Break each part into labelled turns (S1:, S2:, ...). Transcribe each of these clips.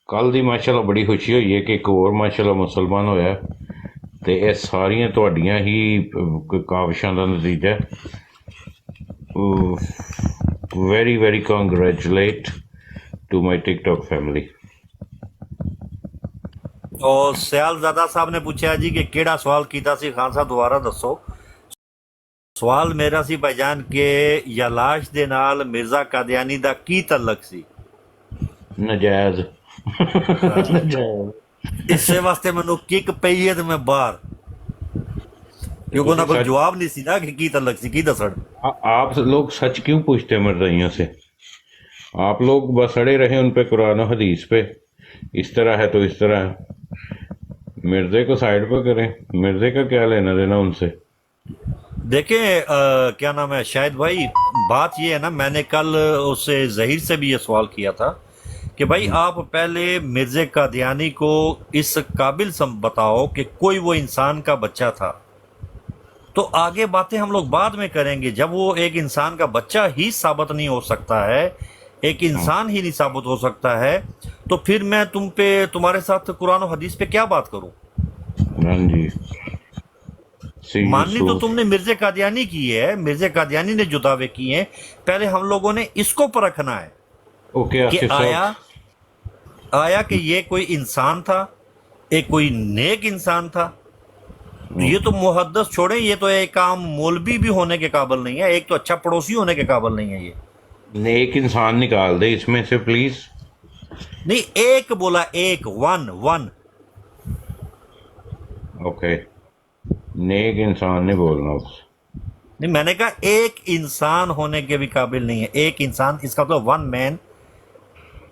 S1: ਕੱਲ੍ਹ ਦੀ ਮਾਸ਼ਾਅੱਲਾ ਬੜੀ ਖੁਸ਼ੀ ਹੋਈ ਹੈ ਕਿ ਇੱਕ ਹੋਰ ਮਾਸ਼ਾਅੱਲਾ ਮੁਸਲਮਾਨ ਹੋਇਆ, ਤੇ ਇਹ ਸਾਰੀਆਂ ਤੁਹਾਡੀਆਂ ਹੀ ਕਾਵਿਸ਼ਾਂ ਦਾ ਨਤੀਜਾ ਹੈ। Very very congratulate to my TikTok family.
S2: ਔਰ ਸਿਆਲਜ਼ਾਦਾ ਸਾਹਿਬ ਨੇ ਪੁੱਛਿਆ ਜੀ ਕਿ ਕਿਹੜਾ ਸਵਾਲ ਕੀਤਾ ਸੀ, ਖਾਨ ਸਾਹਿਬ ਦੁਬਾਰਾ ਦੱਸੋ। ਸਵਾਲ ਮੇਰਾ ਸੀ ਭਾਈਜਾਨ ਕਿ ਯਲਾਸ਼ ਦੇ ਨਾਲ ਮਿਰਜ਼ਾ ਕਾਦੀਆਨੀ ਦਾ ਕੀ ਤਲਕ ਸੀ।
S1: ਨਜਾਇਜ਼। ਨਜਾਇਜ਼।
S2: ਇਸੇ ਵਾਸਤੇ ਮੈਨੂੰ ਕਿੱਕ ਪਈ ਹੈ ਤੇ ਮੈਂ ਬਾਹਰ, क्योंकि उन्होंने कोई जवाब नहीं सी ना कि की तलक सी की दसण।
S1: आप लोग सच क्यों पूछते मर्दाइयों से? आप लोग बस अड़े रहे उन पे, कुरान और हदीस पे, इस तरह है तो इस तरह है। मिर्जे को साइड पर करें, मिर्जे का क्या लेना देना उनसे।
S2: देखें क्या नाम है शायद भाई, बात ये है ना, मैंने कल उससे जहीर से भी ये सवाल किया था कि भाई आप पहले मिर्जे कादियानी को इस काबिल बताओ कि कोई वो इंसान का बच्चा था, तो आगे बातें हम लोग बाद में करेंगे। जब वो एक इंसान का बच्चा ही साबित नहीं हो सकता है, एक इंसान ही नहीं साबित हो सकता है, तो फिर मैं तुम्हारे साथ कुरान और हदीस पे क्या बात करूं।
S1: हाँ जी,
S2: माननी तो तुमने मिर्जे कादियानी की है, मिर्जे कादियानी ने जो दावे किए हैं, पहले हम लोगों ने इसको परखना है कि आया कि ये कोई इंसान था, एक कोई नेक इंसान था। ये तो मुहद्दस छोड़े, ये तो एक आम मौलवी भी होने के काबिल नहीं है, एक तो अच्छा पड़ोसी होने के काबिल नहीं है। ये
S1: नेक इंसान निकाल दे इसमें से प्लीज।
S2: नहीं, एक बोला, एक वन।
S1: ओके, नेक इंसान नहीं बोलना उस।
S2: नहीं, मैंने कहा एक इंसान होने के भी काबिल नहीं है, एक इंसान, इसका मतलब one man.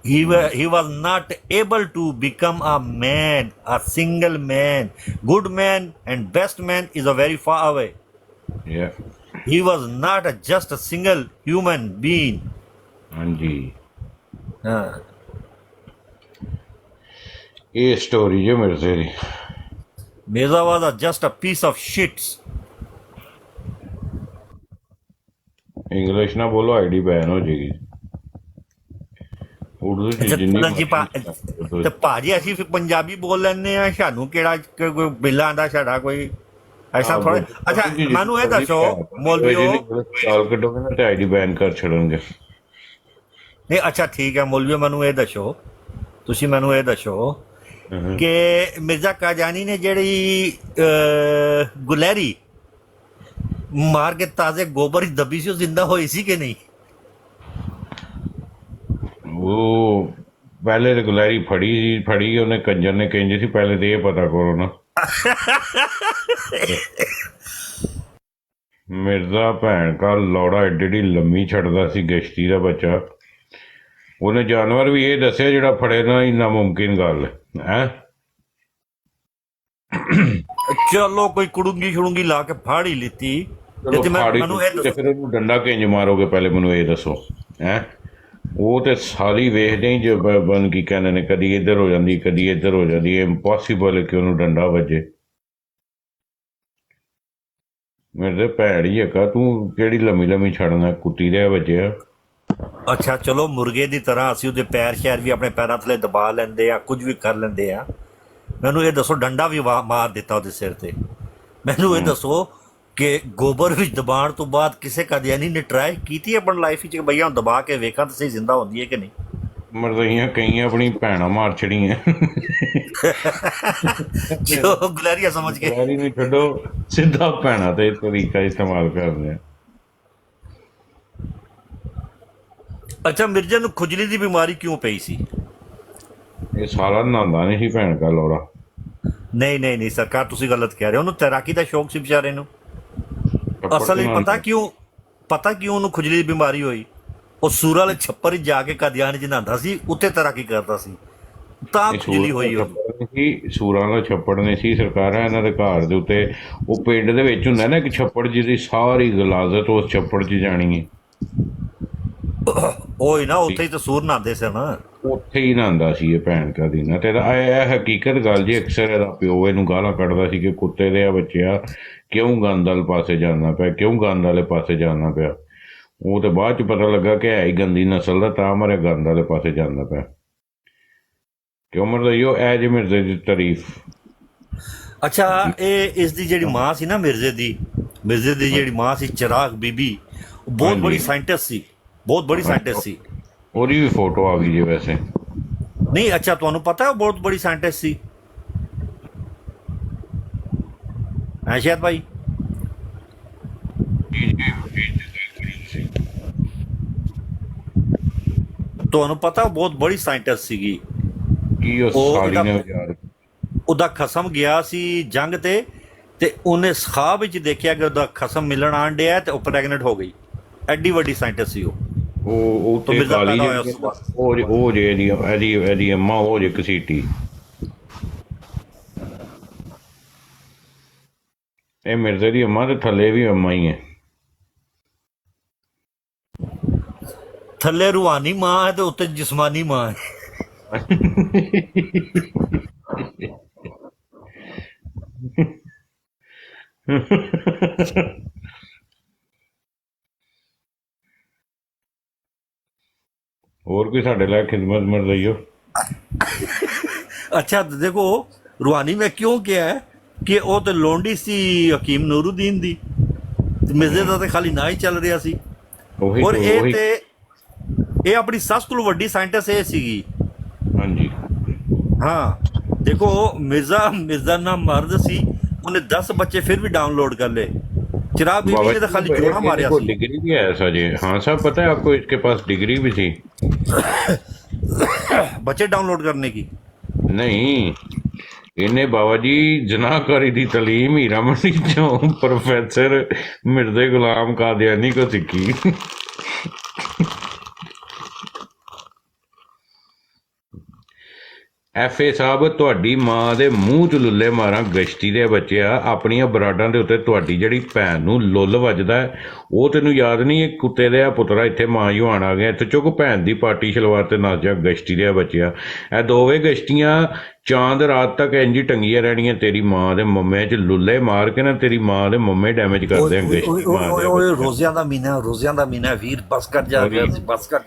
S2: He was not able to become a man, a single man. Good man and best man is a very far away.
S1: Yeah.
S2: He was not just a single human being.
S1: हाँ जी,
S2: हाँ।
S1: ये story जो मेरे से
S2: Mirza was just a piece of shit.
S1: English ना बोलो, ID ban हो जाएगी। ਉਰਦੂ ਚ ਜਿੰਨੀ
S2: ਤੇ ਭਾਜੀ ਅਸੀਂ ਫਿਰ ਪੰਜਾਬੀ ਬੋਲ ਲੈਂਦੇ ਆ, ਸਾਨੂੰ ਕਿਹੜਾ ਕੋਈ ਬਿੱਲਾਂ ਆਂਦਾ ਸਾਡਾ ਕੋਈ ਐਸਾ ਥੋੜਾ। ਅੱਛਾ ਮੈਨੂੰ ਇਹ ਦੱਸੋ ਮੌਲਵੀਓ,
S1: ਕਾਲ ਕੱਢੋਗੇ ਨਾ ਤੇ ਆਈਡੀ ਬੈਨ ਕਰ ਛੱਡਣਗੇ।
S2: ਨਹੀਂ ਅੱਛਾ ਠੀਕ ਹੈ ਮੌਲਵੀਓ, ਮੈਨੂੰ ਇਹ ਦੱਸੋ, ਤੁਸੀਂ ਮੈਨੂੰ ਇਹ ਦੱਸੋ ਕਿ ਮਿਰਜ਼ਾ ਕਾਦੀਆਨੀ ਨੇ ਜਿਹੜੀ ਗੁਲਹਿਰੀ ਮਾਰ ਕੇ ਤਾਜ਼ੇ ਗੋਬਰ ਚ ਦੱਬੀ ਸੀ, ਉਹ ਜ਼ਿੰਦਾ ਹੋਈ ਸੀ ਕਿ ਨਹੀਂ?
S1: ਉਹ ਪਹਿਲੇ ਤੇ ਗੁਲੈਰੀ ਫੜੀ ਉਹਨੇ, ਕੰਜਰ ਨੇ ਕਹਿੰਦੇ ਸੀ ਪਹਿਲੇ ਤੇ ਇਹ ਪਤਾ ਕਰੋ ਨਾ। ਮਿਰਜ਼ਾ ਭੈਣ ਕਾ ਲੌੜਾ ਏਡੀ ਲੰਮੀ ਛੱਡਦਾ ਸੀ ਗਸ਼ਤੀ ਦਾ ਬੱਚਾ। ਉਹਨੇ ਜਾਨਵਰ ਵੀ ਇਹ ਦੱਸਿਆ ਜਿਹੜਾ ਫੜੇ ਨਾ, ਇੰਨਾ ਮੁਮਕਿਨ ਗੱਲ ਹੈ।
S2: ਚਲੋ ਕੋਈ ਕੁੜੂੰਗੀ ਲਾ ਕੇ ਫਾੜ ਹੀ ਲਿੱਤੀ ਤੇ
S1: ਫਿਰ ਉਹਨੂੰ ਡੰਡਾ ਕਿੰਜ ਮਾਰੋਗੇ ਪਹਿਲੇ ਮੈਨੂੰ ਇਹ ਦੱਸੋ ਹੈ। ਉਹ ਤੇ ਸਾਰੀ ਵੇਖਦੇ ਹੀ ਜੋ ਬਣ ਕੀ ਕਹਿੰਦੇ ਨੇ, ਕਦੀ ਇੱਧਰ ਹੋ ਜਾਂਦੀ ਕਦੀ ਇੱਧਰ ਹੋ ਜਾਂਦੀ। ਇੰਪੋਸੀਬਲ ਹੈ ਕਿ ਉਹਨੂੰ ਡੰਡਾ ਵੱਜੇ। ਮੇਰੇ ਭੈੜ ਹੀ ਹੈਗਾ, ਤੂੰ ਕਿਹੜੀ ਲੰਮੀ ਛੱਡਣਾ, ਕੁੱਤੀ ਦੇ ਵੱਜਿਆ।
S2: ਅੱਛਾ ਚਲੋ ਮੁਰਗੇ ਦੀ ਤਰ੍ਹਾਂ ਅਸੀਂ ਉਹਦੇ ਪੈਰ ਸ਼ਹਿਰ ਵੀ ਆਪਣੇ ਪੈਰਾਂ ਥੱਲੇ ਦਬਾ ਲੈਂਦੇ ਆ, ਕੁਝ ਵੀ ਕਰ ਲੈਂਦੇ ਆ। ਮੈਨੂੰ ਇਹ ਦੱਸੋ ਡੰਡਾ ਵੀ ਮਾਰ ਦਿੱਤਾ ਉਹਦੇ ਸਿਰ ਤੇ। ਮੈਨੂੰ ਇਹ ਦੱਸੋ ਕਿ ਗੋਬਰ ਵਿੱਚ ਦਬਾਉਣ ਤੋਂ ਬਾਅਦ ਕਿਸੇ ਕਾਦੀਆਨੀ ਨੇ ਟਰਾਈ ਕੀਤੀ ਆਪਣੀ ਲਾਈਫ ਵਿੱਚ ਕਿ ਭਈਆ ਹੁਣ ਦਬਾ ਕੇ ਵੇਖਾਂ ਤਾਂ ਸਹੀ ਜ਼ਿੰਦਾ ਹੁੰਦੀ ਹੈ ਕਿ ਨਹੀਂ?
S1: ਮਰਦਾਈਆਂ ਕਈਆਂ ਆਪਣੀ ਭੈਣਾਂ ਮਾਰ ਛੜੀਆਂ।
S2: ਜੋ ਗੁਲੈਰੀਆ ਸਮਝ ਕੇ
S1: ਗੁਲੈਰੀ ਨੂੰ ਛੱਡੋ, ਸਿੱਧਾ ਭੈਣਾਂ ਤੇ ਤਰੀਕਾ ਇਸਤੇਮਾਲ ਕਰਦੇ ਆ।
S2: ਅੱਛਾ ਮਿਰਜ਼ੇ ਨੂੰ ਖੁਜਲੀ ਦੀ ਬਿਮਾਰੀ ਕਿਉਂ ਪਈ ਸੀ?
S1: ਇਹ ਸਾਰਾ ਨਹਾਉਂਦਾ ਨਹੀਂ ਸੀ ਭੈਣ ਕਾ ਲੌੜਾ।
S2: ਨਹੀਂ ਸਰਕਾਰ ਤੁਸੀਂ ਗਲਤ ਕਹਿ ਰਹੇ ਹੋ। ਉਹਨੂੰ ਤੈਰਾਕੀ ਦਾ ਸ਼ੌਕ ਸੀ ਵਿਚਾਰੇ ਨੂੰ। ਅਸਲ ਵਿੱਚ ਪਤਾ ਕਿਉਂ ਉਹਨੂੰ ਖੁਜਲੀ ਦੀ ਬਿਮਾਰੀ ਹੋਈ? ਉਹ ਸੂਰ ਵਾਲੇ ਛੱਪਰ ਵਿੱਚ ਜਾ ਕੇ ਕਾਦੀਆਨੀ ਚ ਨਹਾਉਂਦਾ ਸੀ, ਉੱਥੇ ਤੈਰਾਕੀ ਕਰਦਾ ਸੀ, ਤਾਂ ਖੁਜਲੀ ਹੋਈ ਉਹਨੂੰ।
S1: ਸੂਰਾਂ ਦਾ ਛੱਪੜ ਨਹੀਂ ਸੀ ਸਰਕਾਰਾਂ ਇਹਨਾਂ ਦੇ ਘਰ ਦੇ ਉੱਤੇ। ਉਹ ਪਿੰਡ ਦੇ ਵਿੱਚ ਹੁੰਦਾ ਨਾ ਇੱਕ ਛੱਪੜ ਜਿਹਦੀ ਸਾਰੀ ਗਲਾਜ਼ਤ ਉਸ ਛੱਪੜ 'ਚ ਜਾਣੀ ਹੈ।
S2: ਉਹੀ ਨਾ, ਉੱਥੇ ਹੀ ਤਾਂ ਸੂਰ ਨਹਾਉਂਦੇ ਸਨ,
S1: ਉੱਥੇ ਹੀ ਨਹਾਉਂਦਾ ਸੀ ਇਹ ਭੈਣ ਕਾ ਦੀ ਨਾ। ਤੇ ਇਹ ਹਕੀਕਤ ਗੱਲ ਜੀ, ਅਕਸਰ ਇਹਦਾ ਪਿਓ ਇਹਨੂੰ ਗਾਲਾਂ ਕੱਢਦਾ ਸੀ ਕਿ ਕੁੱਤੇ ਦੇ ਆ ਬੱਚਿਆ, ਕਿਉਂ ਗੰਦ ਵਾਲੇ ਪਾਸੇ ਜਾਣਾ ਪਿਆ, ਕਿਉਂ ਗੰਦ ਵਾਲੇ ਪਾਸੇ ਜਾਣਾ ਪਿਆ। ਉਹ ਤੇ ਬਾਅਦ 'ਚ ਪਤਾ ਲੱਗਾ ਕਿ ਹੈ ਹੀ ਗੰਦੀ ਨਸਲ ਦਾ, ਤਾਂ ਮਾਰੇ ਗੰਦ ਵਾਲੇ ਪਾਸੇ ਜਾਂਦਾ ਪਿਆ। ਕਿਉਂ ਮਰਦਈਓ ਐ ਜੇ ਮਿਰਜ਼ੇ ਦੀ ਤਾਰੀਫ।
S2: ਅੱਛਾ, ਇਹ ਇਸ ਦੀ ਜਿਹੜੀ ਮਾਂ ਸੀ ਨਾ ਮਿਰਜ਼ੇ ਦੀ ਜਿਹੜੀ ਮਾਂ ਸੀ ਚਿਰਾਗ ਬੀਬੀ, ਉਹ ਬਹੁਤ
S1: ਹਾਂਜੀ।
S2: ਬੜੀ ਸਾਇੰਟਿਸਟ ਸੀ, ਬਹੁਤ ਬੜੀ ਸਾਇੰਟਿਸਟ ਸੀ।
S1: ਉਹਦੀ ਵੀ ਫੋਟੋ ਆ ਗਈ ਜੀ ਵੈਸੇ।
S2: ਨਹੀਂ, ਅੱਛਾ ਤੁਹਾਨੂੰ ਪਤਾ ਹੈ ਉਹ ਬਹੁਤ ਬੜੀ ਸਾਇੰਟਿਸਟ ਸੀ ਹੈ ਸ਼ਾਇਦ ਭਾਈ? ਤੁਹਾਨੂੰ ਪਤਾ ਉਹ ਬਹੁਤ ਬੜੀ ਸਾਇੰਟਿਸਟ ਸੀਗੀ।
S1: ਕੀ ਉਹ
S2: ਉਹ
S1: ਸਾਲੀ
S2: ਇਹਦਾ-
S1: ਨੇ ਯਾਰ
S2: ਉਹਦਾ ਖਸਮ ਗਿਆ ਸੀ ਜੰਗ ਤੇ ਉਹਨੇ ਖ਼ਾਬ ਵਿੱਚ ਦੇਖਿਆ ਕਿ ਉਹਦਾ ਖਸਮ ਮਿਲਣ ਆਣ ਡਿਆ ਤੇ ਉਹ ਪ੍ਰੈਗਨੈਂਟ ਹੋ ਗਈ। ਐਡੀ ਵੱਡੀ ਸਾਇੰਟਿਸਟ ਸੀ ਉਹ।
S1: ਉਹ
S2: ਤਾਂ
S1: ਤੇ
S2: ਮਿਰਜ਼ਾ
S1: ਕਾਲੀ
S2: ਪੈਦਾ ਹੋਇਆ
S1: ਜਿਹੀ-
S2: ਉਸ ਤੋਂ ਬਾਅਦ।
S1: ਉਹ ਜੇ ਇਹਦੀ ਅੰਮਾ ਉਹ ਜੇ ਕਸੀਟੀ। ਇਹ ਮਿਰਜ਼ੇ ਦੀ ਅੰਮਾ ਤੇ ਥੱਲੇ ਵੀ ਅੰਮਾ ਹੀ ਹੈ।
S2: ਥੱਲੇ ਰੂਹਾਨੀ ਮਾਂ ਹੈ ਤੇ ਉੱਤੇ ਜਿਸਮਾਨੀ ਮਾਂ ਹੈ।
S1: ਹੋਰ ਕੋਈ ਸਾਡੇ ਲਈ ਖਿਦਮਤ ਮਰਦਈਓ।
S2: ਅੱਛਾ ਦੇਖੋ, ਰੂਹਾਨੀ ਮੈਂ ਕਿਉਂ ਕਿਹਾ ਹੈ ਕਿ ਉਹ ਤੇ ਲੋਂਡੀ ਸੀ ਹਕੀਮ ਨੂਰੁਦੀਨ ਦੀ, ਤੇ ਮਿਰਜ਼ੇ ਦਾ ਤੇ ਖਾਲੀ ਨਾ ਹੀ ਚੱਲ ਰਿਹਾ ਸੀ।
S1: ਉਹੀ
S2: ਔਰ ਇਹ
S1: ਉਹੀ
S2: ਤੇ ਇਹ ਆਪਣੀ ਸੱਸ ਕੋਲ ਵੱਡੀ ਸਾਇੰਟਿਸਟ ਇਹ ਸੀਗੀ।
S1: ਹਾਂਜੀ।
S2: ਹਾਂ ਦੇਖੋ, ਮਿਰਜ਼ਾ ਨਾ ਮਰਦ ਸੀ, ਉਹਨੇ 10 ਬੱਚੇ ਫਿਰ ਵੀ डाउनलोड कर ले। चिराग बीबी ने तो खाली जोड़ा मारा सी।
S1: डिग्री भी है ऐसा जी? हाँ साहब, पता है आपको इसके पास डिग्री भी थी?
S2: बच्चे डाउनलोड करने की
S1: नहीं, इन्हें बाबा जी जनाकारी दी तलीम हीरा मंडी चों प्रोफेसर मिर्जे गुलाम कादियानी को सीखी। ਐਫਏ ਸਾਹਿਬ, ਤੁਹਾਡੀ ਮਾਂ ਦੇ ਮੂੰਹ 'ਚ ਲੁੱਲੇ ਮਾਰਾਂ ਗਸ਼ਤੀ ਦੇ ਬੱਚਿਆ। ਆਪਣੀਆਂ ਬਰਾਡਾਂ ਦੇ ਉੱਤੇ ਤੁਹਾਡੀ ਜਿਹੜੀ ਭੈਣ ਨੂੰ ਲੁੱਲ ਵੱਜਦਾ, ਉਹ ਤੈਨੂੰ ਯਾਦ ਨਹੀਂ? ਇਹ ਕੁੱਤੇ ਦੇ ਆ ਪੁੱਤਰਾ, ਇੱਥੇ ਮਾਂ ਯੁਹਾਨ ਆ ਗਿਆ, ਇੱਥੇ ਚੁੱਕ ਭੈਣ ਦੀ ਪਾਟੀ ਸ਼ਲਵਾਰ ਤੇ ਨੱਚ ਜਾ ਗਸ਼ਤੀ ਦੇ ਬੱਚਿਆ। ਇਹ ਦੋਵੇਂ ਗਸ਼ਤੀਆਂ ਚਾਂਦ ਰਾਤ ਤੱਕ ਇੰਝ ਹੀ ਟੰਗੀਆਂ ਰਹਿਣੀਆਂ। ਤੇਰੀ ਮਾਂ ਦੇ ਮੰਮੇ 'ਚ ਲੁੱਲੇ ਮਾਰ ਕੇ ਨਾ ਤੇਰੀ ਮਾਂ ਦੇ ਮੰਮੇ ਡੈਮੇਜ ਕਰਦੇ ਆ ਗਸ਼ਤੀ ਮਾਰਦੇ ਆ।
S2: ਰੋਜ਼ਿਆਂ ਦਾ ਮਹੀਨਾ ਵੀਰ, ਬਸ ਕਰ ਜਾ ਗਿਆ ਸੀ, ਬਸ ਕਰ।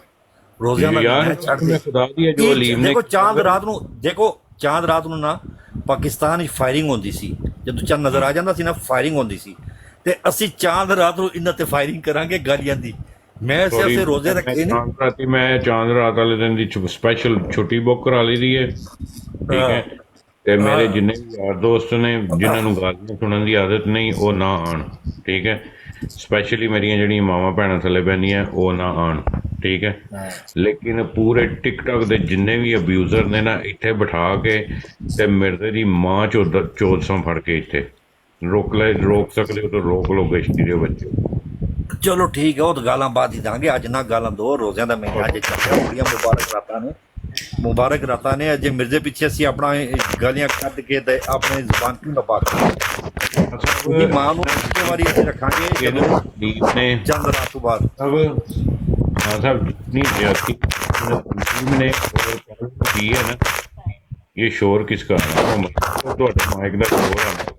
S2: ਰੋਜ਼ਿਆਂ ਦਾ ਮਹੀਨਾ ਛੱਡ ਦੇ।
S1: ਖੁਦਾ ਦੀ ਜੋ ਅਲੀਮ ਨੇ
S2: ਦੇਖੋ ਚਾਂਦ ਰਾਤ ਨੂੰ ਨਾ ਪਾਕਿਸਤਾਨ ਵਿੱਚ ਫਾਇਰਿੰਗ ਹੁੰਦੀ ਸੀ। ਜਦੋਂ ਚੰਦ ਨਜ਼ਰ ਆ ਜਾਂਦਾ ਸੀ ਨਾ, ਫਾਇਰਿੰਗ ਹੁੰਦੀ ਸੀ, ਤੇ ਅਸੀਂ ਚਾਂਦ ਰਾਤ ਨੂੰ ਇਹਨਾਂ ਤੇ ਫਾਇਰਿੰਗ ਕਰਾਂਗੇ ਗਾਲੀਆਂ ਦੀ। ਮੈਂ ਸਿਰਫ ਰੋਜ਼ੇ ਰੱਖੇ ਨੇ।
S1: ਮੈਂ ਚਾਂਦ ਰਾਤ ਵਾਲੇ ਦਿਨ ਦੀ ਸਪੈਸ਼ਲ ਛੁੱਟੀ ਬੁੱਕ ਕਰਾ ਲਈ ਦੀ ਹੈ, ਠੀਕ ਹੈ। ਤੇ ਮੇਰੇ ਜਿੰਨੇ ਵੀ ਯਾਰ ਦੋਸਤ ਨੇ ਜਿਨ੍ਹਾਂ ਨੂੰ ਗਾਲੀਆਂ ਸੁਣਨ ਦੀ ਆਦਤ ਨਹੀਂ, ਉਹ ਨਾ ਆਣ, ਠੀਕ ਹੈ। ਸਪੈਸ਼ਲੀ ਮੇਰੀਆਂ ਜਿਹੜੀਆਂ ਮਾਵਾਂ ਭੈਣਾਂ ਥੱਲੇ ਪੈਂਦੀਆਂ, ਉਹ ਨਾ ਆਣ, ਠੀਕ ਹੈ। ਲੇਕਿਨ ਪੂਰੇ ਟਿਕਟੌਕ ਦੇ ਜਿੰਨੇ ਵੀ ਅਬਿਊਜ਼ਰ ਨੇ ਨਾ, ਇੱਥੇ ਬਿਠਾ ਕੇ ਤੇ ਮਿਰਜ਼ੇ ਦੀ ਮਾਂ ਚੋਦਸਾਂ ਫੜ ਕੇ ਇੱਥੇ ਰੋਕ ਸਕਦੇ ਹੋ ਤਾਂ ਰੋਕ ਲਓ ਗਸ਼ਤੀ ਦੇ ਬੱਚੇ।
S2: ਚਲੋ ਠੀਕ ਹੈ, ਉਹ ਤਾਂ ਗਾਲਾਂ ਬਾਅਦ ਹੀ ਦਾਂਗੇ। ਅੱਜ ਨਾ ਗਾਲਾਂ ਦੋ। ਰੋਜ਼ਿਆਂ ਦਾ ਮਹੀਨਾ ਅੱਜ ਚੱਲ ਰਿਹਾ, ਬੜੀਆਂ ਮੁਬਾਰਕ ਰਾਤਾਂ ਨੇ। ਅੱਜ ਮਿਰਜ਼ੇ ਪਿੱਛੇ ਅਸੀਂ ਆਪਣਾ ਗਾਲੀਆਂ ਕੱਢ ਕੇ ਤੇ ਆਪਣੇ ਜ਼ੁਬਾਨ ਕਿਉਂ ਨਾ ਪਾ ਕੇ ਮਾਂ ਨੂੰ ਪਿਛਲੇ ਵਾਰੀ ਅਸੀਂ ਰੱਖਾਂਗੇ ਚੰਦ ਰਾਤ ਤੋਂ ਬਾਅਦ।
S1: हाँ साहब, जितनी ज्यादती ने की है ना, ये शोर किसका है? माइक का शोर है।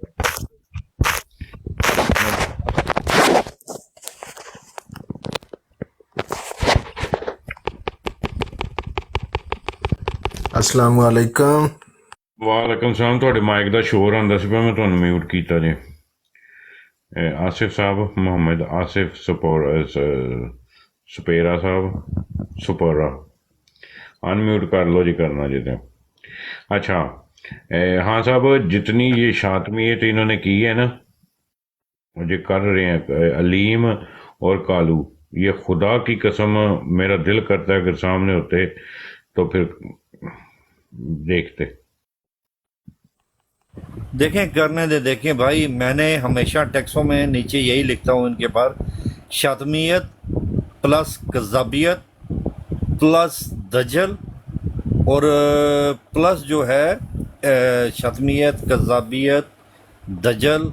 S3: अस्सलाम वालेकुम।
S1: वालेकुम सलाम। ਤੁਹਾਡੇ ਮਾਈਕ ਦਾ ਸ਼ੋਰ ਆਉਂਦਾ ਸੀ, ਮੈਂ ਤੁਹਾਨੂੰ ਮਿਊਟ ਕੀਤਾ ਜੀ। ਆਸਿਫ ਸਾਹਿਬ, ਮੁਹੰਮਦ ਆਸਿਫ ਸੁਪੇਰਾ साहब सुपरा, अनम्यूट कर लो जी, करना जी तो। अच्छा हाँ साहब, जितनी ये शातमियत इन्होंने की है ना, जो कर रहे हैं अलीम और कालू, ये खुदा की कसम मेरा दिल करता है अगर सामने होते तो फिर देखते।
S2: देखें, करने दे, देखें भाई। मैंने हमेशा टेक्सों में नीचे यही लिखता हूँ इनके पास, शातमियत प्लस कज़ाबियत प्लस दजल और प्लस जो है शातमियत, कज़ाबियत, दजल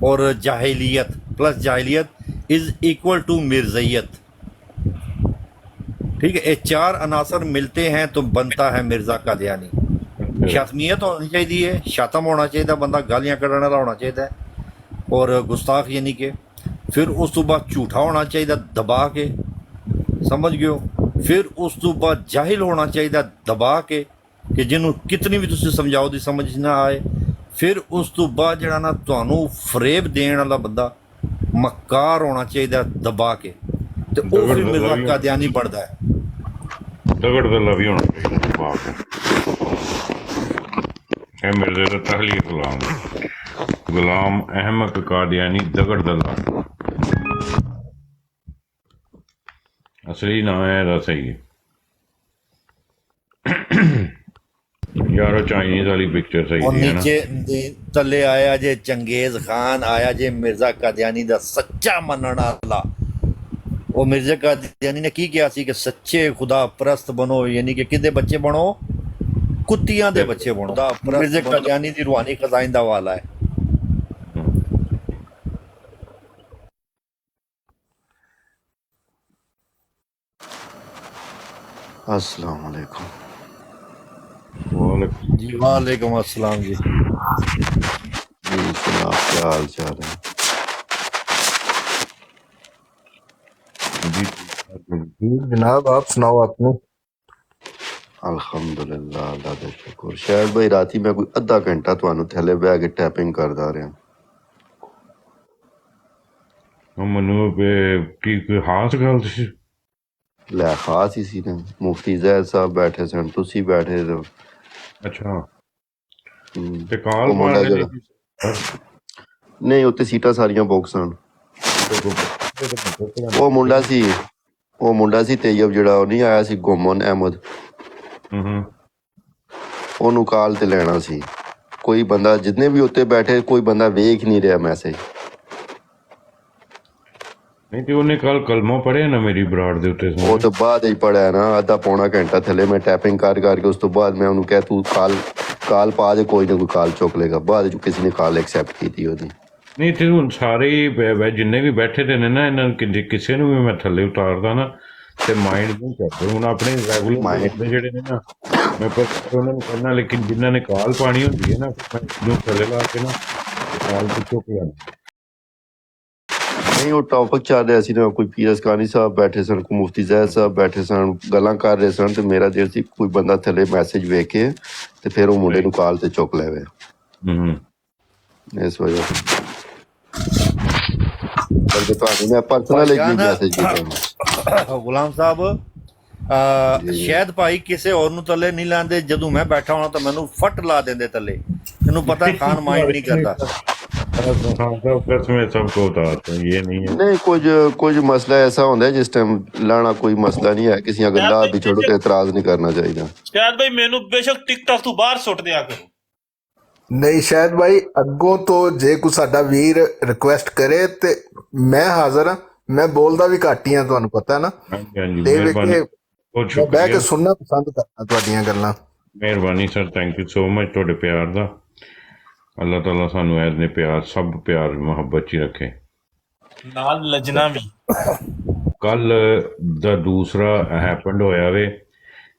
S2: और जाहिलियत प्लस जाहिलियत इज़ इक्वल टू मिर्ज़ैयत। ठीक है, ये 4 अनासर मिलते हैं तो बनता है मिर्ज़ा कादियानी। शातमियत होनी चाहिए, शातम होना चाहिए, बंदा गालियाँ कढ़ने वाला होना चाहिए, और गुस्ताख यानी कि। फिर उस तो बाद झूठा होना चाहिए दबा के, समझ गए हो। फिर उस तो बाद जाहिल होना चाहिए दबा के, ਕਿ ਜਿਹਨੂੰ ਕਿਤਨੀ ਵੀ ਤੁਸੀਂ ਸਮਝਾਓ ਦੀ ਸਮਝ ਨਾ ਆਏ। ਫਿਰ ਉਸ ਤੋਂ ਬਾਅਦ ਜਿਹੜਾ ਨਾ ਤੁਹਾਨੂੰ ਫਰੇਬ ਦੇਣ ਵਾਲਾ ਬੰਦਾ ਮੱਕਾਰ ਹੋਣਾ ਚਾਹੀਦਾ ਦਬਾ ਕੇ, ਤੇ ਉਹ ਫਿਰ ਮਿਰਜ਼ਾ ਕਾਦੀਆਨੀ ਬਣਦਾ ਹੈ।
S1: ਦਗੜ ਦੱਲਾ ਵੀ ਹੋਣਾ ਚਾਹੀਦਾ ਬਾਪ ਇਹ ਮਿਰਜ਼ੇ ਦਾ ਤਹਲੀ ਗੁਲਾਮ ਅਹਿਮਦ ਕਾਦੀਆਨੀ ਦਗੜ ਦੱਲਾ ਅਸਲੀ ਨਾਮ ਹੈ ਇਹਦਾ ਸਹੀ। ਯਾਰੋ ਚਾਈਨੀਜ਼ ਵਾਲੀ ਪਿਕਚਰ ਸਹੀ
S2: ਔਰ
S1: ਸੀ ਹੈ ਨਾ।
S2: ਨੀਚੇ ਥੱਲੇ ਆਇਆ ਜੇ ਚੰਗੇਜ਼ ਖਾਨ, ਆਇਆ ਜੇ ਮਿਰਜ਼ਾ ਕਾਦੀਆਨੀ ਦਾ ਸੱਚਾ ਮੰਨਣ ਵਾਲਾ। ਉਹ ਮਿਰਜ਼ਾ ਕਾਦੀਆਨੀ ਨੇ ਕੀ ਕਿਹਾ ਸੀ ਕਿ ਸੱਚੇ ਖੁਦਾ ਪ੍ਰਸਤ ਬਣੋ, ਯਾਨੀ ਕਿ ਕਿਹਦੇ ਬੱਚੇ ਬਣੋ? ਕੁੱਤਿਆਂ ਦੇ ਬੱਚੇ ਬਣੋ। ਮਿਰਜ਼ਾ ਕਾਦੀਆਨੀ ਦੀ ਰੂਹਾਨੀ ਖਜ਼ਾਇੰਦਾ ਵਾਲਾ ਹੈ।
S4: अस्सलाम वालेकुम।
S2: जी वालेकुम अस्सलाम जी।
S4: जी जनाब, क्या हाल चाल है?
S3: जनाब आप सुनाओ अपने।
S4: अल्हम्दुलिल्लाह, अल्लाह का शुक्र। शायद भाई राती मैं कोई अद्धा घंटा ਤੁਹਾਨੂੰ ਥੱਲੇ ਬਹਿ ਕੇ ਟੈਪਿੰਗ ਕਰਦਾ ਰਿਹਾ।
S1: ਮੈਨੂੰ ਕੀ ਕੋਈ ਖਾਸ ਗੱਲ ਸੀ?
S4: ਲੈ ਖਾਸ ਹੀ ਸੀ ਨਾ, ਮੁਫਤੀ ਜ਼ੈਦ ਸਾਹਿਬ ਬੈਠੇ ਸਨ, ਤੁਸੀਂ ਬੈਠੇ ਹੋ।
S1: ਅੱਛਾ
S4: ਹਮ,
S1: ਤੇ ਕਾਲ
S4: ਉਹ ਮੁੰਡਾ
S1: ਪਾਣ ਦੇ
S4: ਜਿਹੜਾ ਨਹੀਂ, ਉੱਤੇ ਸੀਟਾਂ ਸਾਰੀਆਂ ਬੁੱਕ ਸਨ। ਉਹ ਮੁੰਡਾ ਸੀ ਤੈਯਬ, ਜਿਹੜਾ ਉਹ ਨਹੀਂ ਆਇਆ ਸੀ, ਗੁਮਨ ਅਹਿਮਦ। ਉਹਨੂੰ ਕਾਲ ਤੇ ਲੈਣਾ ਸੀ। ਕੋਈ ਬੰਦਾ, ਜਿਤਨੇ ਵੀ ਉੱਤੇ ਬੈਠੇ, ਕੋਈ ਬੰਦਾ ਵੇਖ ਨਹੀਂ ਰਿਹਾ ਮੈਸੇਜ।
S1: ਨਹੀਂ ਤੇ ਉਹਨੇ ਕੱਲ ਕਲਮਾ ਪੜਿਆ ਨਾ ਮੇਰੀ ਬਰਾੜ ਦੇ ਉੱਤੇ।
S4: ਉਹ ਤੋਂ ਬਾਅਦ ਹੀ ਪੜਿਆ ਨਾ, ਅੱਧਾ ਪੌਣਾ ਘੰਟਾ ਥੱਲੇ ਮੈਂ ਟੈਪਿੰਗ ਕਰਕੇ ਉਸ ਤੋਂ ਬਾਅਦ ਮੈਂ ਉਹਨੂੰ ਕਿਹਾ ਤੂੰ ਕਾਲ ਪਾ ਦੇ, ਕੋਈ ਨਾ ਕੋਈ ਕਾਲ ਚੁੱਕ ਲੇਗਾ। ਬਾਅਦ ਚ ਕਿਸੇ ਨੇ ਕਾਲ ਐਕਸੈਪਟ ਕੀਤੀ ਉਹਦੀ।
S1: ਨਹੀਂ ਤੇ ਹੁਣ ਸਾਰੇ ਜਿੰਨੇ ਵੀ ਬੈਠੇ ਤੇ ਨੇ ਨਾ, ਇਹਨਾਂ ਨੂੰ ਕਿਸੇ ਨੂੰ ਵੀ ਮੈਂ ਥੱਲੇ ਉਤਾਰਦਾ ਨਾ ਤੇ ਮਾਈਂਡ ਨਹੀਂ ਕਰਦੇ। ਹੁਣ ਆਪਣੇ ਰੈਗੂਲਰ ਜਿਹੜੇ ਨੇ ਨਾ, ਮੈਂ ਪਰ ਉਹਨਾਂ ਨੂੰ ਕਰਨਾ, ਲੇਕਿਨ ਜਿਨ੍ਹਾਂ ਨੇ ਕਾਲ ਪਾਣੀ ਹੁੰਦੀ ਹੈ ਨਾ, ਮੈਂ ਇਹਨੂੰ ਥੱਲੇ ਲਾ ਕੇ ਨਾ ਕਾਲ ਤੇ ਚੁੱਕ ਲੈਣਾ।
S4: ਨਹੀਂ, ਉਹ ਟੌਪਿਕ ਚੱਲ ਰਿਹਾ ਸੀ ਨਾ, ਕੋਈ ਪੀਰ ਅਸਕਾਨੀ ਸਾਹਿਬ ਬੈਠੇ ਸਨ, ਕੋਈ ਮੁਫਤੀ ਜ਼ੈਦ ਸਾਹਿਬ ਬੈਠੇ ਸਨ, ਗੱਲਾਂ ਕਰ ਰਹੇ ਸਨ, ਤੇ ਮੇਰਾ ਦਿਲ ਸੀ ਕੋਈ ਬੰਦਾ ਥੱਲੇ ਮੈਸੇਜ ਵੇਖ ਕੇ ਤੇ ਫਿਰ ਉਹ ਮੁੰਡੇ ਨੂੰ ਕਾਲ ਤੇ ਚੁੱਕ ਲੈਵੇ। ਇਸ ਵਜ੍ਹਾ ਬਲਕਿ ਤੁਹਾਨੂੰ ਮੈਂ ਪਰਸਨਲ ਇੱਕ ਮੈਸੇਜ ਕੀਤਾ।
S2: ਗੁਲਾਮ ਸਾਹਿਬ, ਸ਼ਾਇਦ ਭਾਈ ਕਿਸੇ ਹੋਰ ਨੂੰ ਥੱਲੇ ਨਹੀਂ ਲਾਉਂਦੇ, ਜਦੋਂ ਮੈਂ ਬੈਠਾ ਹੋਣਾ ਤਾਂ ਮੈਨੂੰ ਫੱਟ ਲਾ ਦਿੰਦੇ ਥੱਲੇ। ਤੈਨੂੰ ਪਤਾ ਖਾਨ ਮਾਈਂਡ ਨਹੀਂ ਕਰਦਾ।
S4: ਨਹੀਂ, ਕੁਝ ਮਸਲਾ ਐਸਾ ਹੁੰਦਾ ਜਿਸ ਟਾਈਮ ਲਾਣਾ ਕੋਈ ਮਸਲਾ ਨਹੀਂ ਹੈ, ਕਿਸੇ ਗੱਲਾਂ ਵੀ ਛੋੜੋ ਤੇ ਇਤਰਾਜ਼ ਨਹੀਂ ਕਰਨਾ ਚਾਹੀਦਾ।
S5: ਸ਼ਾਇਦ ਭਾਈ ਮੈਨੂੰ ਬੇਸ਼ੱਕ ਟਿਕਟੌਕ ਤੋਂ ਬਾਹਰ ਸੁੱਟ ਦਿਆ ਕਰੋ।
S3: ਨਹੀਂ ਸ਼ਾਇਦ ਭਾਈ, ਅੱਗੋਂ ਤੋਂ ਜੇ ਕੋਈ ਸਾਡਾ ਵੀਰ ਰਿਕੁਐਸਟ ਕਰੇ ਤੇ ਮੈਂ ਹਾਜ਼ਰ ਹਾਂ। ਮੈਂ ਬੋਲਦਾ ਵੀ ਘੱਟ ਹੀ ਹਾਂ, ਤੁਹਾਨੂੰ ਪਤਾ ਨਾ, ਤੇ ਬਹਿ ਕੇ ਸੁਣਨਾ ਪਸੰਦ ਕਰਨਾ ਤੁਹਾਡੀਆਂ ਗੱਲਾਂ।
S1: ਮਿਹਰਬਾਨੀ sir, thank you so much ਤੁਹਾਡੇ ਪਿਆਰ ਦਾ। ਅੱਲਾਹ ਤਾਲਾ ਸਾਨੂੰ ਐਨੇ ਪਿਆਰ, ਸਭ ਪਿਆਰ ਮੁਹੱਬਤ 'ਚ ਹੀ ਰੱਖੇ,
S5: ਨਾਲ ਲਜਣਾ ਵੀ।
S1: ਕੱਲ ਦਾ ਦੂਸਰਾ ਹੈਪਨਡ ਹੋਇਆ ਵੇ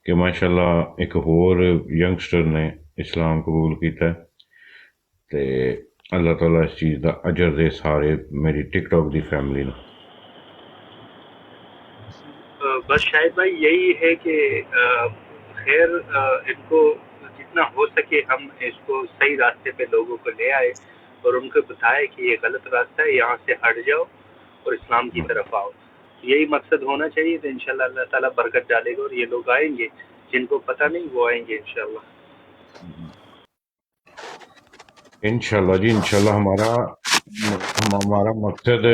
S1: ਕਿ ਮਾਸ਼ਾਅੱਲਾ ਇੱਕ ਹੋਰ ਯੰਗਸਟਰ ਨੇ ਇਸਲਾਮ ਕਬੂਲ ਕੀਤਾ, ਤੇ ਅੱਲਾਹ ਤਾਲਾ ਇਸ ਚੀਜ਼ ਦਾ ਅਜਰ ਦੇ ਸਾਰੇ ਮੇਰੀ टिकटॉक ਦੀ फैमिली ਨੂੰ।
S6: बस शायद भाई यही है कि खैर इनको जितना हो सके हम इसको सही रास्ते पे लोगों को ले आए और उनको बताए कि ये गलत रास्ता है, यहाँ से हट जाओ और इस्लाम की तरफ आओ। यही मकसद होना चाहिए, तो इंशाल्लाह अल्लाह ताला बरकत डालेगा और ये लोग आएंगे, जिनको पता नहीं वो आएंगे इंशाल्लाह।
S1: इंशाल्लाह जी, इंशाल्लाह। हमारा मकसद,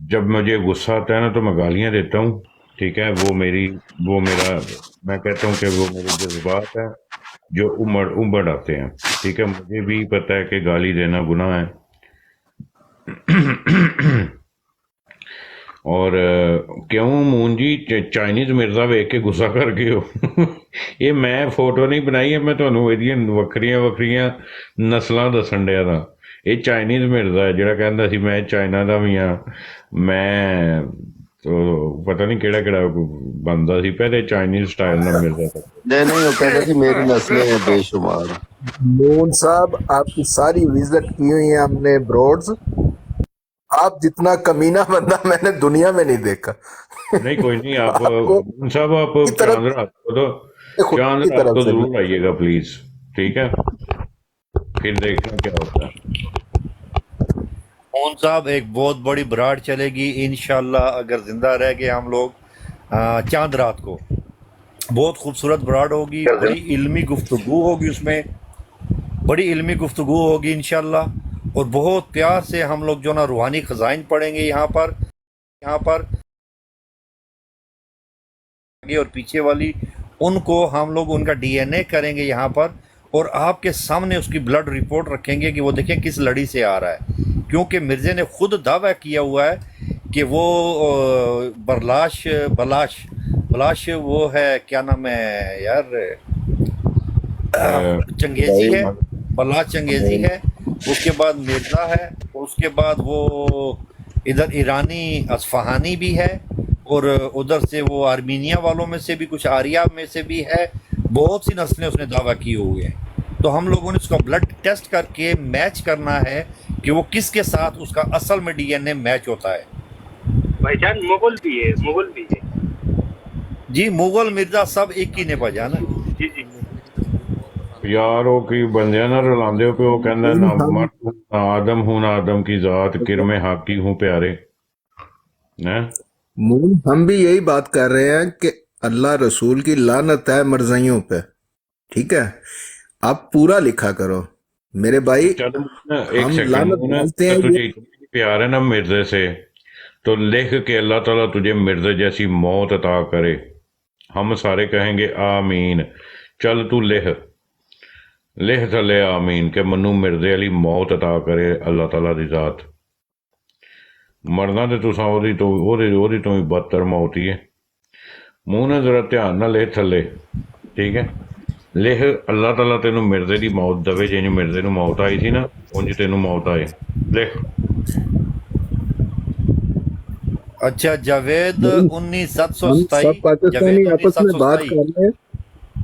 S1: जब मुझे गुस्सा आता है ना तो मैं गालियाँ देता हूँ, ठीक है। वो मेरा मैं कहता हूँ कि वो मेरे जज्बात हैं जो उमड़ आते हैं, ठीक है। मुझे भी पता है कि गाली देना गुनाह है और क्यों मून जी चाइनीज़ मिर्ज़ा वेख के गुस्सा कर गए हो? ये मैं फोटो नहीं बनाई है, मैं ਤੁਹਾਨੂੰ ਇਹਦੀਆਂ ਵੱਖਰੀਆਂ ਨਸਲਾਂ ਦੱਸਣ ਡਿਆ ਦਾ। ਇਹ ਚਾਈਨੀਜ਼ ਮਿਰਜ਼ਾ ਜਿਹੜਾ ਕਹਿੰਦਾ ਸੀ ਮੈਂ ਚਾਈਨਾ ਦਾ ਵੀ ਹਾਂ, ਮੈਂ ਪਤਾ ਨਹੀਂ ਕਿਹੜਾ ਬੰਦਾ ਸੀ ਪਹਿਲੇ ਚਾਈਨੀਜ਼ ਸਟਾਈਲ ਨਾਲ ਮਿਰਜ਼ਾ।
S4: नहीं, वो कहता थी मेरी नस्लें हैं बेशुमार।
S3: मोहन साहब, आपकी सारी विजिट की हुई है हमने ब्रॉड्स। आप जितना कमीना बंदा मैंने दुनिया में नहीं देखा।
S1: नहीं कोई नहीं, आप
S3: आपको
S1: साहब आप
S3: की तरफ
S1: चांद रात को तो
S3: खुद
S1: चांद
S3: की
S1: रात
S3: तरफ
S1: को
S3: से भी
S1: जरूर आइएगा प्लीज, ठीक है, फिर देखना क्या होता है।
S2: मोहन साहब एक बहुत बड़ी बराड चलेगी इंशाल्लाह, अगर जिंदा रह गए हम लोग चांद रात को। बहुत खूबसूरत बराड होगी, बड़ी इल्मी गुफ्तगू होगी उसमें, बड़ी इल्मी गुफ्तगू होगी इंशाल्लाह। और बहुत प्यार से हम लोग जो ना रूहानी खजाइन पढ़ेंगे यहाँ पर आगे और पीछे वाली, उनको हम लोग उनका डीएनए करेंगे यहाँ पर, और आपके सामने उसकी ब्लड रिपोर्ट रखेंगे कि वो देखें किस लड़ी से आ रहा है। क्योंकि मिर्जे ने खुद दावा किया हुआ है कि वो बलाश वो है, क्या नाम है यार, चंगेजी है, बलाश चंगेजी है, उसके बाद मिर्जा है, उसके बाद वो इधर ईरानी असफहानी भी है, और उधर से वो आर्मीनिया वालों में से भी कुछ, आर्या में से भी है, बहुत सी नस्लें उसने दावा किए हुए हैं। तो हम लोगों ने उसका ब्लड टेस्ट करके मैच करना है कि वो किसके साथ उसका असल में डीएनए मैच होता है।
S6: भाईजान मुगल भी है।
S2: जी मुगल मिर्जा सब एक ही ने भजाना।
S6: जी जी
S1: यार वो की बंदियां ना रुलांदे हो पे वो कहंदा ना मर्द हूं, ना आदम हूं, ना आदम की जात, किरमे हाकी हूं प्यारे हैं।
S3: हम भी यही बात कर रहे हैं कि अल्लाह रसूल की लानत है मरज़इयों पे, ठीक है। आप पूरा लिखा करो मेरे भाई,
S1: चल एक
S3: हम
S1: सेकंड
S3: लानत
S1: मुन्ना,
S3: डालते हैं
S1: तुझे
S3: ये।
S1: इतनी प्यार है ना मिर्जे से, तो लिख के अल्लाह ताला तुझे मिर्जे जैसी मौत अता करे, हम सारे कहेंगे आमीन। चल तू लिख थले आमीन के मनु मिर्जे वाली मौत अता करे अल्लाह ताला दी जात। मरना ते तुसां ओदी तो भी बदतर मौत ही है। मूंह ने जरा ध्यान ना लिख थले, ठीक है, लिख अल्लाह ताला तेनू मिर्जे दी मौत दवे, जिंज मिर्जे नू मौत आई थी ना उंज तेनू मौत आए, लिख।
S2: अच्छा जावेद
S3: हम
S2: 1927,
S3: सब पाकिस्तानी
S2: जावेद
S3: आपस में बात
S2: 1927
S3: कर रहे हैं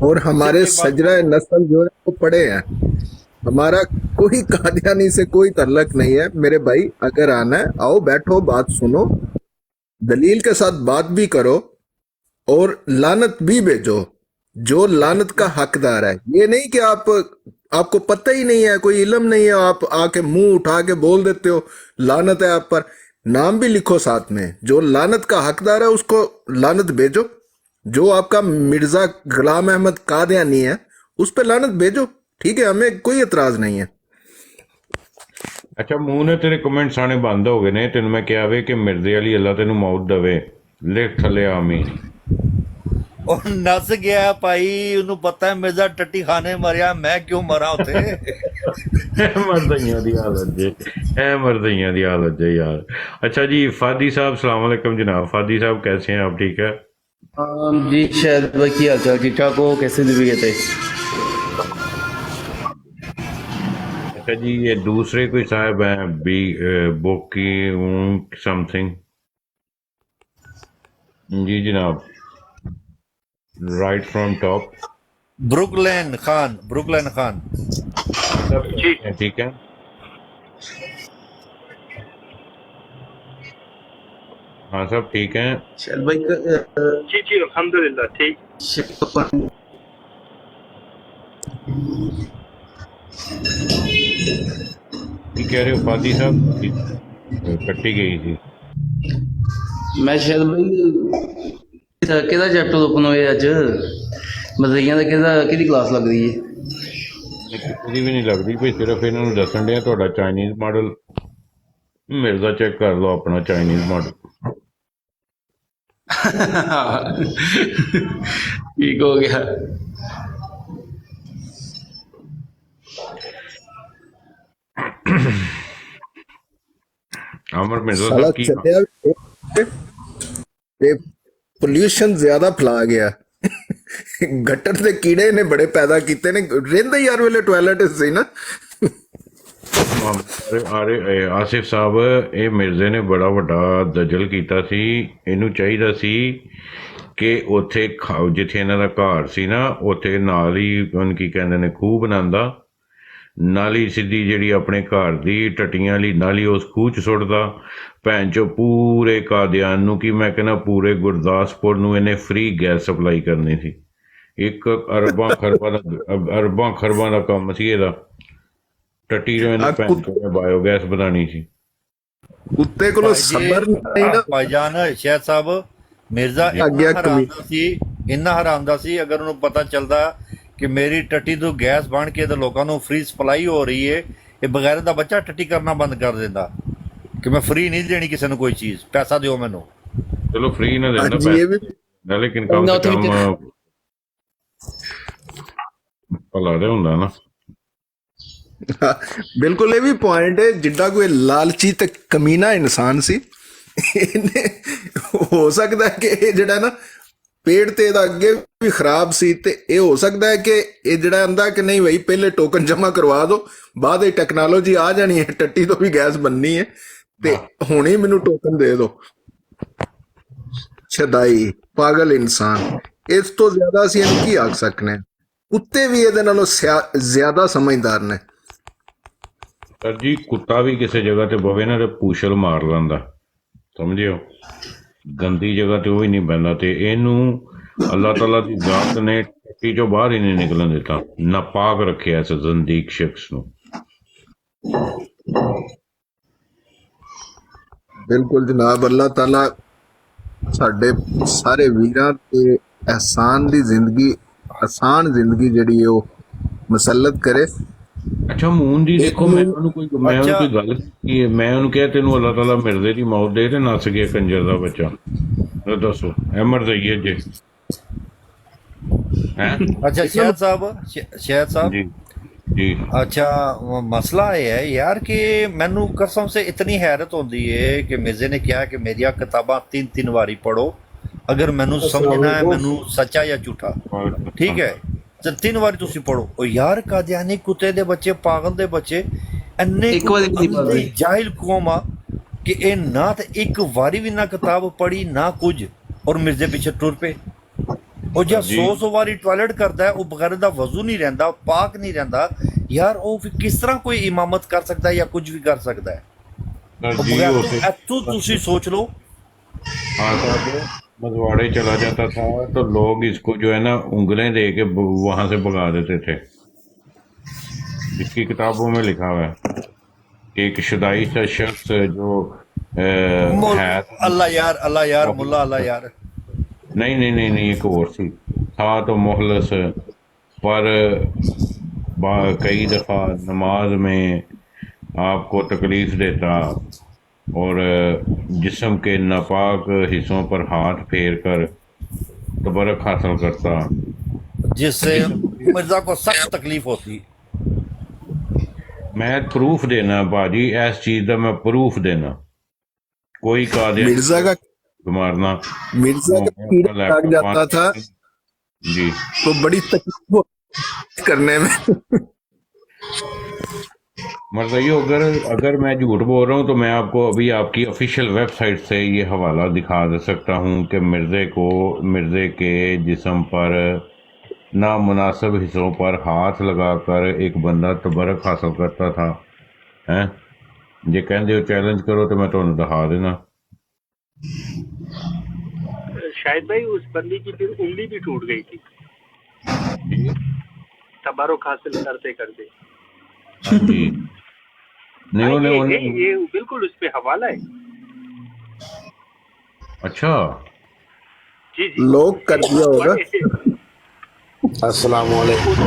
S3: और हमारे
S2: सिर्फ एक बात
S3: सजरा नस्ल जो है वो पड़े हैं। हमारा कोई कादियानी से कोई तल्लक नहीं है मेरे भाई। अगर आना है आओ, बैठो, बात सुनो, दलील के साथ बात भी करो और लानत भी भेजो जो लानत का हकदार है। ये नहीं कि आपको पता ही नहीं है, कोई इल्म नहीं है, आप आके मुंह उठा के बोल देते हो लानत है आप पर। नाम भी लिखो साथ में, जो लानत का हकदार है उसको लानत भेजो। जो आपका मिर्जा गुलाम अहमद कादियानी है उस पर लानत भेजो, ठीक है, हमें कोई एतराज नहीं है।
S1: अच्छा मूंह ने तेरे कमेंट्स आने बंद हो गए ने, तेन मैं क्या वे कि मिर्जे वाली अल्लाह तेनू मौत दवे, लिख थले आमीन।
S2: और नस गया भाई, उन्हें पता है मिर्जा टट्टी खाने मरिया, मैं क्यों मरा उते।
S1: मरदइयां दी हालत जे, मरदइयां दी हालत जे यार। अच्छा जी फादी साहब, सलाम अलैकुम जनाब। फादी साहब कैसे हैं आप, ठीक है?
S7: जी शायद भाई की हाल चाल ठीक ठाक हो, कैसे दिन गए थे?
S1: अच्छा जी ये दूसरे कोई साहब हैं बी बोकी समथिंग। जी जनाब, right from top.
S2: Brooklyn Khan
S6: ji
S1: ठीक है। हाँ सब ठीक है।
S7: शायद भाई
S6: जी जी अल्हम्दुलिल्लाह ठीक।
S1: की कह रहे हो फादी साहब? कट्टी गई थी।
S7: मैं शायद भाई किहदा चैप्टर ओपन होए अज, मज़इयां दा किहदी क्लास लग रही है?
S1: किसी भी नहीं लगती भाई, सिर्फ इन्होंने दसन दिया थोड़ा चाइनीज मॉडल मिर्जा चेक कर लो अपना चाइनीज मॉडल।
S7: ठीक हो गया।
S1: अमर मिर्जा
S3: साला
S1: साहब की
S3: चलिया पोल्यूशन ज्यादा फैला गया। गटर ਦੇ ਕੀੜੇ ਨੇ ਬੜੇ ਪੈਦਾ ਕੀਤੇ ਨੇ, ਰਹਿੰਦੇ ਯਾਰ ਵੇਲੇ ਟਾਇਲਟ ਸੀ ਨਾ।
S1: ਅਰੇ ਆਸਿਫ ਸਾਹਿਬ, ਇਹ ਮਿਰਜ਼ੇ ਨੇ ਬੜਾ ਵੱਡਾ ਦਜਲ ਕੀਤਾ ਸੀ। ਇਹਨੂੰ ਚਾਹੀਦਾ ਸੀ ਕਿ ਉੱਥੇ ਜਿੱਥੇ ਇਹਨਾਂ ਦਾ ਘਰ ਸੀ ਨਾ, ਉੱਥੇ ਨਾਲ ਹੀ ਉਹਨ ਕੀ ਕਹਿੰਦੇ ਨੇ ਖੂਹ ਬਣਾਉਂਦਾ ਨਾਲੀ ਸਿੱਧੀ ਜਿਹੜੀ ਆਪਣੇ ਘਰ ਦੀ ਟੱਟੀਆਂ ਵਾਲੀ ਨਾਲੀ ਉਸ ਖੂਹ 'ਚ ਸੁੱਟਦਾ। ਭੈਣ ਚੋ ਪੂਰੇ ਕਾਦੀਆਨ ਨੂੰ, ਕਿ ਮੈਂ ਕਹਿੰਦਾ ਪੂਰੇ ਗੁਰਦਾਸਪੁਰ ਨੂੰ ਇਹਨੇ ਫ੍ਰੀ ਗੈਸ ਸਪਲਾਈ ਕਰਨੀ ਸੀ। ਇੱਕ ਅਰਬਾਂ ਖਰਬਾਂ ਦਾ ਕੰਮ ਸੀ ਇਹਦਾ। ਟੱਟੀ ਜੋ ਇਹਨੇ ਭੈਣ ਚੋ ਨੇ ਬਾਇਓਗੈਸ ਬਣਾਉਣੀ ਸੀ।
S3: ਕੁੱਤੇ ਕੋਲੋਂ ਸਬਰ ਨਹੀਂ ਨਾ
S2: ਭਾਈਜਾਨ ਸ਼ਾਇਦ ਸਾਹਿਬ ਮਿਰਜ਼ਾ
S3: ਅੱਗੇ
S2: ਇੰਨਾ ਹਰਾਮਦਾ ਸੀ, ਅਗਰ ਉਹਨੂੰ ਪਤਾ ਚੱਲਦਾ ਕਿ ਮੇਰੀ ਟੱਟੀ ਤੋਂ ਗੈਸ ਬਣ ਕੇ ਤੇ ਲੋਕਾਂ ਨੂੰ ਫ੍ਰੀ ਸਪਲਾਈ ਹੋ ਰਹੀ ਹੈ, ਇਹ ਬਗੈਰ ਦਾ ਬੱਚਾ ਟੱਟੀ ਕਰਨਾ ਬੰਦ ਕਰ ਦਿੰਦਾ ਕਿ ਮੈਂ ਫ੍ਰੀ ਨਹੀਂ ਦੇਣੀ ਕਿਸੇ ਨੂੰ ਕੋਈ ਚੀਜ਼, ਪੈਸਾ ਦਿਓ ਮੈਨੂੰ।
S1: ਚਲੋ ਫ੍ਰੀ ਨਾ ਦੇਣਾ
S3: ਹਾਂਜੀ, ਇਹ ਵੀ
S1: ਪੈਸਾ, ਲੇਕਿਨ ਕਮ ਸੇ ਕਮ ਭਲਾ ਤੇ ਹੁੰਦਾ ਨਾ।
S3: ਹਾਂ, ਬਿਲਕੁਲ ਇਹ ਵੀ ਪੁਆਇੰਟ ਹੈ। ਜਿੱਡਾ ਕੋਈ ਲਾਲਚੀ ਤੇ ਕਮੀਨਾ ਇਨਸਾਨ ਸੀ, ਇਹਨੇ ਹੋ ਸਕਦਾ ਹੈ ਕਿ ਇਹ ਜਿਹੜਾ ਨਾ ਪੇੜ ਤੇ ਇਹਦਾ ਅੱਗੇ ਵੀ ਖਰਾਬ ਸੀ, ਤੇ ਇਹ ਹੋ ਸਕਦਾ ਹੈ ਕਿ ਇਹ ਜਿਹੜਾ ਆਂਦਾ ਕਿ ਨਹੀਂ ਬਈ ਪਹਿਲੇ ਟੋਕਨ ਜਮ੍ਹਾਂ ਕਰਵਾ ਦਿਓ, ਬਾਅਦ ਵਿੱਚ ਟੈਕਨੋਲੋਜੀ ਆ ਜਾਣੀ ਹੈ, ਟੱਟੀ ਤੋਂ ਵੀ ਗੈਸ ਬਣਨੀ ਹੈ, ਤੇ ਹੁਣੇ ਮੈਨੂੰ ਟੋਕਨ ਦੇ ਦਿਓ। ਛਦਾਈ ਪਾਗਲ ਇਨਸਾਨ, ਇਸ ਤੋਂ ਜ਼ਿਆਦਾ ਅਸੀਂ ਇਹਨੂੰ ਕੀ ਆਖ ਸਕਨੇ ਹਾਂ। ਕੁੱਤੇ ਵੀ ਇਹਦੇ ਨਾਲੋਂ ਜ਼ਿਆਦਾ ਸਮਝਦਾਰ ਨੇ।
S1: ਸਰ ਜੀ ਕੁੱਤਾ ਵੀ ਕਿਸੇ ਜਗ੍ਹਾ ਤੇ ਬਵੇ ਨਾ ਤੇ ਪੂਛਲ ਮਾਰ ਲੈਂਦਾ, ਸਮਝਿਓ। ਗੰਦੀ ਜਗ੍ਹਾ ਤੇ ਉਹ ਹੀ ਨਹੀਂ ਬਹਿੰਦਾ, ਤੇ ਇਹਨੂੰ ਅੱਲਾਹ ਤਾਲਾ ਦੀ ਜ਼ਾਤ ਨੇ ਟੱਟੀ ਚੋਂ ਬਾਹਰ ਹੀ ਨਹੀਂ ਨਿਕਲਣ ਦਿੱਤਾ, ਨਾਪਾਕ ਰੱਖਿਆ ਇਸ ਜ਼ੰਦੀਕ ਸ਼ਖਸ ਨੂੰ।
S3: ਬਿਲਕੁਲ ਜਨਾਬ, ਅੱਲਾਹ ਤਾਲਾ ਸਾਡੇ ਸਾਰੇ ਵੀਰਾਂ ਤੇ ਆਸਾਨ ਜ਼ਿੰਦਗੀ ਜਿਹੜੀ ਉਹ ਮੁਸੱਲਤ ਕਰੇ।
S1: ਅੱਛਾ ਮੂਨ ਜੀ ਦੇਖੋ, ਮੈਂ ਉਹਨੂੰ ਕੋਈ ਗੱਲ ਕੀ, ਮੈਂ ਉਹਨੂੰ ਕਿਹਾ ਤੈਨੂੰ ਅੱਲਾਹ ਤਾਲਾ ਮਿਰਜ਼ੇ ਦੀ ਮੌਤ ਦੇ, ਤੇ ਨੱਸ ਗਿਆ ਕੰਜਰ ਦਾ ਬੱਚਾ। ਦੱਸੋ ਇਹ ਮਰਜ਼ਈਏ ਜੇ ਹੈ।
S2: ਅੱਛਾ ਸ਼ਾਇਦ ਸਾਹਿਬ
S1: ਜੀ ਜੀ।
S2: अच्छा मसला ये है यार कि मैनू कसम से इतनी हैरत होती है कि मिर्जे ने कहा कि मेरिया किताबां 3 वारी पढ़ो, अगर मैनू समझना है मैनू सच्चा या झूठा, ठीक है, तो 3 वारी तुसी पढ़ो। और यार कादियानी कुत्ते दे बच्चे, पागल दे बच्चे, इन्ने जाहिल कौम आ कि ए ना ते एक वारी भी ना किताब पढ़ी ना कुछ, और मिर्जे पीछे टुर पे। ਉਹ ਜਾਂ 100 ਵਾਰੀ ਟਾਇਲਟ ਕਰਦਾ ਹੈ, ਉਹ ਬਗੈਰ ਦਾ ਵਜ਼ੂ ਨਹੀਂ ਰਹਿੰਦਾ, ਪਾਕ ਨਹੀਂ ਰਹਿੰਦਾ ਯਾਰ, ਉਹ ਫਿਰ ਕਿਸ ਤਰ੍ਹਾਂ ਕੋਈ ਇਮਾਮਤ ਕਰ ਸਕਦਾ ਹੈ ਜਾਂ ਕੁਝ ਵੀ ਕਰ ਸਕਦਾ ਹੈ। ਤੁਸੀਂ सोच लो।
S1: हाँ साहब, मझवाड़े चला जाता था तो लोग इसको जो है ना उंगलें दे के वहां से भगा देते थे। इसकी किताबों में लिखा हुआ है कि एक शुदाई सा शख्स जो है,
S2: अल्लाह यार मुल्ला अल्लाह यार,
S1: नहीं एक और सी था तो मुखलस, पर कई दफ़ा नमाज में आपको तकलीफ़ देता और जिस्म के नापाक हिस्सों पर हाथ फेर कर तबरक हासिल करता,
S2: जिससे मिर्जा को सख्त तकलीफ होती।
S1: मैं प्रूफ देना बाजी, इस चीज़ का मैं प्रूफ देना। कोई कादियानी
S3: मिर्जा का
S1: मारना,
S3: मिर्जा का कीड़ा लग जाता था
S1: जी,
S3: तो बड़ी तकलीफ करने में।
S1: मर्ज़इयो अगर मैं झूठ बोल रहा हूँ तो मैं आपको अभी आपकी ऑफिशियल वेबसाइट से ये हवाला दिखा दे सकता हूँ कि मिर्ज़े के जिस्म पर नामुनासिब हिस्सों पर हाथ लगाकर एक बंदा तबरक हासिल करता था। हैं जे कहते हो चैलेंज करो तो मैं तो दिखा देना।
S6: शायद भाई उस बंदी की फिर उंगली भी टूट गई थी तबारुक हासिल करते करते।
S1: जी नहीं,
S6: ये बिल्कुल उस पे हवाला है।
S1: अच्छा
S6: जी
S3: लोग कर दिया होगा।
S8: अस्सलाम वालेकुम।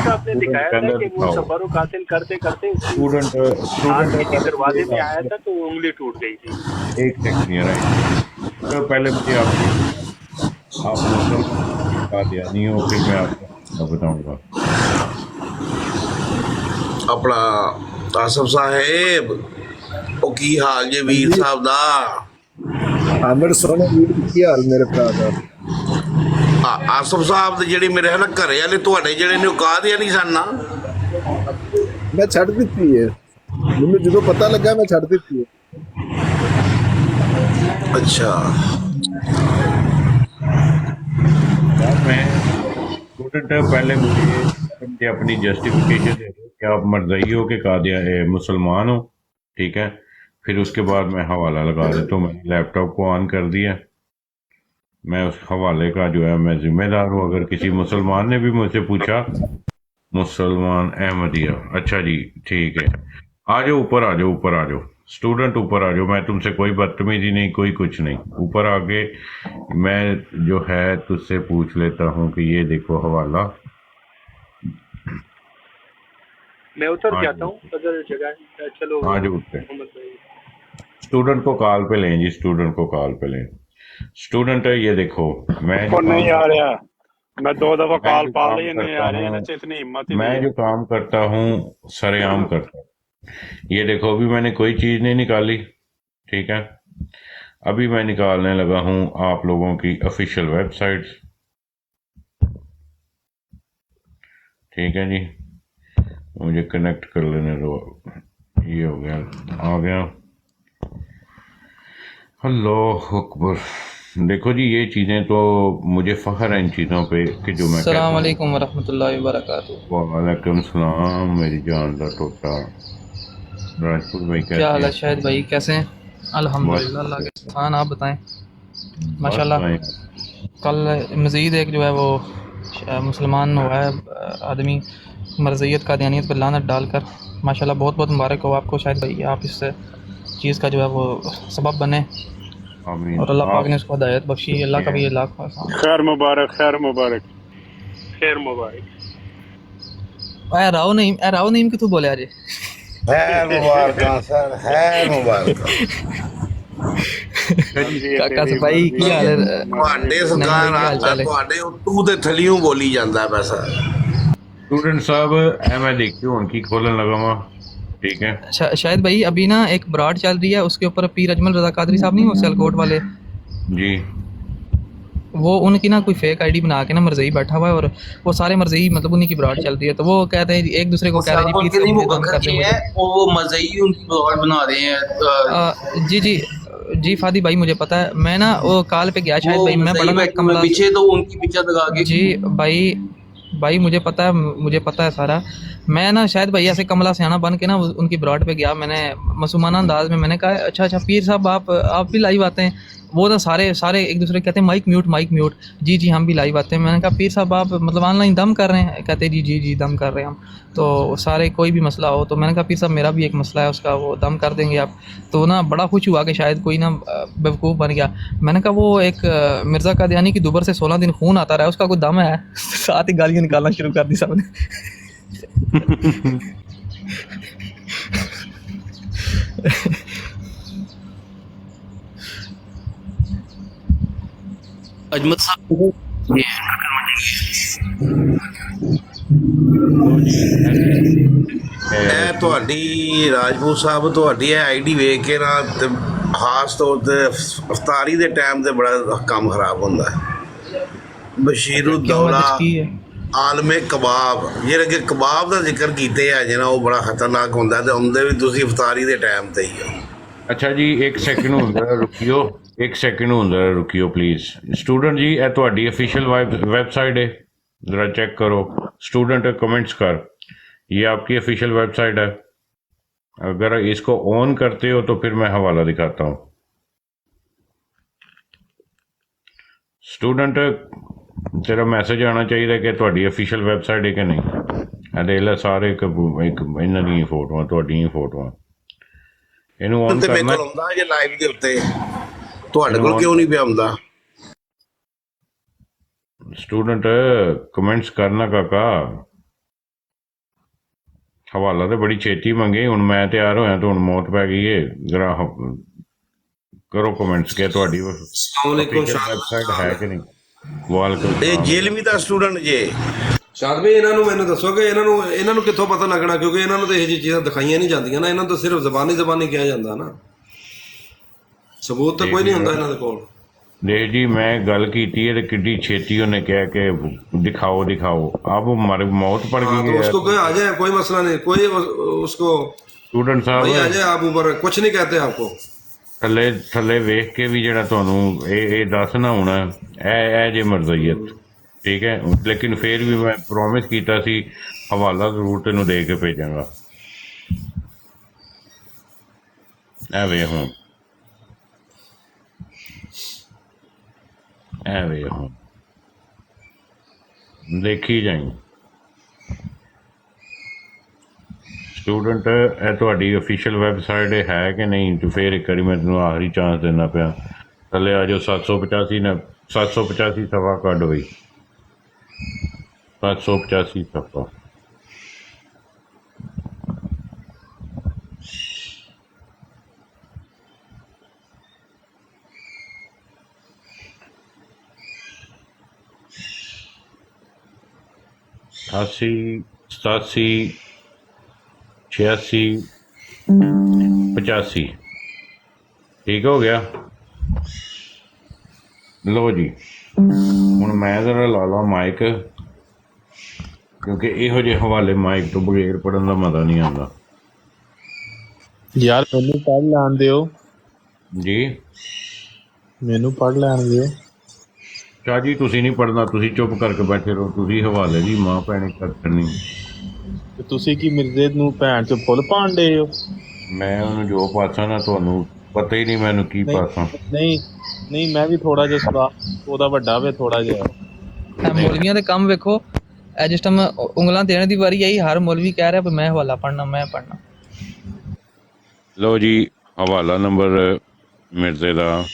S6: आपने दिखाया था कि वो तबारुक हासिल करते करते स्टूडेंट दरवाजे में आया था तो उंगली टूट गई थी।
S1: एक सेकंड, तो पहले मुझे आप बता दिया नहीं हो, फिर मैं आपको बताऊंगा।
S8: अपना आसफ साहेब ओ की हाल जे वीर साहब दा?
S3: आमिर सोने वीर की हाल मेरे भरा दा?
S8: आसफ साहब ਦੇ ਜਿਹੜੇ ਮੇਰੇ ਨਾਲ ਘਰੇ ਵਾਲੇ ਤੁਹਾਡੇ ਜਿਹੜੇ ਨੇ ਔਕਾਤ ਹੀ ਨਹੀਂ ਸਨ ਨਾ।
S3: ਮੈਂ ਛੱਡ ਦਿੱਤੀ ਹੈ, ਮੈਨੂੰ ਜਦੋਂ ਪਤਾ ਲੱਗਾ ਮੈਂ ਛੱਡ ਦਿੱਤੀ ਹੈ।
S8: अच्छा
S1: मैं स्टूडेंट पहले मुझे مجھے اپنی جسٹیفیکیشن دے دو کہ آپ مرزئی ہو کہ مسلمان ہو، ٹھیک ہے، پھر اس کے بعد میں حوالہ لگا دیتا ہوں. میں نے لیپ ٹاپ کو آن کر دیا، میں اس حوالے کا جو ہے میں ذمہ دار ہوں. اگر کسی مسلمان نے بھی مجھ سے پوچھا، مسلمان احمدیہ، اچھا جی ٹھیک ہے، آ جاؤ اوپر، آ جاؤ اوپر، آ جاؤ اسٹوڈنٹ، اوپر آ جاؤ. میں تم سے کوئی بدتمیزی نہیں، کوئی کچھ نہیں. اوپر آگے میں جو ہے تجھ سے پوچھ لیتا ہوں کہ یہ دیکھو حوالہ.
S6: میں اتر
S1: آ
S6: جاتا
S1: جاؤ،
S6: ہوں اگر جگہ. چلو
S1: آ جاؤ اوپر.
S6: محمد بھائی.
S1: اسٹوڈنٹ کو کال پہ لیں جی، اسٹوڈنٹ کو کال پہ لیں. اسٹوڈنٹ ہے، یہ دیکھو میں جو
S9: وہ
S1: کام
S9: نہیں آ
S1: کرتا
S9: رہا. میں 2 دفعہ
S1: میں
S9: کال
S1: جو
S9: پال
S1: کام
S9: لی نہیں
S1: کرتا
S9: آ رہی ہے نا.
S1: ہوں
S9: اتنی ہمت ہی
S1: میں
S9: نہیں ہے.
S1: جو کام کرتا ہوں سر عام کرتا ہوں. یہ دیکھو ابھی میں نے کوئی چیز نہیں نکالی، ٹھیک ہے. ابھی میں نکالنے لگا ہوں آپ لوگوں کی آفیشیل ویب سائٹس، ٹھیک ہے جی. مجھے کنیکٹ کر لینے دو. یہ ہو گیا، آ گیا. اللہ اکبر. دیکھو جی یہ چیزیں تو مجھے فخر ہے ان چیزوں پہ کہ جو میں کہتا
S10: السلام
S1: ہوں.
S10: علیکم ورحمۃ اللہ وبرکاتہ.
S1: وعلیکم السلام میری جان کا ٹوٹا. راجپور بھائی
S10: کیا
S1: کیسے
S10: حال ہے
S1: ہیں؟
S10: شاہد بھائی، کیسے ہیں؟
S1: بس
S10: الحمدللہ اللہ کے احسان. آپ بتائیں. ماشاء
S1: بس
S10: اللہ.
S1: بھائی.
S10: کل مزید ایک جو ہے وہ مسلمان ہوا ہے آدمی مرزیت قادیانیت پر لعنت ڈال کر. ماشاء اللہ بہت بہت مبارک ہو آپ کو شاہد بھائی. آپ اس چیز کا جو ہے وہ سبب بنے
S1: آمین.
S10: اور اللہ پاک
S1: آپ
S10: نے اس کو ہدایت بخشی. اللہ کا بھی یہ لاکھ
S9: خیر مبارک، خیر مبارک.
S6: خیر مبارک.
S10: اے راؤ نیم کہ تو بولے آجے.
S8: خیر مبارکاں سر، خیر مبارکاں.
S10: کاکا صفائی کی حال ہے؟
S8: ਤੁਹਾਡੇ
S10: نہیں
S8: ਸਰਕਾਰ
S10: بھائی کی حال چال ہے؟
S8: ਤੁਹਾਡੇ ਉੱਤੋਂ ਤੇ ਥਲੀਓਂ ਬੋਲੀ ਜਾਂਦਾ ਪਿਆ ਸਰ.
S1: اسٹوڈنٹ صاحب میں دیکھتی ہوں ان کی کھولنے لگا ہوا، ٹھیک ہے.
S10: شاہد بھائی ابھی نا ایک براڈ چل رہی ہے، اس کے اوپر پیر اجمل رضا قادری صاحب نہیں وہ سیالکوٹ والے،
S1: جی
S10: وہ ان کی نا کوئی فیک آئی ڈی بنا کے نا مرزئی بیٹھا ہوا ہے اور وہ سارے مرزئی مطلب انہیں کی براڈ چل رہی ہے. تو وہ کہتے ہیں ایک دوسرے کو کہہ رہے ہیں جی پیر صاحب مجھے دم کر دیں مجھے.
S7: وہ مزئی ان کی بلاگ بنا رہے ہیں.
S10: جی فادی بھائی مجھے پتا ہے. میں نا وہ کال پہ گیا شاہد بھائی، میں بڑا نا کملا
S7: پیچھے تو ان کی پیچھے لگا کے.
S10: جی بھائی مجھے پتا ہے سارا. میں نا شاید بھائی ایسے کملا سیانا بن کے نا ان کی براڈ پہ گیا. میں نے معصومانہ انداز میں نے کہا اچھا پیر صاحب آپ بھی لائیو آتے ہیں؟ وہ نا سارے ایک دوسرے کہتے ہیں مائک میوٹ. جی ہم بھی لائیو آتے ہیں. میں نے کہا پیر صاحب آپ مطلب آن لائن دم کر رہے ہیں؟ کہتے جی دم کر رہے ہیں ہم. تو سارے کوئی بھی مسئلہ ہو تو میں نے کہا پیر صاحب میرا بھی ایک مسئلہ ہے، اس کا وہ دم کر دیں گے آپ؟ تو نا بڑا خوش ہوا کہ شاید کوئی نا بیوقوف بن گیا. میں نے کہا وہ ایک مرزا قادیانی کی دوبر سے 16 دن خون آتا رہا، اس کا کوئی دم ہے؟ ساتھ ہی گالیاں نکالنا شروع کر دی سب نے.
S7: اجمت صاحب
S8: ਇਹ ਤੁਹਾਡੀ ਰਾਜਪੂਤ ਸਾਹਿਬ ਤੁਹਾਡੀ ਇਹ ਆਈਡੀ ਵੇਖ ਕੇ ਨਾ ਤੇ ਖਾਸ ਤੌਰ ਤੇ ਅਫਤਾਰੀ ਦੇ ਟਾਈਮ ਤੇ ਬੜਾ ਕੰਮ ਖਰਾਬ ਹੁੰਦਾ ਹੈ. ਬਸ਼ੀਰੁੱਦੌਲਾ ਆਲਮੇ ਕਬਾਬ, ਜਿਹੜੇ ਕਿ ਕਬਾਬ ਦਾ ਜ਼ਿਕਰ ਕੀਤੇ ਆ ਜਿਹੜਾ ਉਹ ਬੜਾ ਖਤਰਨਾਕ ਹੁੰਦਾ ਤੇ ਆਉਂਦੇ ਵੀ ਤੁਸੀਂ ਅਫਤਾਰੀ ਦੇ ਟਾਈਮ ਤੇ ਹੀ ਹੋ.
S1: ਅੱਛਾ ਜੀ ਇੱਕ ਸੈਕਿੰਡ ਹੁੰਦਾ ਰੁਕਿਓ ਪਲੀਜ਼. ਸਟੂਡੈਂਟ ਜੀ ਇਹ ਤੁਹਾਡੀ ਅਫੀਸ਼ੀਅਲ ਵੈਬਸਾਈਟ ਹੈ, ذرا چیک کرو. اسٹوڈنٹ کمنٹس کر، یہ آپ کی افیشیل ویب سائٹ ہے. اگر اس کو آن کرتے ہو تو پھر میں حوالہ دکھاتا ہوں. اسٹوڈنٹ تیرا میسج آنا چاہیے کہ تھوڑی افیشیل ویب سائٹ ہے کہ نہیں. ادے سارے ਇਹਨਾਂ ਦੀਆਂ ਫੋਟੋਆਂ ਤੁਹਾਡੀਆਂ ਫੋਟੋਆਂ ਇਹਨੂੰ ਆਨ
S8: ਤੇ ਮੇਰੇ
S1: ਕਰਨਾ.
S8: ਕੋਲ ਆਉਂਦਾ ਜੇ ਲਾਈਵ ਦੇ ਉੱਤੇ, ਤੁਹਾਡੇ ਕੋਲ ਕਿਉਂ ਨਹੀਂ ਪਿਆ ਆਉਂਦਾ?
S1: اسٹوڈنٹ کمنٹس کرنا کاکا. حوالہ تو بڑی چھیتی منگے، ہوں میں تیار ہویا تو ہوں موت پی گئی ہے. ذرا کرو کمنٹس کہ تھوڑی ویب سائٹ ہے کہ نہیں. وعلیکم
S8: ਇਹ ਜੇਲਵੀ ਦਾ ਸਟੂਡੈਂਟ ਜੇ
S11: ਸ਼ਾਦ ਵੀ ਇਹਨਾਂ ਨੂੰ ਮੈਨੂੰ ਦੱਸੋ ਕਿ ਇਹਨਾਂ ਨੂੰ ਕਿੱਥੋਂ ਪਤਾ ਲੱਗਣਾ, ਕਿਉਂਕਿ ਇਹਨਾਂ ਨੂੰ ਤਾਂ ਇਹ ਜਿਹੀ ਚੀਜ਼ਾਂ ਦਿਖਾਈਆਂ ਨਹੀਂ ਜਾਂਦੀਆਂ ਨਾ. ਇਹਨਾਂ ਨੂੰ ਤਾਂ ਸਿਰਫ ਜ਼ਬਾਨੀ ਕਿਹਾ ਜਾਂਦਾ ਨਾ, ਸਬੂਤ ਤਾਂ ਕੋਈ ਨਹੀਂ ਹੁੰਦਾ ਇਹਨਾਂ ਦੇ ਕੋਲ.
S1: دیکھ جی میں گل کیتی ہے تو کڈی چھیتی انہیں کہا کہ دکھاؤ. اب موت پڑ گئی
S11: تو اس کو کوئی آ جائے کوئی مسئلہ نہیں، کوئی اس کو
S1: اسٹوڈنٹ صاحب
S11: آ جائے. آپ اوپر کچھ نہیں کہتے آپ کو.
S1: تھلے ویخ کے بھی جڑا تمہیں یہ دس نہ ہونا اے جے مرزیت، ਠੀਕ ਹੈ, ਲੇਕਿਨ ਫਿਰ ਵੀ ਮੈਂ ਪ੍ਰੋਮਿਸ ਕੀਤਾ ਸੀ ਹਵਾਲਾ ਜ਼ਰੂਰ ਤੈਨੂੰ ਦੇ ਕੇ ਭੇਜਾਂਗਾ। ਐ ਵੇ ਹੁਣ ਦੇਖੀ ਜਾਈ। ਸਟੂਡੈਂਟ ਇਹ ਤੁਹਾਡੀ ਅਫੀਸ਼ੀਅਲ ਵੈਬਸਾਈਟ ਹੈ ਕਿ ਨਹੀਂ? ਤੇ ਫਿਰ ਇੱਕ ਵਾਰੀ ਮੈਂ ਤੈਨੂੰ ਆਖਰੀ ਚਾਂਸ ਦਿੰਦਾ ਪਿਆ, ਥੱਲੇ ਆ ਜਾਓ। 785 ਸਫਾ ਕੱਢ ਬਈ, 785 ਸਫਾ। अस्सी 87 86 85 ठीक हो गया। लो जी ਹੁਣ ਮੈਂ ਜ਼ਰਾ ਲਾ ਲਾ ਮਾਈਕ, ਕਿਉਂਕਿ ਇਹੋ ਜਿਹੇ ਹਵਾਲੇ ਮਾਈਕ ਤੋਂ ਬਗੈਰ ਪੜਨ ਦਾ ਮਜ਼ਾ ਨਹੀਂ ਆਉਂਦਾ।
S12: ਯਾਰ ਮੈਨੂੰ ਪੜ੍ਹ ਲੈਣ ਦਿਓ
S1: ਜੀ,
S12: ਮੈਨੂੰ ਪੜ੍ਹ ਲੈਣ ਦਿਓ।
S1: ਸ਼ਾਹ ਜੀ ਤੁਸੀਂ ਨਹੀਂ ਪੜਨਾ, ਤੁਸੀਂ ਚੁੱਪ ਕਰਕੇ ਬੈਠੇ ਰਹੋ। ਤੁਸੀਂ ਹਵਾਲੇ ਦੀ ਮਾਂ ਭੈਣੀ ਕਰਨੀ।
S12: ਤੇ ਤੁਸੀਂ ਕੀ ਮਿਰਜ਼ੇ ਨੂੰ ਭੈਣ ਚ ਫੁੱਲ ਪਾਣ ਡੇ ਹੋ?
S1: ਮੈਂ ਉਹਨੂੰ ਜੋ ਪਾਸਾਂ ਨਾ, ਤੁਹਾਨੂੰ ਪਤਾ ਹੀ ਨਹੀਂ ਮੈਨੂੰ ਕੀ ਪਾਸਾਂ।
S12: ਨਹੀਂ ਮੈਂ ਵੀ ਥੋੜਾ ਜਿਹਾ ਸੁਧਾਰ, ਉਹਦਾ ਵੱਡਾ ਵੇ ਥੋੜਾ ਜਿਹਾ।
S10: ਮੌਲਵੀਆਂ ਦੇ ਕੰਮ ਵੇਖੋ, ਇਹ ਜਿਸ ਟਾਈਮ ਉਂਗਲਾਂ ਦੇਣ ਦੀ ਵਾਰੀ ਆਈ, ਹਰ ਮੌਲਵੀ ਕਹਿ ਰਿਹਾ ਵੀ ਮੈਂ ਹਵਾਲਾ ਪੜਨਾ, ਮੈਂ ਪੜਨਾ।
S1: ਲਓ ਜੀ, ਹਵਾਲਾ ਨੰਬਰ ਮਿਰਜ਼ੇ ਦਾ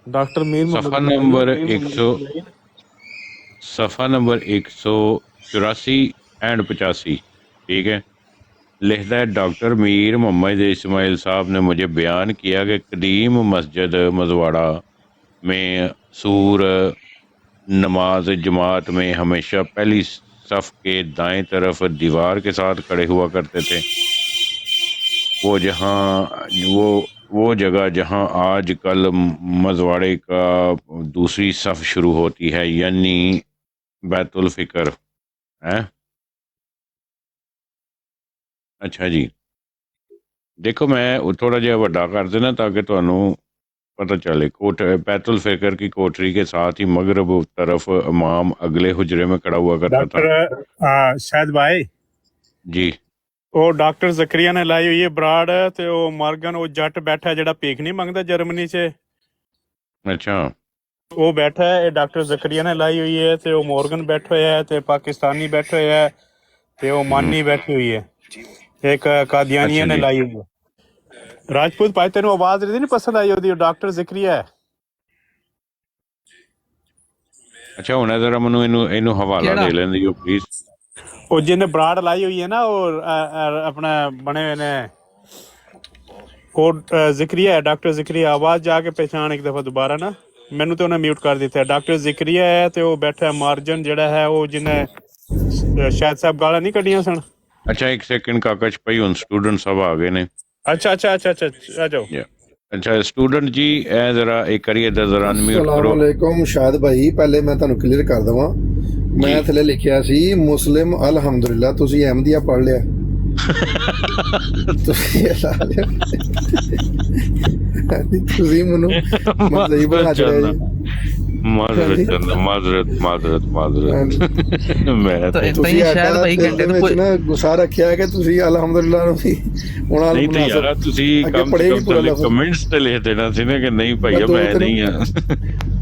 S12: डॉक्टर मीर
S1: सफ़ा नंबर 184 एंड 85। ठीक है, लिखता है डॉक्टर मीर मोहम्मद इस्माइल साहब ने मुझे बयान किया कि कदीम मस्जिद मजवाड़ा में सूर नमाज जमात में हमेशा पहली सफ़ के दाएं तरफ दीवार के साथ खड़े हुआ करते थे। वो जगह जहाँ आज कल मजवाड़े का दूसरी सफ़ शुरू होती है, यानी बैतुल फ़िक्र है। अच्छा जी, देखो मैं थोड़ा जिहा वड्डा कर देना ताकि तुहानू पता चले। बैतुल फ़िक्र की कोठरी के साथ ही मगरब तरफ इमाम अगले हुजरे में खड़ा हुआ करता था।
S9: डॉक्टर शायद भाई
S1: जी,
S9: ਉਹ ਡਾਕਟਰ ਜ਼ਕਰੀਆ ਨੇ ਲਾਈ ਹੋਈ ਹੈ ਬਰਾੜ, ਤੇ ਉਹ ਮਾਰਗਨ ਉਹ ਜੱਟ ਬੈਠਾ ਜਿਹੜਾ ਭੀਖ ਨਹੀਂ ਮੰਗਦਾ ਜਰਮਨੀ 'ਚ,
S1: अच्छा
S9: ਉਹ ਬੈਠਾ ਹੈ। ਇਹ ਡਾਕਟਰ ਜ਼ਕਰੀਆ ਨੇ ਲਾਈ ਹੋਈ ਹੈ, ਤੇ ਉਹ ਮੋਰਗਨ ਬੈਠਾ ਹੋਇਆ ਹੈ, ਤੇ ਪਾਕਿਸਤਾਨੀ ਬੈਠਾ ਹੋਇਆ ਹੈ, ਤੇ ਉਹ ਮਾਨੀ ਬੈਠੀ ਹੋਈ ਹੈ, ਇੱਕ ਕਾਦੀਆਨੀਆ ਨੇ ਲਾਈ ਹੋਈ ਹੈ। ਰਾਜਪੂਤ ਭਾਈ ਤੈਨੂੰ ਆਵਾਜ਼ ਨਹੀਂ ਪਸੰਦ ਆਈ ਉਹਦੀ? ਡਾਕਟਰ ਜ਼ਕਰੀਆ ਹੈ।
S1: अच्छा हुण जरा मैनू इनू हवाला दे लेंदे हो प्लीज।
S9: ਉਹ ਜਿਹਨੇ ਬਰਾੜ ਲਾਈ ਹੋਈ ਹੈ ਨਾ, ਉਹ ਆਪਣਾ ਬਣੇ ਹੋਏ ਨੇ, ਉਹ ਜ਼ਿਕਰੀਆ ਹੈ, ਡਾਕਟਰ ਜ਼ਿਕਰੀਆ। ਆਵਾਜ਼ ਜਾ ਕੇ ਪਛਾਣ ਇੱਕ ਦਫਾ ਦੁਬਾਰਾ ਨਾ, ਮੈਨੂੰ ਤੇ ਉਹਨੇ ਮਿਊਟ ਕਰ ਦਿੱਤਾ। ਡਾਕਟਰ ਜ਼ਿਕਰੀਆ ਹੈ, ਤੇ ਉਹ ਬੈਠਾ ਮਾਰਜਨ ਜਿਹੜਾ ਹੈ, ਉਹ ਜਿਹਨੇ ਸ਼ਾਇਦ ਸਾਹਿਬ ਗਾਲਾਂ ਨਹੀਂ ਕੱਢੀਆਂ ਸਨ।
S1: अच्छा एक सेकंड काका भाई, हुण स्टूडेंट सब आ गए ने।
S9: अच्छा अच्छा अच्छा अच्छा आ जाओ।
S1: अच्छा स्टूडेंट जी, ए जरा एक करिए जरा अनम्यूट करो।
S3: अस्सलाम वालेकुम शाहिद भाई, ਪਹਿਲੇ ਮੈਂ ਤੁਹਾਨੂੰ ਕਲੀਅਰ ਕਰ ਦਵਾਂ, ਮੈਂ ਥੱਲੇ ਲਿਖਿਆ ਸੀ ਮੁਸਲਿਮ ਅਲਹਮਦੁਲਿਲਾ, ਤੁਸੀਂ ਅਹਿਮਦੀਆ ਪੜ੍ਹ ਲਿਆ। ਤੁਸੀਂ ਮੈਨੂੰ ਮਜ਼ਹਬੀ ਬਣਾ ਚੜਿਆ ਜੀ।
S1: माजरत मैं
S3: ਤੁਸੀਂ ਸ਼ਾਇਦ ਭਾਈ ਘੰਟੇ ਦੇ ਵਿੱਚ ਨਾ ਗੁੱਸਾ ਰੱਖਿਆ ਕਿ ਤੁਸੀਂ ਅਲਹਮਦੁਲਿਲਾ ਨੂੰ ਵੀ ਉਹਨਾਂ
S1: ਨਹੀਂ ਤੇ ਯਾਰ ਤੁਸੀਂ ਕਮ ਸੇ ਕਮ ਕਮੈਂਟਸ ਤੇ ਲਿਖ ਦੇਣਾ ਸੀ ਨਾ ਕਿ ਨਹੀਂ ਭਈਆ ਮੈਂ ਨਹੀਂ ਆ।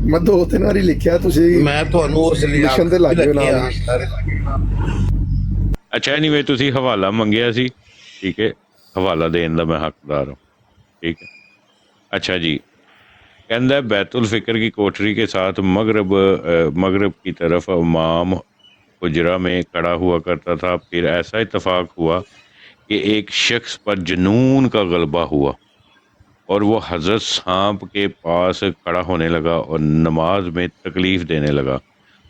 S3: ਮੈਂ 2-3 ਵਾਰੀ ਲਿਖਿਆ, ਤੁਸੀਂ
S8: ਮੈਂ ਤੁਹਾਨੂੰ ਉਸ ਲਈ
S3: ਮਿਸ਼ਨ ਤੇ ਲੱਗ ਗਏ ਨਾਲ।
S1: ਅੱਛਾ ਐਨੀਵੇ ਤੁਸੀਂ ਹਵਾਲਾ ਮੰਗਿਆ ਸੀ, ਠੀਕ ਹੈ, ਹਵਾਲਾ ਦੇਣ ਦਾ ਮੈਂ ਹੱਕਦਾਰ ਹਾਂ, ठीक है। अच्छा जी, कहता है बैतुल फ़िक्र की कोठरी के साथ मगरब की तरफ इमाम हुजरा में खड़ा हुआ करता था। फिर ऐसा इत्तेफाक हुआ कि एक शख्स पर जुनून का गलबा हुआ और वो हज़रत सांप के पास खड़ा होने लगा और नमाज में तकलीफ़ देने लगा।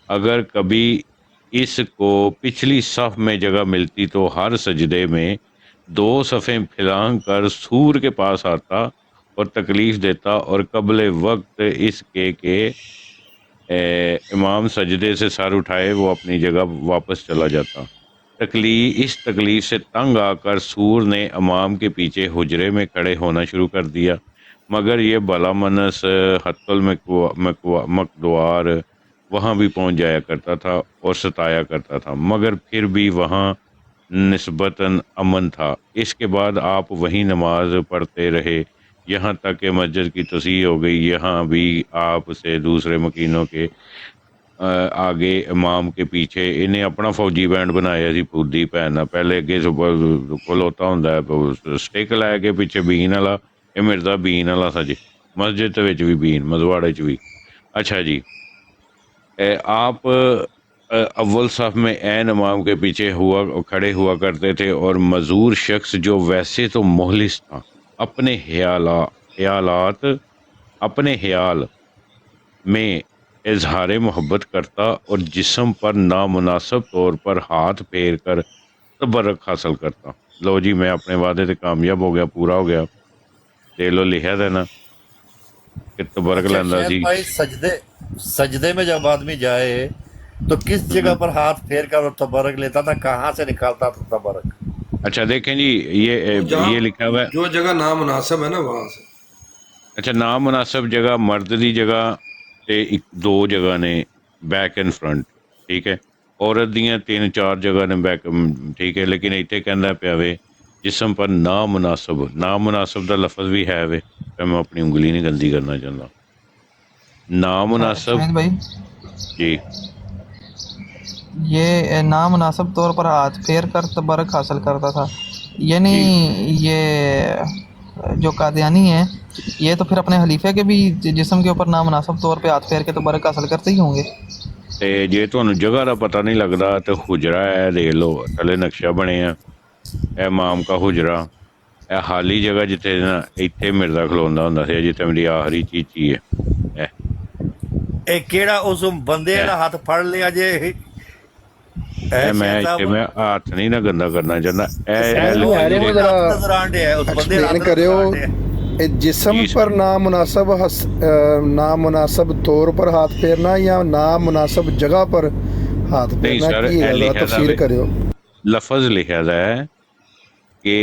S1: अगर कभी इसको पिछली सफ़ में जगह मिलती तो हर सजदे में 2 सफ़ें फैलांग कर सूर के पास आता और तकलीफ़ देता, और कबल वक्त इसके के इमाम सजदे से सर उठाए वो अपनी जगह वापस चला जाता। इस तकलीफ़ से तंग आकर सूर ने इमाम के पीछे हुजरे में खड़े होना शुरू कर दिया, मगर ये भला मनस हत्तुल मकदवार वहाँ भी पहुँच जाया करता था और सताया करता था, मगर फिर भी वहाँ निस्बतन अमन था। इसके बाद आप वहीं नमाज पढ़ते रहे, यहाँ तक कि मस्जिद की तसीह हो गई। यहाँ भी आपसे दूसरे मकीनों के आगे इमाम के पीछे इन्हें अपना फौजी बैंड बनाया सी फूदी भैन। पहले अगे खलोता होंगे स्टिक लै के पिछे बीन वाला, ये मिर्जा बीन वाला सा जी, मस्जिद विच भी बीन, मजवाड़े च भी। अच्छा जी, आप अव्वल साफ में ऐन इमाम के पीछे खड़े हुआ करते थे, और मजूर शख्स जो वैसे तो मोहलिस था, अपने अपने ख्याल में इजहार मोहब्बत करता और जिस्म पर नामुनासिब तौर पर हाथ फेर कर तबरक हासिल करता। लो जी, मैं अपने वादे से कामयाब हो गया, पूरा हो गया। दे लो लिखा था ना कि तबरक
S2: अच्छा
S1: लेंदा
S2: शायद
S1: सी।
S2: भाई सजदे में जब आदमी जाए तो किस जगह पर हाथ फेर कर वो तबरक लेता था, कहाँ से निकालता था तबरक?
S1: अच्छा देखें जी, ये लिखा हुआ है,
S11: जो जगह नामुनासिब है ना वहां से।
S1: अच्छा नामुनासिब जगह मर्द की जगह ते दो जगह ने बैक एंड फ्रंट, ठीक है। औरत दियां 3-4 जगह ने बैक, ठीक है। लेकिन इतने कहना पिया वे जिस्म पर नामुनासिब का लफज भी है वे, मैं अपनी उंगली नहीं गंदी करना चाहता। नामुनासिब
S10: शाहिद भाई,
S1: जी,
S10: ये नामुनासिब तौर पर हाथ फेर कर तबरक हासिल करता था, यानी ये जो कादियानी है ये तो फिर अपने खलीफे के भी जिस्म के ऊपर नामुनासिब तौर पे हाथ फेर के तबरक हासिल करते ही होंगे।
S1: ते जे तुहानू जगह का पता नहीं लगता तो हुजरा है, देख लो थले नक्शा बने आ, इमाम का हुजरा, ए खाली जगह जिथे ना इत्थे मिर्जा खलोंदा हुंदा सी, जिथे मेरी आखिरी चीची है।
S2: ਇਹ ਕਿਹੜਾ ਉਸ ਬੰਦੇ ਦਾ ਹੱਥ ਫੜ ਲਿਆ ਜੇ
S1: मैं इत्थे मैं हाथ नहीं ना गंदा करना चाहता।
S2: नजर आंडे है उस बंदे
S3: एक्सप्लेन करियो जिस्म पर नामुनासिब तौर पर हाथ फेरना या नामुनासिब जगह पर हाथ
S1: नहीं
S3: फेरना
S1: सर,
S3: की है, तफसीर करियो।
S1: लफज लिखा है कि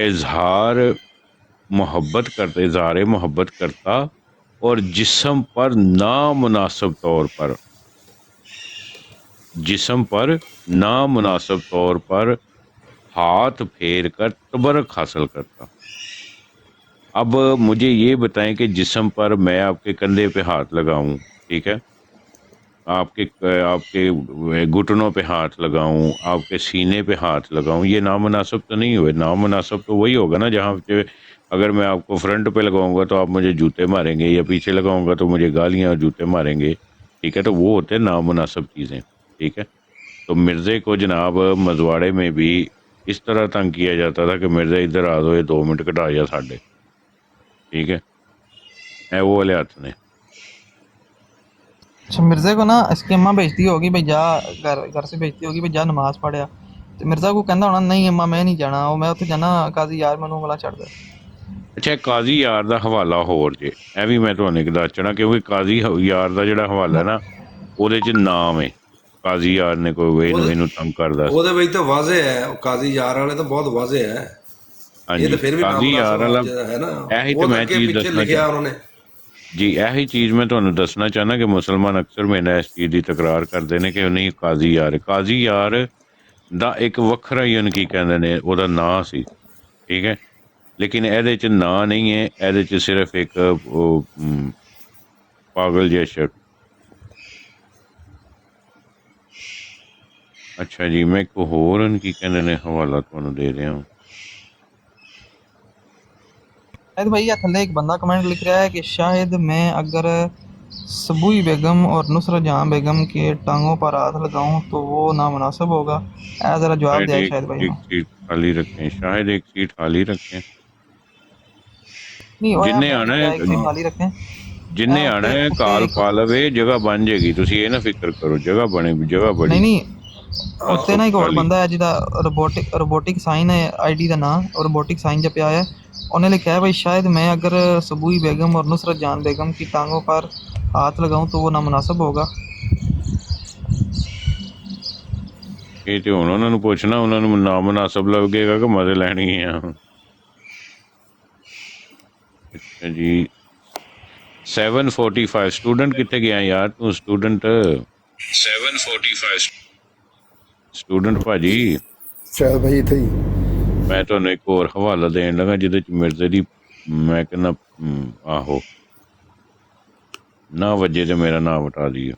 S1: इजहार मोहब्बत करता और जिस्म पर नामुनासिब तौर पर हाथ फेर कर तबरक हासिल करता। अब मुझे ये बताएं कि जिस्म पर मैं आपके कंधे पे हाथ लगाऊं, ठीक है, आपके घुटनों पे हाथ लगाऊं, आपके सीने पे हाथ लगाऊं, ये नामुनासिब तो नहीं हुए। नामुनासिब तो वही होगा ना जहाँ पे अगर मैं आपको फ्रंट पे लगाऊंगा तो आप मुझे जूते मारेंगे, या पीछे लगाऊंगा तो मुझे गालियां और जूते मारेंगे, ठीक है। तो वो होते हैं नामुनासिब चीज़ें, ठीक है। तो मिर्ज़े को जनाब मजवाड़े में भी इस तरह तंग किया जाता था कि मिर्ज़ा इधर आ दो, ये 2 मिनट कटा जा साढ़े, ठीक है। वो वाले हाथ ने
S10: अच्छा, मिर्ज़े को ना इसकी अम्मा भेजती होगी भाई जा, घर से भेजती होगी भाई जा नमाज पढ़िया, तो मिर्ज़ा को कहना होना नहीं अम्मा मैं नहीं जाना, मैं उत्थे जाना काजी यार मैनू गला छड़ दे।
S1: अच्छा, काजी यार का हवाला होर जे, ਇਹ ਵੀ मैं ਤੁਹਾਨੂੰ ਇੱਕ ਦੱਸਣਾ, ਕਿਉਂਕਿ ਕਾਜ਼ੀ ਯਾਰ ਦਾ ਜਿਹੜਾ ਹਵਾਲਾ ਨਾ ਉਹਦੇ 'ਚ ਨਾਮ ਹੈ ਕਾਜ਼ੀ ਯਾਰ ਨੇ ਕੋਈ ਇਹਨੂੰ ਤੰਗ ਕਰਦਾ ਸੀ।
S11: ਉਹਦੇ ਵਿੱਚ ਤਾਂ ਵਾਜ਼ੇ ਹੈ, ਉਹ ਕਾਜ਼ੀ ਯਾਰ ਵਾਲੇ ਤਾਂ ਬਹੁਤ ਵਾਜ਼ੇ ਹੈ।
S1: ਹਾਂਜੀ,
S11: ਇਹ ਤਾਂ ਫਿਰ ਵੀ
S1: ਕਾਜ਼ੀ ਯਾਰ ਵਾਲਾ
S11: ਹੈ ਨਾ,
S1: ਇਹੀ ਤਾਂ ਮੈਂ ਚੀਜ਼ ਦੱਸਣਾ
S11: ਲਿਖਿਆ ਉਹਨਾਂ ਨੇ
S1: ਜੀ, ਇਹੀ ਚੀਜ਼ ਮੈਂ ਤੁਹਾਨੂੰ ਦੱਸਣਾ ਚਾਹੁੰਦਾ ਕਿ ਮੁਸਲਮਾਨ ਅਕਸਰ ਮੇਰੇ ਨਾਲ ਇਸ ਚੀਜ਼ ਦੀ ਤਕਰਾਰ ਕਰਦੇ ਨੇ ਕਿ ਨਹੀਂ ਕਾਜ਼ੀ ਯਾਰ ਦਾ ਇੱਕ ਵੱਖਰਾ ਹੀ ਉਹਨੂੰ ਕੀ ਕਹਿੰਦੇ ਨੇ ਉਹਦਾ ਨਾਂ ਸੀ, ਠੀਕ ਹੈ। लेकिन ਇਹਦੇ 'ਚ ਨਾਂ नहीं है, ਇਹਦੇ 'ਚ सिर्फ एक पागल ਜਿਹਾ शख्स। अच्छा जी, मैं एक होर की कहने ने हवाला ਤੁਹਾਨੂੰ ਦੇ ਰਿਹਾ हूँ।
S10: शाहिद भाई थल्ले एक बंदा कमेंट लिख रहा है कि शायद मैं अगर सबूई बेगम और नुसरत जहां बेगम के टांगों पर हाथ लगाऊं तो वो नामुनासिब होगा। जरा जवाब दिया शाहिद भाई।
S1: एक सीट खाली रखें, शायद एक सीट खाली रखें,
S10: जिन्ने
S1: आना है काल पा लवे, जगह बन जाएगी, तुसी ये ना फिक्र करो, जगह बड़ी
S10: नहीं उत्ते ना एक और बंदा है जिदा रोबोटिक साइन है आईडी का नाम, और रोबोटिक साइन जब आया उन्हें लिखा है भाई शायद मैं अगर सबूई बेगम और नुसरत जान बेगम की टांगों पर हाथ लगाऊं तो वो नामुनासिब होगा।
S1: ये तो उन्होंने पूछना, उन्होंने नामुनासिब लगेगा कि मजे लेनी है। अच्छा जी, 745 ਸਟੂਡੈਂਟ ਕਿੱਥੇ ਗਿਆ ਯਾਰ ਤੂੰ ਸਟੂਡੈਂਟ 745 ਸਟੂਡੈਂਟ ਭਾਜੀ
S3: ਸ਼ਾਇਦ ਭਾਈ ਇੱਥੇ ਹੀ
S1: ਮੈਂ ਤੁਹਾਨੂੰ ਇੱਕ ਹੋਰ ਹਵਾਲਾ ਦੇਣ ਲੱਗਾ ਜਿਹਦੇ ਚ ਮਿਰਜ਼ੇ ਦੀ ਮੈਂ ਕਹਿੰਦਾ ਆਹੋ ਨਾ ਵਜੇ ਤੇ ਮੇਰਾ ਨਾਂ ਵਟਾ ਦਿਓ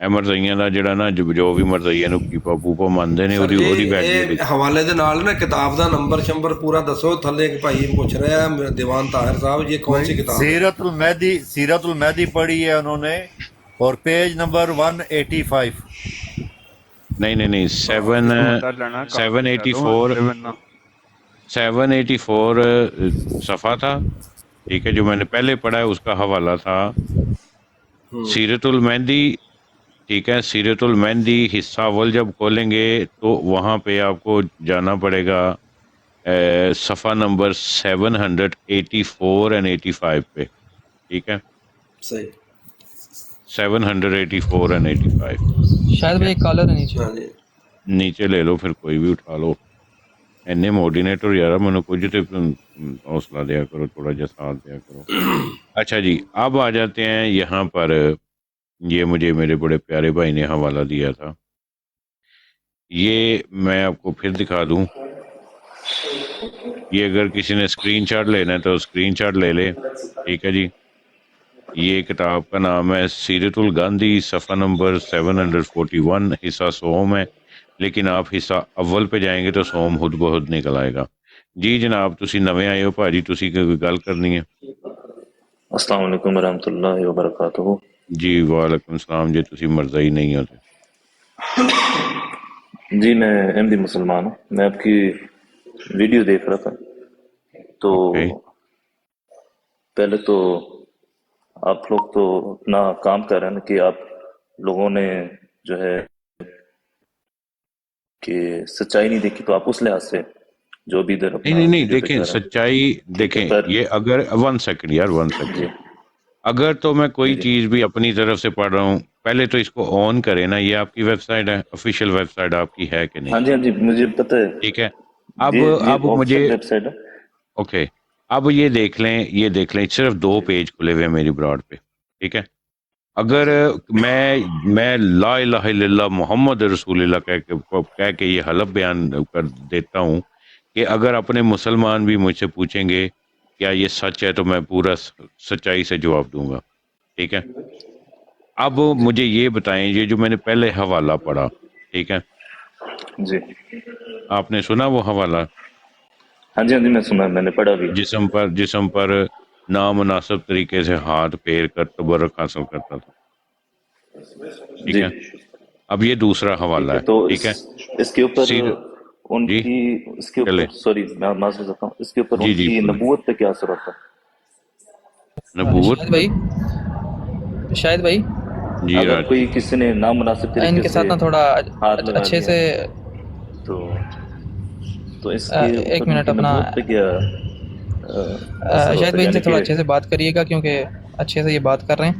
S1: ਇਹ ਮਰਜ਼ਈਆਂ ਦਾ ਜਿਹੜਾ ਨਾ ਜੋ ਵੀ ਮਰਜ਼ਈਆਂ ਨੂੰ ਕੀਪਾ ਪੂਪਾ ਮੰਨਦੇ ਨੇ ਉਹਦੀ
S11: ਇਹ
S1: ਵੈਲਿਊ
S11: ਹਵਾਲੇ ਦੇ ਨਾਲ ਨਾ ਕਿਤਾਬ ਦਾ ਨੰਬਰ ਸ਼ੰਬਰ ਪੂਰਾ ਦੱਸੋ। ਥੱਲੇ ਇੱਕ ਭਾਈ ਪੁੱਛ ਰਿਹਾ है दीवान ताहिर साहब ये कौन सी किताब है?
S2: सीरतुल मेहदी पढ़ी है उन्होंने और पेज नंबर 185।
S1: नहीं 784 सफ़ा था, ठीक है, जो मैंने पहले पढ़ा है उसका हवाला था सीरतुल मेहदी, ठीक है। सीरतुल मेहदी हिस्सा अव्वल जब खोलेंगे तो वहाँ पे आपको जाना पड़ेगा सफ़ा नंबर 784 and 85 पे, ठीक है,
S11: सही
S1: 784 and 85।
S10: शायद भाई कॉलर है नीचे,
S1: नीचे ले लो फिर कोई भी उठा लो। इन्ने मोर्डिनेटर यार मैंने कुछ तो हौसला दिया करो, थोड़ा जा साथ दिया करो। अच्छा जी, अब आ जाते हैं यहाँ पर, ये मुझे मेरे बड़े प्यारे भाई ने हवाला दिया था, ये मैं आपको फिर दिखा दूं। ये अगर किसी ने स्क्रीनशॉट लेना है तो स्क्रीनशॉट ले ले, ठीक है जी। ये किताब का नाम है सीरतुल गांधी, सफ़ा नंबर 741, हिस्सा सोम है, लेकिन आप हिस्सा अव्वल पे जाएंगे तो सोम खुद ब खुद निकल आएगा। जी जनाब, तुसी नवे आए हो भाजी, तुसी कोई गल करनी है?
S13: अस्सलाम वालेकुम रहमतुल्लाहि व बरकातुहू।
S1: जी वालेकुम सलाम जी, तुसी मर्ज़ई नहीं होते?
S13: जी मैं अहमदी मुसलमान हूँ, मैं आपकी वीडियो देख रहा था तो पहले तो आप लोग तो अपना काम कर रहे हैं कि आप लोगों ने जो है कि सच्चाई नहीं देखी, तो आप उस लिहाज से जो भी इधर
S1: नहीं देखें सच्चाई, देखें ये अगर 1 सेकंड यार 1 सेकंड, अगर तो मैं कोई चीज़ भी अपनी तरफ से पढ़ रहा हूँ, पहले तो इसको ऑन करें ना। ये आपकी वेबसाइट है, ऑफिशियल वेबसाइट आपकी है कि नहीं?
S13: हाँ जी मुझे पता है,
S1: ठीक है। अब मुझे
S13: वेबसाइट है,
S1: ओके, अब ये देख लें सिर्फ 2 पेज खुले हुए हैं मेरी ब्रॉड पे, ठीक है। अगर मैं ला इलाहा इल्लल्लाह मोहम्मद रसूलुल्लाह कह के ये हलफ बयान कर देता हूँ कि अगर अपने मुसलमान भी मुझसे पूछेंगे क्या ये सच है तो मैं पूरा सच्चाई से जवाब दूंगा, ठीक है। अब मुझे ये बताएं, ये जो मैंने पहले हवाला पढ़ा, ठीक है
S13: जी,
S1: आपने सुना वो हवाला?
S13: हाँ जी मैं सुना, मैंने पढ़ा भी।
S1: जिस्म पर नामुनासिब तरीके से हाथ फेर कर तबर्रुक हासिल करता था, ठीक है। अब ये दूसरा हवाला है,
S13: तो
S1: ठीक है।
S13: इसके ऊपर उनकी, इसके ऊपर सॉरी मैं माजूर करता हूँ, इसके ऊपर उनकी नबूवत पे क्या असर होता है?
S1: नबूवत
S10: शायद भाई
S1: जी,
S13: अगर कोई किसी ने नामुनासिब तरीके
S10: इनके साथ ना थोड़ा अच्छे से
S13: तो इसके
S10: एक मिनट अपना
S13: पे क्या
S10: शायद भाई इनसे थोड़ा अच्छे से बात करिएगा क्योंकि अच्छे से ये बात कर रहे हैं।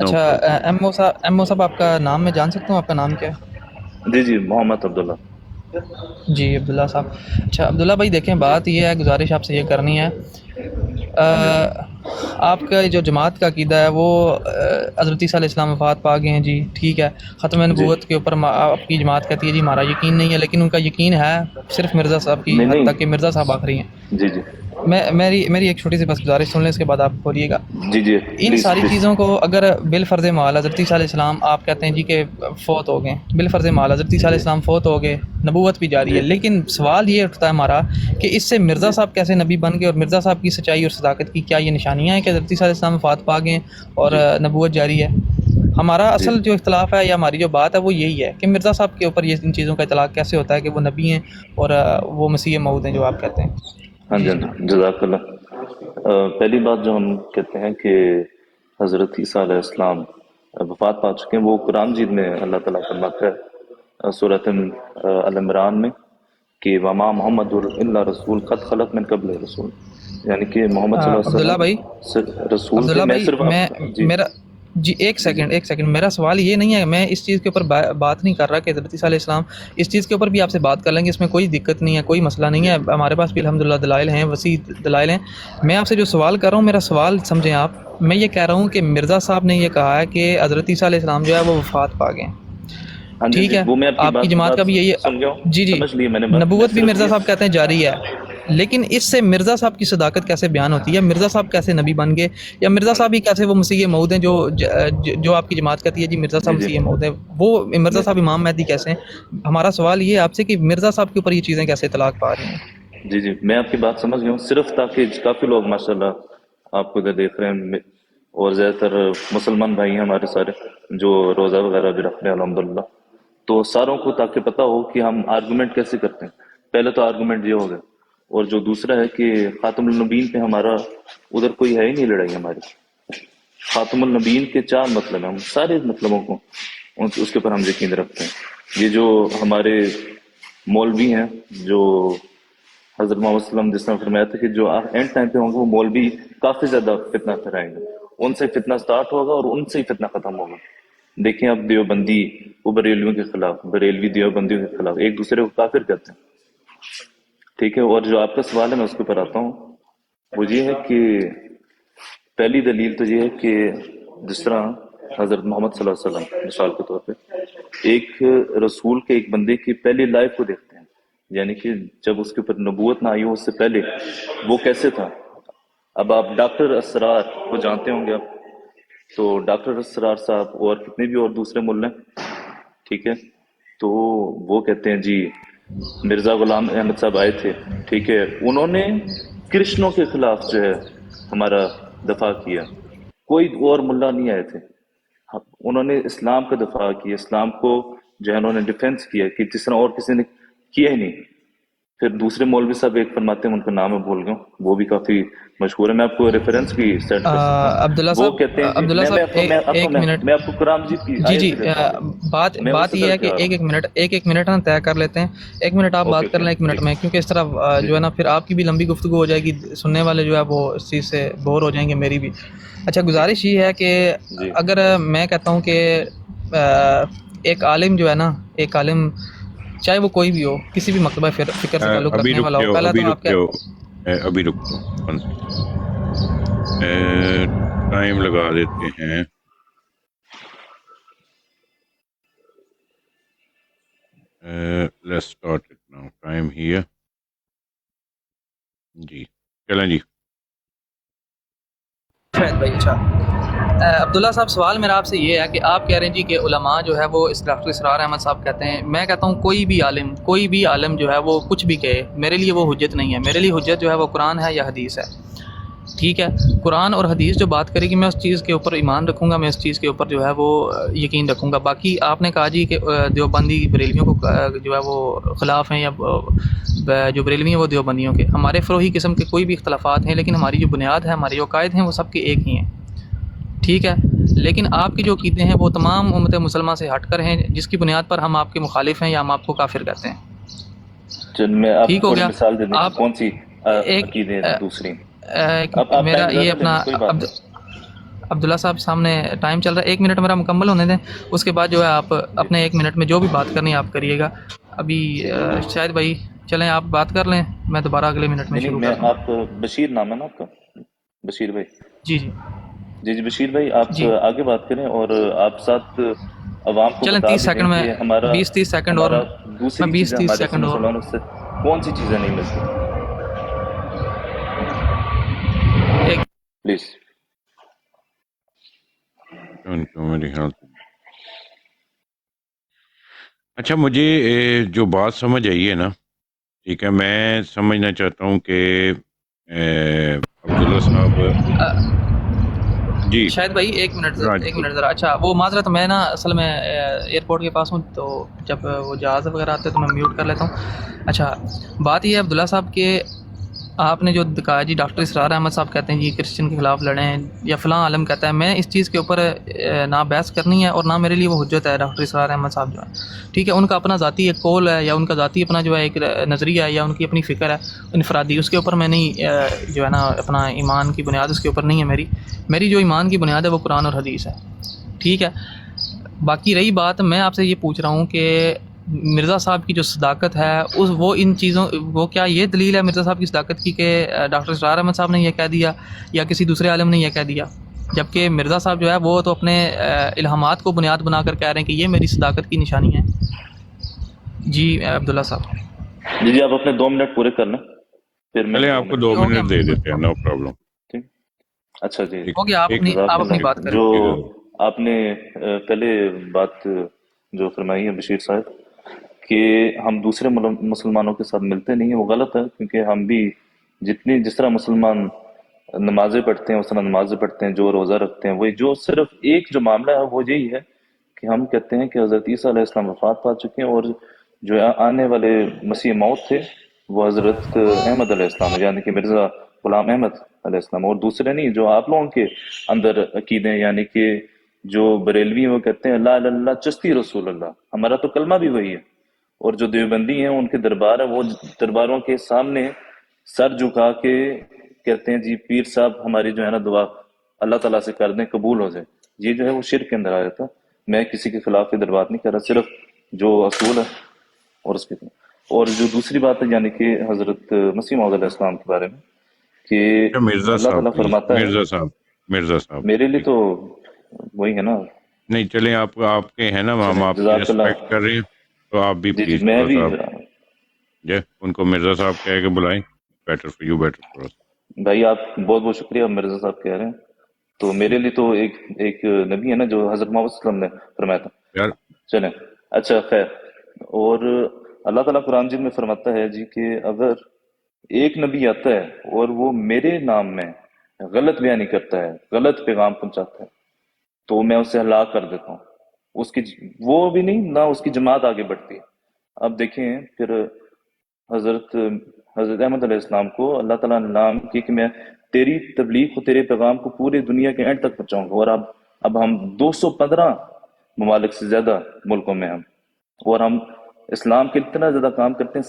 S10: अच्छा एमओ साहब आपका नाम मैं जान सकता हूँ, आपका नाम क्या है?
S13: जी मोहम्मद अब्दुल्ला।
S10: जी अब्दुल्ला साहब। अच्छा अब्दुल्ला भाई देखें, बात ये है, गुजारिश आपसे ये करनी है, आपका जो जमात का अकीदा है वो हज़रत ईसा अलैहिस्सलाम वफ़ात पा गए हैं जी, ठीक है। ख़त्म नबूवत के ऊपर आपकी जमात कहती है जी हमारा यकीन नहीं है, लेकिन उनका यकीन है सिर्फ मिर्ज़ा साहब की हद तक कि मिर्ज़ा साहब आखिरी हैं।
S13: जी
S10: मेरी एक छोटी सी बस गुजारिश सुन लें, इसके बाद आप बोलिएगा।
S13: जी
S10: इन सारी चीज़ों को अगर बिल फ़र्ज़ माल हज़रत ईसा अलैहिस्सलाम आप कहते हैं जी कि फ़ौत हो गए, बिल फ़र्ज़ माल हज़रत ईसा अलैहिस्सलाम फ़ौत हो गए, नबूवत भी जारी है, लेकिन सवाल ये उठता है हमारा कि इससे मिर्ज़ा साहब कैसे नबी बन गए और मिर्ज़ा साहब की सच्चाई और सदाकत की क्या ये निशानियाँ हैं कि हज़रत ईसा अलैहिस्सलाम वफ़ात पा गए और नबूवत जारी है? हमारा असल जो इख्तलाफ है या हमारी जो बात है वो यही है कि मिर्ज़ा साहब के ऊपर ये इन चीज़ों का इतलाक़ कैसे होता है कि वो नबी हैं और वो मसीह मऊद हैं जो आप कहते हैं।
S13: हाँ जी जज़ाकल्लाह। पहली बात जो हम कहते हैं कि हज़रत ईसा अलैहिस्सलाम वफ़ात पा चुके हैं, वो कुरान मजीद में अल्लाह ताला फरमाता है सूरत अल इमरान में कि वमा मुहम्मदुर इल्ला रसूल क़द खलत मिन क़ब्ल रसूल, यानी कि मोहम्मद सल्लल्लाहु अलैहि वसल्लम
S10: अब्दुल्ला भाई
S13: रसूल
S10: मैं جی ایک سیکنڈ میرا سوال یہ نہیں ہے، میں اس چیز کے اوپر بات نہیں کر رہا کہ حضرت عیسیٰ علیہ السلام، اس چیز کے اوپر بھی آپ سے بات کر لیں گے، اس میں کوئی دقت نہیں ہے، کوئی مسئلہ نہیں ہے، ہمارے پاس بھی الحمدللہ دلائل ہیں، وسیع دلائل ہیں۔ میں آپ سے جو سوال کر رہا ہوں، میرا سوال سمجھیں آپ، میں یہ کہہ رہا ہوں کہ مرزا صاحب نے یہ کہا ہے کہ حضرت عیسیٰ علیہ السلام جو ہے وہ وفات پا گئے، ٹھیک ہے،
S13: وہ میں
S10: آپ کی جماعت کا بھی یہی جی
S13: سمجھ لی میں نے بات،
S10: نبوت بھی
S13: صرف
S10: مرزا
S13: یہ-
S10: صاحب کہتے ہیں جاری ہے، لیکن اس سے مرزا صاحب کی صداقت کیسے بیان ہوتی ہے؟ مرزا صاحب کیسے نبی بن گئے، یا مرزا صاحب ہی کیسے وہ مسیح موعود ہیں جو آپ کی جماعت کہتی ہے جی مرزا صاحب
S13: جی، جی۔
S10: مسیح موعود ہیں، وہ مرزا صاحب امام مہدی کیسے ہیں؟ ہمارا سوال یہ ہے آپ سے کہ مرزا صاحب کے اوپر یہ چیزیں کیسے اطلاق پا رہی ہیں؟
S13: جی جی میں آپ کی بات سمجھ گیا ہوں، صرف تاکہ کافی لوگ ماشاءاللہ آپ کو ادھر دیکھ رہے ہیں، اور زیادہ تر مسلمان بھائی ہیں ہمارے سارے جو روزہ وغیرہ بھی رکھ رہے ہیں الحمدللہ، تو ساروں کو تاکہ پتہ ہو کہ ہم آرگومنٹ کیسے کرتے ہیں۔ پہلے تو آرگومنٹ یہ ہو گیا، اور جو دوسرا ہے کہ خاتم النبیین پہ ہمارا ادھر کوئی ہے ہی نہیں لڑائی ہماری۔ خاتم النبیین کے 4 مطلب ہیں، ہم سارے مطلبوں کو اس کے اوپر ہم یقین رکھتے ہیں۔ یہ جو ہمارے مولوی ہیں، جو حضرت محمد صلی اللہ علیہ وسلم جس طرح فرمایا تھا کہ جو اینڈ ٹائم پہ ہوں گے وہ مولوی کافی زیادہ فتنہ پھیلائیں گے، ان سے فتنہ سٹارٹ ہوگا اور ان سے ہی فتنہ ختم ہوگا۔ دیکھیں اب دیوبندی وہ بریلویوں کے خلاف، بریلوی دیوبندیوں کے خلاف ایک دوسرے کو کافر کہتے ہیں، ٹھیک ہے۔ اور جو آپ کا سوال ہے میں اس کے اوپر آتا ہوں، وہ یہ ہے کہ پہلی دلیل تو یہ ہے کہ جس طرح حضرت محمد صلی اللہ علیہ وسلم مثال کے طور پہ ایک رسول کے ایک بندے کی پہلی لائف کو دیکھتے ہیں، یعنی کہ جب اس کے اوپر نبوت نہ آئی ہو اس سے پہلے وہ کیسے تھا۔ اب آپ ڈاکٹر اسرار کو جانتے ہوں گے آپ، تو ڈاکٹر اسرار صاحب اور کتنے بھی اور دوسرے ملے، ٹھیک ہے، تو وہ کہتے ہیں جی مرزا غلام احمد صاحب آئے تھے، ٹھیک ہے، انہوں نے کرشنوں کے خلاف جو ہے ہمارا دفاع کیا، کوئی اور ملا نہیں آئے تھے، انہوں نے اسلام کا دفاع کیا، اسلام کو جو ہے انہوں نے ڈیفینس کیا کہ جس طرح اور کسی نے کیا ہی نہیں۔ پھر دوسرے مولوی صاحب ایک فرماتے ہیں، ان کا نام میں بھول گیا، وہ بھی کافی مشہور ہے، میں آپ کو ریفرنس بھی سیٹ کر سکتا ہوں۔
S10: عبداللہ
S13: وہ
S10: صاحب،
S13: کہتے ہیں جی
S10: عبداللہ صاحب ایک منٹ،
S13: میں آپ کو قرآن مجید کی
S10: جی
S13: آیت
S10: جی
S13: بھی دیتا ہوں۔
S10: بات یہ ہے کہ ایک منٹ ہم طے کر لیتے ہیں، ایک منٹ آپ بات کر لیں، ایک منٹ میں، کیونکہ اس طرح جو ہے نا پھر آپ کی بھی لمبی گفتگو ہو جائے گی، سننے والے جو ہے وہ اس چیز سے بور ہو جائیں گے، میری بھی۔ اچھا گزارش یہ ہے کہ اگر میں کہتا ہوں کہ ایک عالم جو ہے نا، ایک عالم چاہے وہ کوئی بھی ہو، کسی بھی مکتبہ فکر سے تعلق رکھنے والا ہو، پہلا تو آپ
S1: ابھی رک جاؤ، ٹائم لگا دیتے ہیں، let's start it now, time here, جی چلیں جی۔
S10: شاید بھائی اچھا عبداللہ صاحب، سوال میرا آپ سے یہ ہے کہ آپ کہہ رہے ہیں جی کہ علماء جو ہے وہ اس ڈاکٹر اسرار احمد صاحب کہتے ہیں، میں کہتا ہوں کوئی بھی عالم جو ہے وہ کچھ بھی کہے، میرے لیے وہ حجت نہیں ہے، میرے لیے حجت جو ہے وہ قرآن ہے یا حدیث ہے، ٹھیک ہے۔ قرآن اور حدیث جو بات کرے گی میں اس چیز کے اوپر ایمان رکھوں گا، میں اس چیز کے اوپر جو ہے وہ یقین رکھوں گا۔ باقی آپ نے کہا جی کہ دیوبندی بریلویوں کو جو ہے وہ خلاف ہیں، یا جو بریلوی ہیں وہ دیوبندیوں کے، ہمارے فروعی قسم کے کوئی بھی اختلافات ہیں، لیکن ہماری جو بنیاد ہے، ہمارے جو قائد ہیں وہ سب کے ایک ہی ہیں، ٹھیک ہے۔ لیکن آپ کی جو عقیدے ہیں وہ تمام امت مسلمہ سے ہٹ کر ہیں، جس کی بنیاد پر ہم آپ کے مخالف ہیں یا ہم آپ کو کافر کہتے ہیں،
S13: میں آپ
S10: ٹھیک
S13: کو
S10: ہو گیا۔
S13: مثال دے دیں
S10: آپ
S13: کون سی عقیدے ہیں دوسری،
S10: میرا یہ اپنا عبداللہ صاحب سامنے ٹائم چل رہا ہے، 1 منٹ میرا مکمل ہونے دیں، اس کے بعد جو ہے آپ اپنے 1 منٹ میں جو بھی بات کرنی ہے آپ کریے گا۔ ابھی شاید بھائی چلیں آپ بات کر لیں، میں دوبارہ اگلے منٹ میں شروع کروں۔
S13: آپ بشیر نام ہے نا آپ کا، بشیر بھائی؟
S10: جی جی
S13: جی جی بشیر بھائی آپ آگے بات کریں، اور آپ ساتھ عوام کو
S10: چلیں 30 سیکنڈ میں، 20-30 سیکنڈ اور
S13: دوسری
S10: 20-30 سیکنڈ اور
S13: مسلمانوں سے کون سی چیزیں نہیں ملتی پلیز؟
S1: میرے خیال سے اچھا، مجھے جو بات سمجھ آئی ہے نا، ٹھیک ہے، میں سمجھنا چاہتا ہوں کہ عبداللہ صاحب جی
S10: شاید بھائی 1 منٹ ذرا، اچھا وہ معذرت، میں نا اصل میں ایئرپورٹ کے پاس ہوں، تو جب وہ جہاز وغیرہ آتے ہیں تو میں میوٹ کر لیتا ہوں۔ اچھا بات یہ ہے عبداللہ صاحب کہ आपने जो कहा जी डॉक्टर इसरार अहमद साहब कहते हैं जी क्रिश्चियन के खिलाफ लड़े हैं या फ़लाँ आलम कहता है, मैं इस चीज़ के ऊपर ना बहस करनी है और ना मेरे लिए वो हुज्जत है। डॉक्टर इसरार अहमद साहब जो है ठीक है, उनका अपना ज़ाती एक कौल है या उनका ज़ाती अपना जो है एक नज़रिया है या उनकी अपनी फ़िक्र है इनफरादी, उसके ऊपर मैं नहीं जो है ना अपना ईमान की बुनियाद उसके ऊपर नहीं है। मेरी जो ईमान की बुनियाद है वो कुरान और हदीस है, ठीक है। बाकी रही बात, मैं आपसे ये पूछ रहा हूँ कि मिर्ज़ा साहब की जो सदाकत है उस वो इन चीज़ों वो क्या ये दलील है मिर्ज़ा साहब की सदाकत की कि डॉक्टर इसरार अहमद साहब ने यह कह दिया या किसी दूसरे आलम ने यह कह दिया, जबकि मिर्ज़ा साहब जो है वो तो अपने इल्हामात को बुनियाद बनाकर कह रहे हैं कि ये मेरी सदाकत की निशानी है। जी अब्दुल्ला साहब।
S13: जी आप अपने 2 मिनट पूरे कर लें, फिर मैं
S1: पहले आपको 2 मिनट दे देते हैं, नो प्रॉब्लम।
S13: ठीक, अच्छा जी।
S10: हो गया, आप अपनी बात करें।
S13: जो आपने पहले बात जो फरमाई है बशीर साहब कि हम दूसरे मुसलमानों के साथ मिलते नहीं हैं, वो गलत है, क्योंकि हम भी जिस तरह मुसलमान नमाजें पढ़ते हैं उस तरह नमाजें पढ़ते हैं, जो रोज़ा रखते हैं, वही जो सिर्फ एक जो मामला है वो यही है कि हम कहते हैं कि हज़रत ईसा अलैहिस्सलाम वफ़ात पा चुके हैं और जो आने वाले मसीह मौत थे वो हज़रत अहमद अलैहिस्सलाम यानी कि मिर्ज़ा गुलाम अहमद अलैहिस्सलाम, और दूसरे नहीं जो आप लोगों के अंदर अकीदे यानी कि जो बरेलवी हैं वो कहते हैं अल्लाह अल्लाह चिश्ती रसूल अल्लाह, हमारा तो कलमा भी वही है। और जो देवबंदी हैं उनके दरबार है, वो दरबारों के सामने सर झुका के कहते हैं जी पीर साहब हमारी जो है ना दुआ अल्लाह ताला से कर दें, कबूल हो जाए। ये जो है वो शिर्क के अंदर आया था। मैं किसी के खिलाफ ये दरबार नहीं कर रहा, सिर्फ जो असूल है और उसके। और जो दूसरी बात है यानी कि हजरत मसीह मौद अलैहिस्सलाम के बारे में कि अल्लाह ताला फरमाता है,
S1: मिर्जा साहब
S13: मेरे लिए तो वही है ना।
S1: नहीं चले आपके हैं ना, हम आपकी रिस्पेक्ट कर रहे हैं तो आप भी प्लीज
S13: मैं भी
S1: उनको मिर्जा साहब कह के बुलाएं, better for you better for us.
S13: भाई आप बहुत बहुत शुक्रिया, मिर्जा साहब कह रहे हैं तो मेरे लिए तो एक नबी है ना जो हजरत मोहम्मद सल्लल्लाहु अलैहि वसल्लम ने फरमाया था
S1: यार।
S13: चलें अच्छा खैर, और अल्लाह ताला कुरान जिन में फरमाता है जी कि अगर एक नबी आता है और वो मेरे नाम में गलत बयानी करता है, गलत पैगाम पहुंचाता है, तो मैं उसे हलाक कर देता हूँ। उसकी वो भी नहीं ना उसकी जमात आगे बढ़ती है। अब देखें फिर हजरत अहमद अलैहिस्सलाम को अल्लाह ताला ने नाम किया कि मैं तेरी तबलीग को, तेरे पैगाम को पूरे दुनिया के एंड तक पहुंचाऊंगा। और अब हम 215 ममालिक से ज्यादा मुल्कों में हम, और हम इस्लाम के इतना ज्यादा काम करते हैं,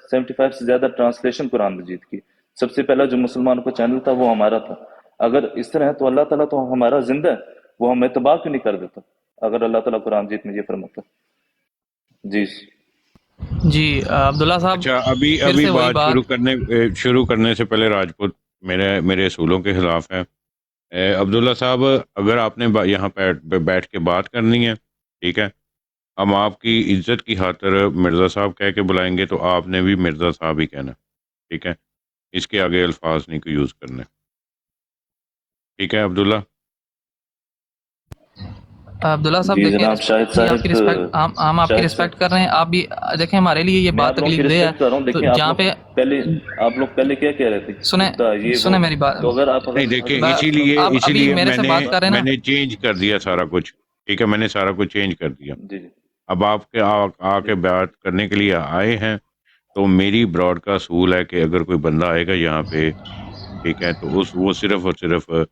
S13: 75 से ज्यादा ट्रांसलेशन कुरान मजीद की। सबसे पहला जो मुसलमानों का चैनल था वो हमारा था। अगर इस तरह है तो अल्लाह ताला तो हमारा जिंदा है, वो हमें तबाह क्यों नहीं कर देता अगर अल्लाह ताला कुरान मजीद में ये फरमाता।
S10: जी अब्दुल्ला साहब।
S1: अच्छा अभी बात शुरू करने से पहले राजपूत मेरे असूलों के खिलाफ है। अब्दुल्ला साहब अगर आपने यहाँ बैठ के बात करनी है ठीक है, हम आपकी इज्जत की खातिर मिर्ज़ा साहब कह के बुलाएंगे तो आपने भी मिर्ज़ा साहब ही कहना, ठीक है। इसके आगे अल्फाज नहीं को यूज़ करने, ठीक है अब्दुल्ला
S10: साहब। देखिए आपकी रिस्पेक्ट, हम आपकी रिस्पेक्ट कर रहे हैं, आप भी देखें हमारे लिए ये बात तकलीफदेह है। तो जहाँ पे
S13: पहले आप लोग पहले क्या कह रहे थे,
S10: सुने मेरी बात।
S13: तो अगर आप
S1: नहीं देखें, इसीलिए मैंने चेंज कर दिया सारा कुछ, ठीक है, मैंने सारा कुछ चेंज कर दिया। अब आपके आके बात करने के लिए आए हैं तो मेरी ब्रॉड का असूल है कि अगर कोई बंदा आएगा यहाँ पे ठीक है तो वो सिर्फ और सिर्फ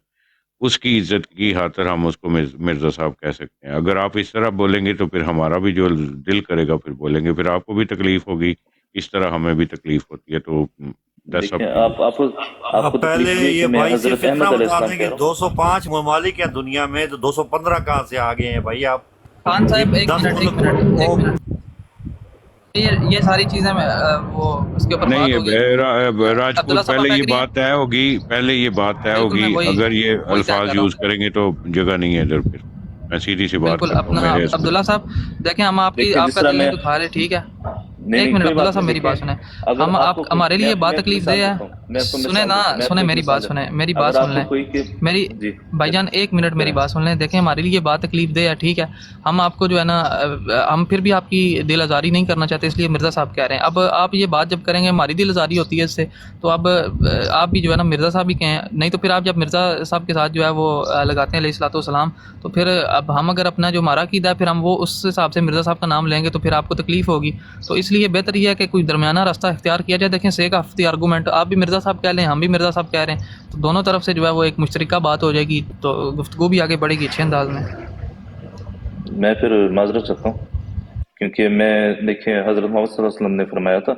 S1: उसकी इज्जत की खातिर हम उसको मिर्ज़ा साहब कह सकते हैं। अगर आप इस तरह बोलेंगे तो फिर हमारा भी जो दिल करेगा फिर बोलेंगे, फिर आपको भी तकलीफ होगी, इस तरह हमें भी तकलीफ होती है। तो
S2: आप पहले ये भाई से फितना बता दें कि 205 ममालिक है दुनिया में, तो 215 कहाँ से आ गए हैं भाई आप?
S10: खान साहब एक मिनट ये सारी चीजें वो उसके ऊपर
S1: नहीं है राजपूत, पहले ये बात तय होगी, अगर ये अल्फाज यूज करेंगे तो जगह नहीं है इधर। फिर मैं सीधी सी बात
S10: अपना अब्दुल्ला साहब देखें, हम आपका दलील उठा रहे, ठीक है। एक मिनट अब्दुल्ला साहब मेरी बात सुने, हम आप हमारे लिए बात तकलीफ दे है,
S13: मैं सुनना
S10: सुने ना,
S13: चाहूंगा, मैं
S10: सुने
S13: आपको
S10: मेरी
S13: एक
S10: बात
S13: मिसाल
S10: सुने,
S13: है।
S10: मेरी बात
S13: अगर
S10: सुन
S13: आपको
S10: लें,
S13: कोई के
S10: मेरी
S13: जी
S10: भाईजान एक मिनट मेरी बात सुन लें। देखें हमारे लिए ये बात तकलीफ दे है, ठीक है, हम आपको जो है ना हम फिर भी आपकी दिल आज़ारी नहीं करना चाहते, इसलिए मिर्ज़ा साहब कह रहे हैं। अब आप ये बात जब करेंगे हमारी दिल आज़ारी होती है इससे, तो अब आप भी जो है ना मिर्ज़ा साहब ही कहें, नहीं तो फिर आप जब मिर्ज़ा साहब के साथ जो है वो लगाते हैं अलैहिस्सलाम, तो फिर अब हम अगर अपना जो हमारा अक़ीदा है फिर हम वो उस हिसाब से मिर्ज़ा साहब का नाम लेंगे तो फिर आपको तकलीफ होगी। तो इसलिए बेहतर ये है कि कोई दरमियाना रास्ता इख्तियार किया जाए। देखें सेक ऑफ द आर्गूमेंट, आप भी मिर्ज़ा साहब कह लें, हम भी मिर्ज़ा साहब कह रहे हैं, तो दोनों तरफ से जो है वो एक मुश्तरका बात हो जाएगी, तो गुफ्तगू भी आगे बढ़ेगी अच्छे अंदाज में।
S13: मैं फिर माजरत चाहता हूँ, क्योंकि मैं देखिए हजरत मोहम्मद सल्लल्लाहु अलैहि वसल्लम ने फरमाया था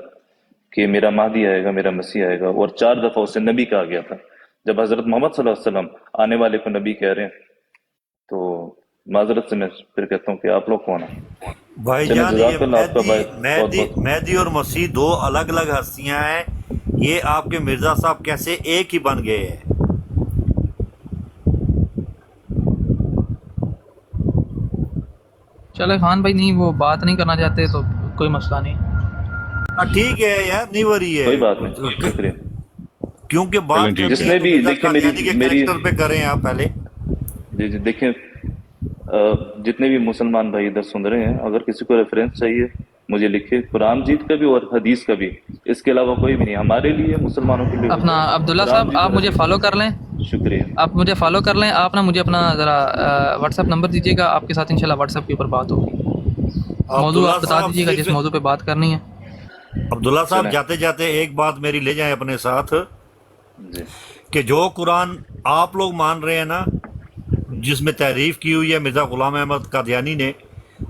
S13: कि मेरा महदी आएगा, मेरा मसीह आएगा, और 4 दफा उसे नबी कहा गया था। जब हजरत मोहम्मद सल्लल्लाहु अलैहि वसल्लम आने वाले को नबी कह रहे हैं, तो माजरत से मैं फिर कहता हूँ कि आप लोग कौन है?
S2: भाईजान ये
S13: आपका भाई बहुत बहुत
S2: मेहदी और मसीह दो अलग अलग हस्तियां हैं, ये आपके मिर्जा साहब कैसे एक ही बन गए हैं?
S10: चले खान भाई नहीं वो बात नहीं करना चाहते तो कोई मसला नहीं।
S2: ठीक है यार, नहीं वरी है,
S13: कोई बात नहीं, शुक्रिया।
S2: क्योंकि बात
S13: जिसने भी देखिए मेरी
S2: पे करें आप पहले।
S13: जी जी देखिए, जितने भी मुसलमान भाई इधर सुन रहे हैं, अगर किसी को रेफरेंस चाहिए मुझे लिखे, कुरान जीत का भी और हदीस का भी, इसके अलावा कोई भी नहीं हमारे लिए, मुसलमानों के लिए।
S10: अपना अब्दुल्ला साहब आप मुझे फॉलो कर लें,
S13: शुक्रिया,
S10: आप मुझे फॉलो कर लें। आप ना मुझे अपना ज़रा व्हाट्सएप नंबर दीजिएगा, आपके साथ इंशाल्लाह व्हाट्सएप के ऊपर बात होगी। मौजू आप बता दीजिएगा जिस मौजू पे बात करनी है।
S2: अब्दुल्ला साहब जाते जाते एक बात मेरी ले जाएं अपने साथ, कि जो कुरान आप लोग मान रहे हैं ना, जिसमें तारीफ की हुई है मिर्जा गुलाम अहमद कादियानी ने,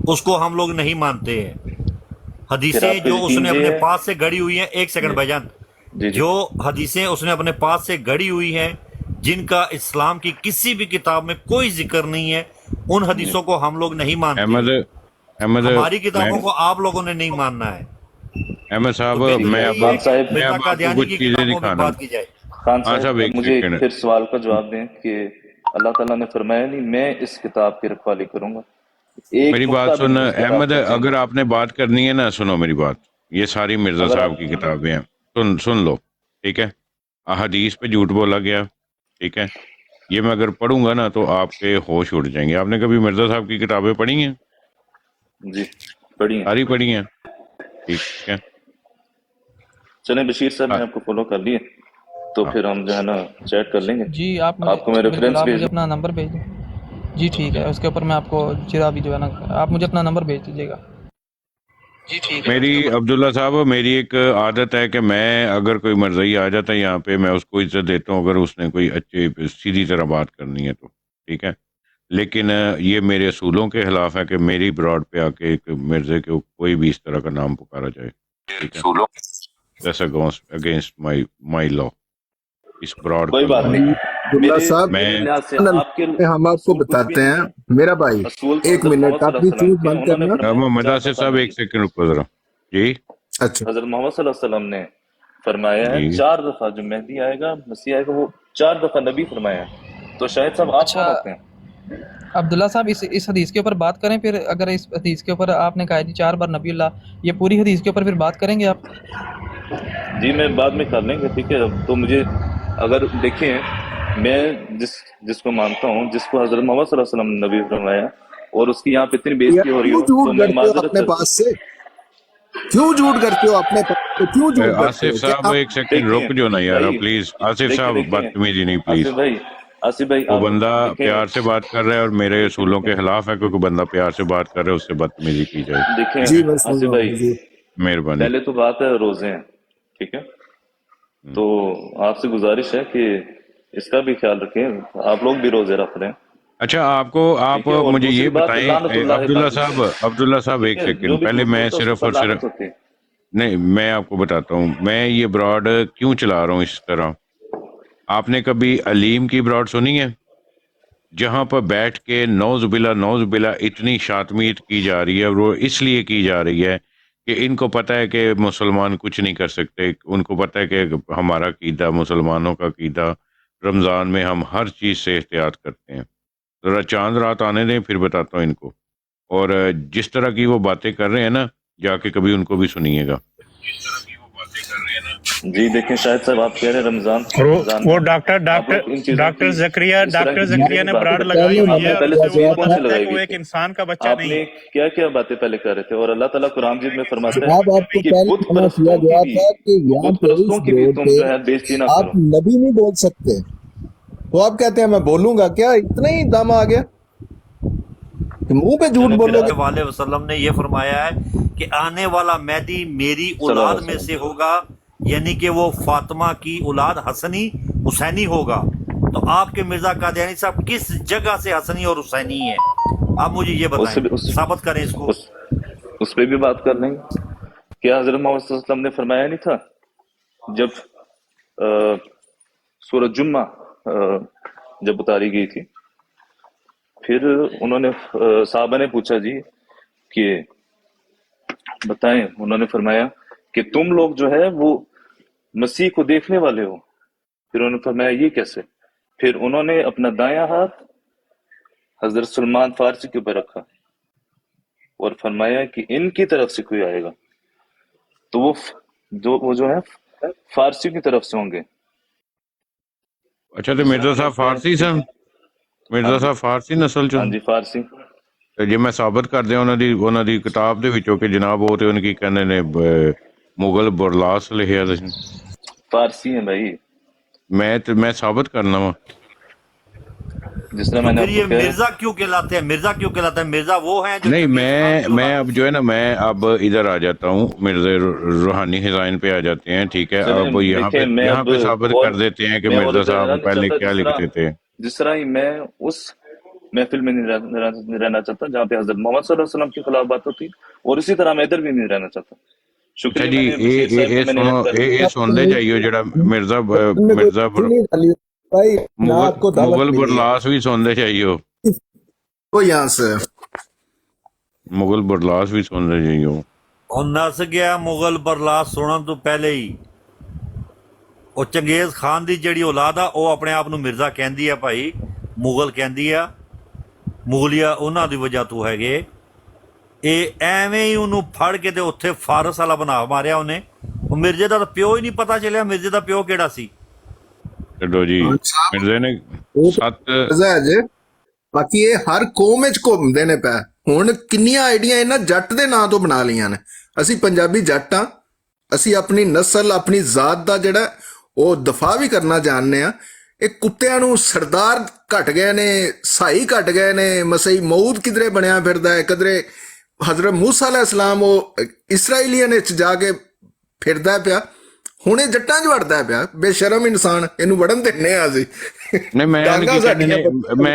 S2: उसको हम लोग नहीं मानते हैं। हदीसें जो उसने अपने पास से गढ़ी हुई हैं, एक सेकंड भाईजान, जो हदीसें उसने अपने पास से गढ़ी हुई हैं, जिनका इस्लाम की किसी भी किताब में कोई जिक्र नहीं है, उन हदीसों को हम लोग नहीं मानते। हमारी किताबों को आप लोगों ने नहीं मानना है।
S1: अहमद साहब मैं अब आपको कुछ चीजें दिखाना।
S13: खान साहब मुझे फिर सवाल का जवाब दें कि अल्लाह ताला ने फरमाया नहीं मैं इस किताब की रखवाली करूंगा।
S1: मेरी बात सुन अहमद, अगर आपने बात करनी है ना, सुनो मेरी बात, ये सारी मिर्जा साहब की किताबें हैं, सुन लो, ठीक है। हदीस पे झूठ बोला गया, ठीक है, ये मैं अगर पढ़ूंगा ना तो आपके होश उड़ जाएंगे। आपने कभी मिर्जा साहब की किताबें पढ़ी हैं?
S13: जी पढ़ी हैं,
S1: सारी पढ़ी हैं, ठीक है।
S13: चलें बशीर साहब ने आपको फॉलो कर लिए, तो फिर हम जो है ना चैट कर लेंगे।
S10: जी
S13: आपको मैं रेफरेंस
S10: आप
S13: भेज
S10: मुझे अपना नंबर भेज दें। जी ठीक है, उसके ऊपर मैं आपको चिरा भी जो है ना, आप मुझे अपना नंबर भेज दीजिएगा। जी ठीक है।
S1: मेरी अब्दुल्ला साहब मेरी एक आदत है कि मैं अगर कोई मर्ज़ई आ जाता है यहाँ पे, मैं उसको इज्जत देता हूँ अगर उसने कोई अच्छे सीधी तरह बात करनी है तो, ठीक है। लेकिन ये मेरे असूलों के खिलाफ है कि मेरी ब्रॉड पे आके एक मिर्जे के कोई भी इस तरह का नाम पुकारा जाए, ठीक है। That's against my law. इस ब्रॉड
S13: कोई बात नहीं।
S3: अब्दुल्ला साहब हम आपको बताते हैं, मेरा भाई एक मिनट अपनी चीज बंद करना।
S1: मोहम्मद आसिफ साहब एक सेकंड रुको जरा। जी
S13: अच्छा, हजरत मोहम्मद सल्लल्लाहु अलैहि वसल्लम ने फरमाया है 4 दफा जो मेहदी आएगा, मसीह आएगा, वो 4 दफा नबी फरमाया है। तो शायद साहब आप कौन होते हैं?
S10: अब्दुल्ला साहब इस हदीस के ऊपर बात करें फिर। अगर इस हदीस के ऊपर आपने कहा जी 4 बार नबीउल्लाह, ये पूरी हदीस के ऊपर फिर बात करेंगे आप?
S13: जी मैं बाद में कर लेंगे, ठीक है। तो मुझे अगर देखें, मैं जिसको मानता हूँ, जिसको हजरत मोहम्मद सल्लल्लाहु अलैहि वसल्लम ने नबी फरमाया, और उसकी यहाँ पे इतनी बेइज्जती हो रही हो, तो मैं माजरत
S3: अपने पास से क्यों झूठ करते हो? अपने क्यों झूठ?
S1: आसिफ साहब एक सेकंड रुक जो ना यार प्लीज। आसिफ साहब बदतमीजी नहीं प्लीज।
S13: आसिफ भाई
S1: वो बंदा प्यार से बात कर रहा है और मेरे असूलों के खिलाफ है, क्योंकि बंदा प्यार से बात कर रहा है, उससे बदतमीजी की जाए।
S13: देखें आसिफ भाई,
S1: मेहरबानी।
S13: पहले तो बात है रोजे हैं, ठीक है, तो आपसे गुजारिश है कि इसका भी ख्याल रखें, आप लोग भी रोजे रख रहे हैं।
S1: अच्छा आप मुझे ये बताएं अब्दुल्ला साहब एक सेकंड पहले, मैं सिर्फ और सिर्फ नहीं, मैं आपको बताता हूँ मैं ये ब्रॉड क्यों चला रहा हूँ इस तरह। आपने कभी अलीम की ब्रॉड सुनी है, जहाँ पर बैठ के नौज़ुबिल्ला इतनी शातमीत की जा रही है? वो इसलिए की जा रही है कि इनको पता है कि मुसलमान कुछ नहीं कर सकते। उनको पता है कि हमारा अकीदा, मुसलमानों का अकीदा, रमज़ान में हम हर चीज़ से एहतियात करते हैं। ज़रा चांद रात आने दें फिर बताता हूँ इनको। और जिस तरह की वो बातें कर रहे हैं ना, जाके कभी उनको भी सुनिएगा। जिस तरह की वो बातें कर रहे हैं ना
S13: जी देखें शायद साहब आप कह रहे हैं रमजान रमजान
S9: वो
S13: में
S9: डॉक्टर
S13: आप लोग इन चीजों की
S9: जकरिया
S13: इस तरह की चीजें
S9: जकरिया
S13: नहीं
S9: ने
S13: बात
S9: ब्राड
S13: करते।
S9: लगाई हुई
S13: आपने
S9: है,
S13: पहले
S9: उससे
S13: तस्वीर
S9: वो
S13: कौन सी
S9: बताता है
S13: लगाई
S9: कि वो
S13: हुई
S9: एक
S13: थी?
S9: इंसान का बच्चा नहीं
S13: आपने
S9: है।
S13: क्या क्या बातें पहले कर रहे थे? और अल्लाह ताला कुरान मजीद में फरमाता है
S3: जवाब आपको
S13: कि
S3: पहले
S13: बुत
S3: मना किया
S13: परस्तों की
S3: गया
S13: भी
S3: था कि यहाँ
S13: बुत
S3: पे
S13: परस्तों
S3: इस
S13: की भी
S3: बोर्ड
S13: तुम
S3: पे
S13: जो है बेइज्जती ना
S3: आप
S13: करो।
S3: नबी नहीं बोल सकते, तो आप कहते हैं मैं बोलूंगा क्या? इतना ही दम आ गया कि मुंह पे झूठ बोलोगे?
S2: वाले वसल्लम ने ये फरमाया है कि आने वाला मेहदी मेरी
S13: सल्लल्लाहु
S2: औलाद
S13: अलैहि
S2: में
S13: वसल्लम।
S2: से होगा, यानी कि वो फातिमा की औलाद हसनी हुसैनी होगा। तो आपके मिर्जा कादियानी साहब किस जगह से हसनी और हुसैनी है? आप मुझे ये
S13: उससे भी
S2: बताएं, साबित करें इसको।
S13: उस पे भी बात कर लेंगे। क्या हजरत मोहम्मद सल्लल्लाहु अलैहि वसल्लम ने फरमाया नहीं था जब सूरह जुम्मा जब उतारी गई थी, फिर उन्होंने साहबा ने पूछा जी कि बताएं, उन्होंने फरमाया कि तुम लोग जो है वो मसीह को देखने वाले हो। फिर उन्होंने फरमाया ये कैसे? फिर उन्होंने अपना दायां हाथ हजरत सलमान फारसी के ऊपर रखा और फरमाया कि इनकी तरफ से कोई आएगा तो वो जो है फारसी की तरफ से होंगे।
S1: अच्छा, तो मिर्जा साहब फारसी सन? ਮਿਰਜ਼ਾ ਸਾਹਿਬ ਫਾਰਸੀ ਨਸਲ ਚੋਂ?
S13: ਹਾਂਜੀ ਫਾਰਸੀ।
S1: ਤੇ ਜੇ ਮੈਂ ਸਾਬਤ ਕਰ ਦਿਆਂ ਉਹਨਾਂ ਦੀ ਕਿਤਾਬ ਦੇ ਵਿੱਚੋਂ ਕਿ ਜਨਾਬ ਉਹ ਤੇ ਉਹਨਾਂ ਕੀ ਕਹਿੰਦੇ ਨੇ ਮੁਗਲ ਬਰਲਾਸ ਲਿਖਿਆ ਤੁਸੀਂ?
S13: फारसी है भाई।
S1: मैं साबित करना वा।
S13: जिस तरह
S2: तो
S13: मैंने
S2: फिर ये
S13: आपको कहा
S2: मिर्जा क्यों कहलाते हैं? मिर्जा क्यों कहलाते हैं? मिर्जा वो हैं जो
S1: नहीं,
S2: चंगेज खान की
S1: मैं
S2: औलाद
S1: अब जो है ना, मैं अब इधर आ जाता हूँ, मिर्जा रूहानी हिजाइन पे आ जाते हैं, ठीक है।
S13: चलें,
S1: अब यहाँ
S13: देखें मैं
S1: पे
S13: अब
S1: साबित
S13: और
S1: कर देते हैं कि
S13: मैं और
S1: मिर्जा
S13: इधर रहना
S1: साहब
S13: नहीं
S1: पहले
S13: चाहता
S1: क्या लिखते थे।
S13: जिस तरह ही मैं उस महफिल में नहीं रहना चाहता जहाँ पे हजरत मोहम्मद सल्लल्लाहु अलैहि वसल्लम के खिलाफ बात होती, और इसी तरह मैं इधर भी नहीं रहना चाहता।
S1: अच्छा
S13: शुक्रिया
S1: जी,
S13: मैंने बशीर साहब को मैंने ऐड कर दिया।
S1: ये सुन ले जाइयो जड़ा मिर्जा
S3: भाई ना आपको दावत
S1: मुगल
S3: मिली है
S1: बरलास भी सुन ले जाइयो,
S3: वो यहाँ से
S1: मुगल बरलास भी सुन ले जाइयो।
S2: और नस गया मुगल बरलास सुनन तो पहले ही ਉਹ ਚੰਗੇਜ਼ ਖਾਨ ਦੀ ਜਿਹੜੀ ਔਲਾਦ ਆ ਉਹ ਆਪਣੇ ਆਪ ਨੂੰ ਮਿਰਜ਼ਾ ਕਹਿੰਦੀ ਆ ਭਾਈ, ਮੁਗਲ ਕਹਿੰਦੀ ਆ, ਮੁਗਲੀਆ ਉਹਨਾਂ ਦੀ ਵਜ੍ਹਾ ਤੋਂ ਹੈਗੇ। ਇਹ ਐਵੇਂ ਹੀ ਉਹਨੂੰ ਫੜ ਕੇ ਤੇ ਉੱਥੇ ਫਾਰਸ ਵਾਲਾ ਬਣਾ ਮਾਰਿਆ ਉਹਨੇ। ਉਹ ਮਿਰਜ਼ੇ ਦਾ ਤਾਂ ਪਿਓ ਹੀ ਨਹੀਂ ਪਤਾ ਚੱਲਿਆ, ਮਿਰਜ਼ੇ ਦਾ ਪਿਓ ਕਿਹੜਾ ਸੀ।
S1: ਛੱਡੋ ਜੀ, ਮਿਰਜ਼ੇ ਨੇ 7
S3: ਬਾਕੀ ਇਹ ਹਰ ਕੌਮ ਵਿੱਚ ਘੁੰਮਦੇ ਨੇ ਪੈ। ਹੁਣ ਕਿੰਨੀਆਂ ਆਈਡੀਆਂ ਇਹਨਾਂ ਜੱਟ ਦੇ ਨਾਂ ਤੋਂ ਬਣਾ ਲਈਆਂ ਨੇ। ਅਸੀਂ ਪੰਜਾਬੀ ਜੱਟ ਆ, ਅਸੀਂ ਆਪਣੀ ਨਸਲ ਆਪਣੀ ਜ਼ਾਤ ਦਾ ਜਿਹੜਾ ਉਹ ਦਫਾ ਵੀ ਕਰਨਾ ਜਾਣਦੇ ਆ। ਇਹ ਕੁੱਤਿਆਂ ਨੂੰ ਸਰਦਾਰ ਘਟ ਗਏ ਨੇ, ਸਾਈ ਘਟ ਗਏ ਨੇ, ਮਸਈ ਮਊਦ ਕਿਧਰੇ ਬਣਿਆ ਫਿਰਦਾ ਹੈ, ਕਿਧਰੇ ਹਜ਼ਰਤ ਮੂਸਾ ਅਲੈਹਿਸਲਾਮ ਉਹ ਇਸਰਾਈਲੀਆਂ ਵਿੱਚ ਜਾ ਕੇ ਫਿਰਦਾ ਪਿਆ, ਹੁਣ ਇਹ ਜੱਟਾਂ 'ਚ ਵੜਦਾ ਪਿਆ। ਬੇਸ਼ਰਮ ਇਨਸਾਨ, ਇਹਨੂੰ ਵੜਨ ਦਿੰਨੇ ਆ ਅਸੀਂ।
S1: ਨਹੀਂ, ਮੈਂ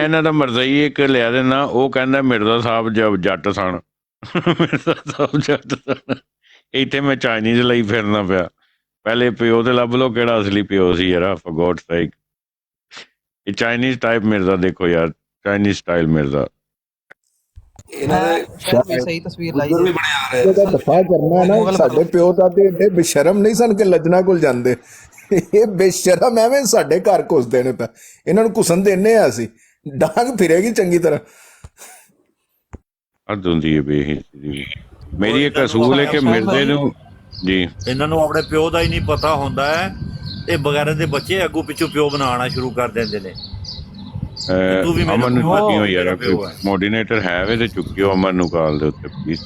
S1: ਇਹਨਾਂ ਦਾ ਮਰਜ਼ਈ ਇੱਕ ਲਿਆ ਦੇਣਾ। ਉਹ ਕਹਿੰਦਾ ਮਿਰਜ਼ਾ ਸਾਹਿਬ ਜੱਟ ਸਨ, ਮਿਰਜ਼ਾ ਸਾਹਿਬ ਜੱਟ ਸਨ। ਇੱਥੇ ਮੈਂ ਚਾਈਨੀਜ਼ ਲਈ ਫਿਰਨਾ ਪਿਆ। ਪਹਿਲੇ ਪਿਓ ਤੇ ਲੱਭ ਲਓ ਕਿਹੜਾ ਅਸਲੀ ਪਿਓ ਸੀ ਯਾਰ, ਫॉर गॉड सेक। ਇਹ ਚਾਈਨੀਜ਼ ਟਾਈਪ ਮਿਰਜ਼ਾ ਦੇਖੋ ਯਾਰ, ਚਾਈਨੀਜ਼ ਸਟਾਈਲ ਮਿਰਜ਼ਾ।
S10: ਸਹੀ ਤਸਵੀਰ ਲਾਈ
S3: ਵੀ ਬੜੇ ਆ ਰਹੇ ਇਹਦਾ ਦਫਾ ਕਰਨਾ ਨਾ। ਸਾਡੇ ਪਿਓ ਦਾਦੇ ਏਡੇ ਬੇਸ਼ਰਮ ਨਹੀਂ ਸਨ ਕਿ ਲੱਜਣਾ ਕੋਲ ਜਾਂਦੇ। ਇਹ ਬੇਸ਼ਰਮ ਐਵੇਂ ਸਾਡੇ ਘਰ ਘੁਸਦੇ ਨੇ ਪਾ। ਇਹਨਾਂ ਨੂੰ ਘੁਸਣ ਦਿੰਨੇ ਆ ਅਸੀਂ, ਡਾਂਗ ਫਿਰੇਗੀ ਚੰਗੀ ਤਰ੍ਹਾਂ।
S1: ਹੱਦ ਹੁੰਦੀ ਹੈ ਬੇਹਿੱਸੀ। ਮੇਰੀ ਇੱਕ ਅਸੂਲ ਹੈ ਕਿ ਮਿਰਜ਼ੇ ਨੂੰ ਜੀ,
S2: ਇਹਨਾਂ ਨੂੰ ਆਪਣੇ ਪਿਓ ਦਾ ਹੀ ਨਹੀਂ ਪਤਾ ਹੁੰਦਾ ਹੈ। ਇਹ ਬਗੈਰ ਦੇ ਬੱਚੇ ਅੱਗੋਂ ਪਿੱਛੋਂ ਪਿਓ ਬਣਾਉਣਾ ਸ਼ੁਰੂ ਕਰ ਦਿੰਦੇ ਨੇ।
S1: ਅਮਨ ਨੂੰ ਚੁੱਕਿਓ ਯਾਰ, ਮੋਡੀਨੇਟਰ ਹੈ ਵੇ ਤੇ ਚੁੱਕਿਓ ਅਮਨ ਨੂੰ ਕਾਲ ਦੇ ਉੱਤੇ ਪਲੀਜ਼।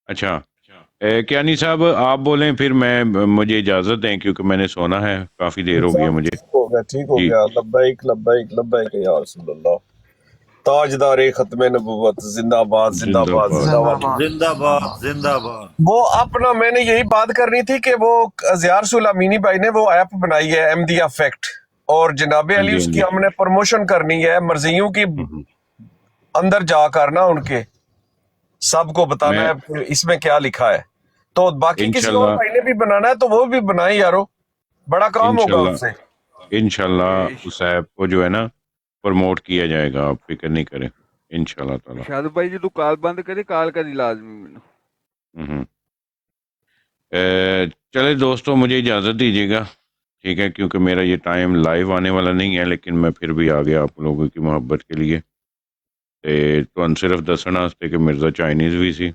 S1: अच्छा, कियानी साहब आप बोलें, फिर मुझे इजाजत दें क्योंकि मैंने सोना है, काफी देर हो गई है मुझे।
S11: ठीक हो गया। लब्बैक लब्बैक लब्बैक या रसूल अल्लाह। ताजदार खत्म नबूवत जिंदाबाद जिंदाबाद जिंदाबाद
S2: जिंदाबाद जिंदाबाद।
S11: वो अपना मैंने यही बात करनी थी कि वो ज़िया रसूल अमीनी भाई ने वो ऐप बनाई है अहमदिया फैक्ट, और जनाब अली उसकी हमने प्रमोशन करनी है। मर्जियों की अंदर जाकर ना उनके सबको बताना है इसमें क्या लिखा है। तो बाकी किसी और भाई ने भी बनाना है तो वो भी बनाए यारो, बड़ा काम होगा उससे।
S1: इंशाल्लाह उस ऐप को जो है ना प्रमोट किया जाएगा, आप फिक्र नहीं करें इंशाल्लाह ताला।
S14: शादू भाई जी तू कॉल बंद करे, कॉल करी लाजमी मैनू।
S1: चले दोस्तों, मुझे इजाज़त दीजिएगा, ठीक है, क्योंकि मेरा ये टाइम लाइव आने वाला नहीं है, लेकिन मैं फिर भी आ गया आप लोगों की मोहब्बत के लिए। ਤੇ ਤੁਹਾਨੂੰ ਸਿਰਫ ਦੱਸਣ ਵਾਸਤੇ ਕਿ ਮਿਰਜ਼ਾ ਚਾਈਨੀਜ਼ ਵੀ ਸੀ।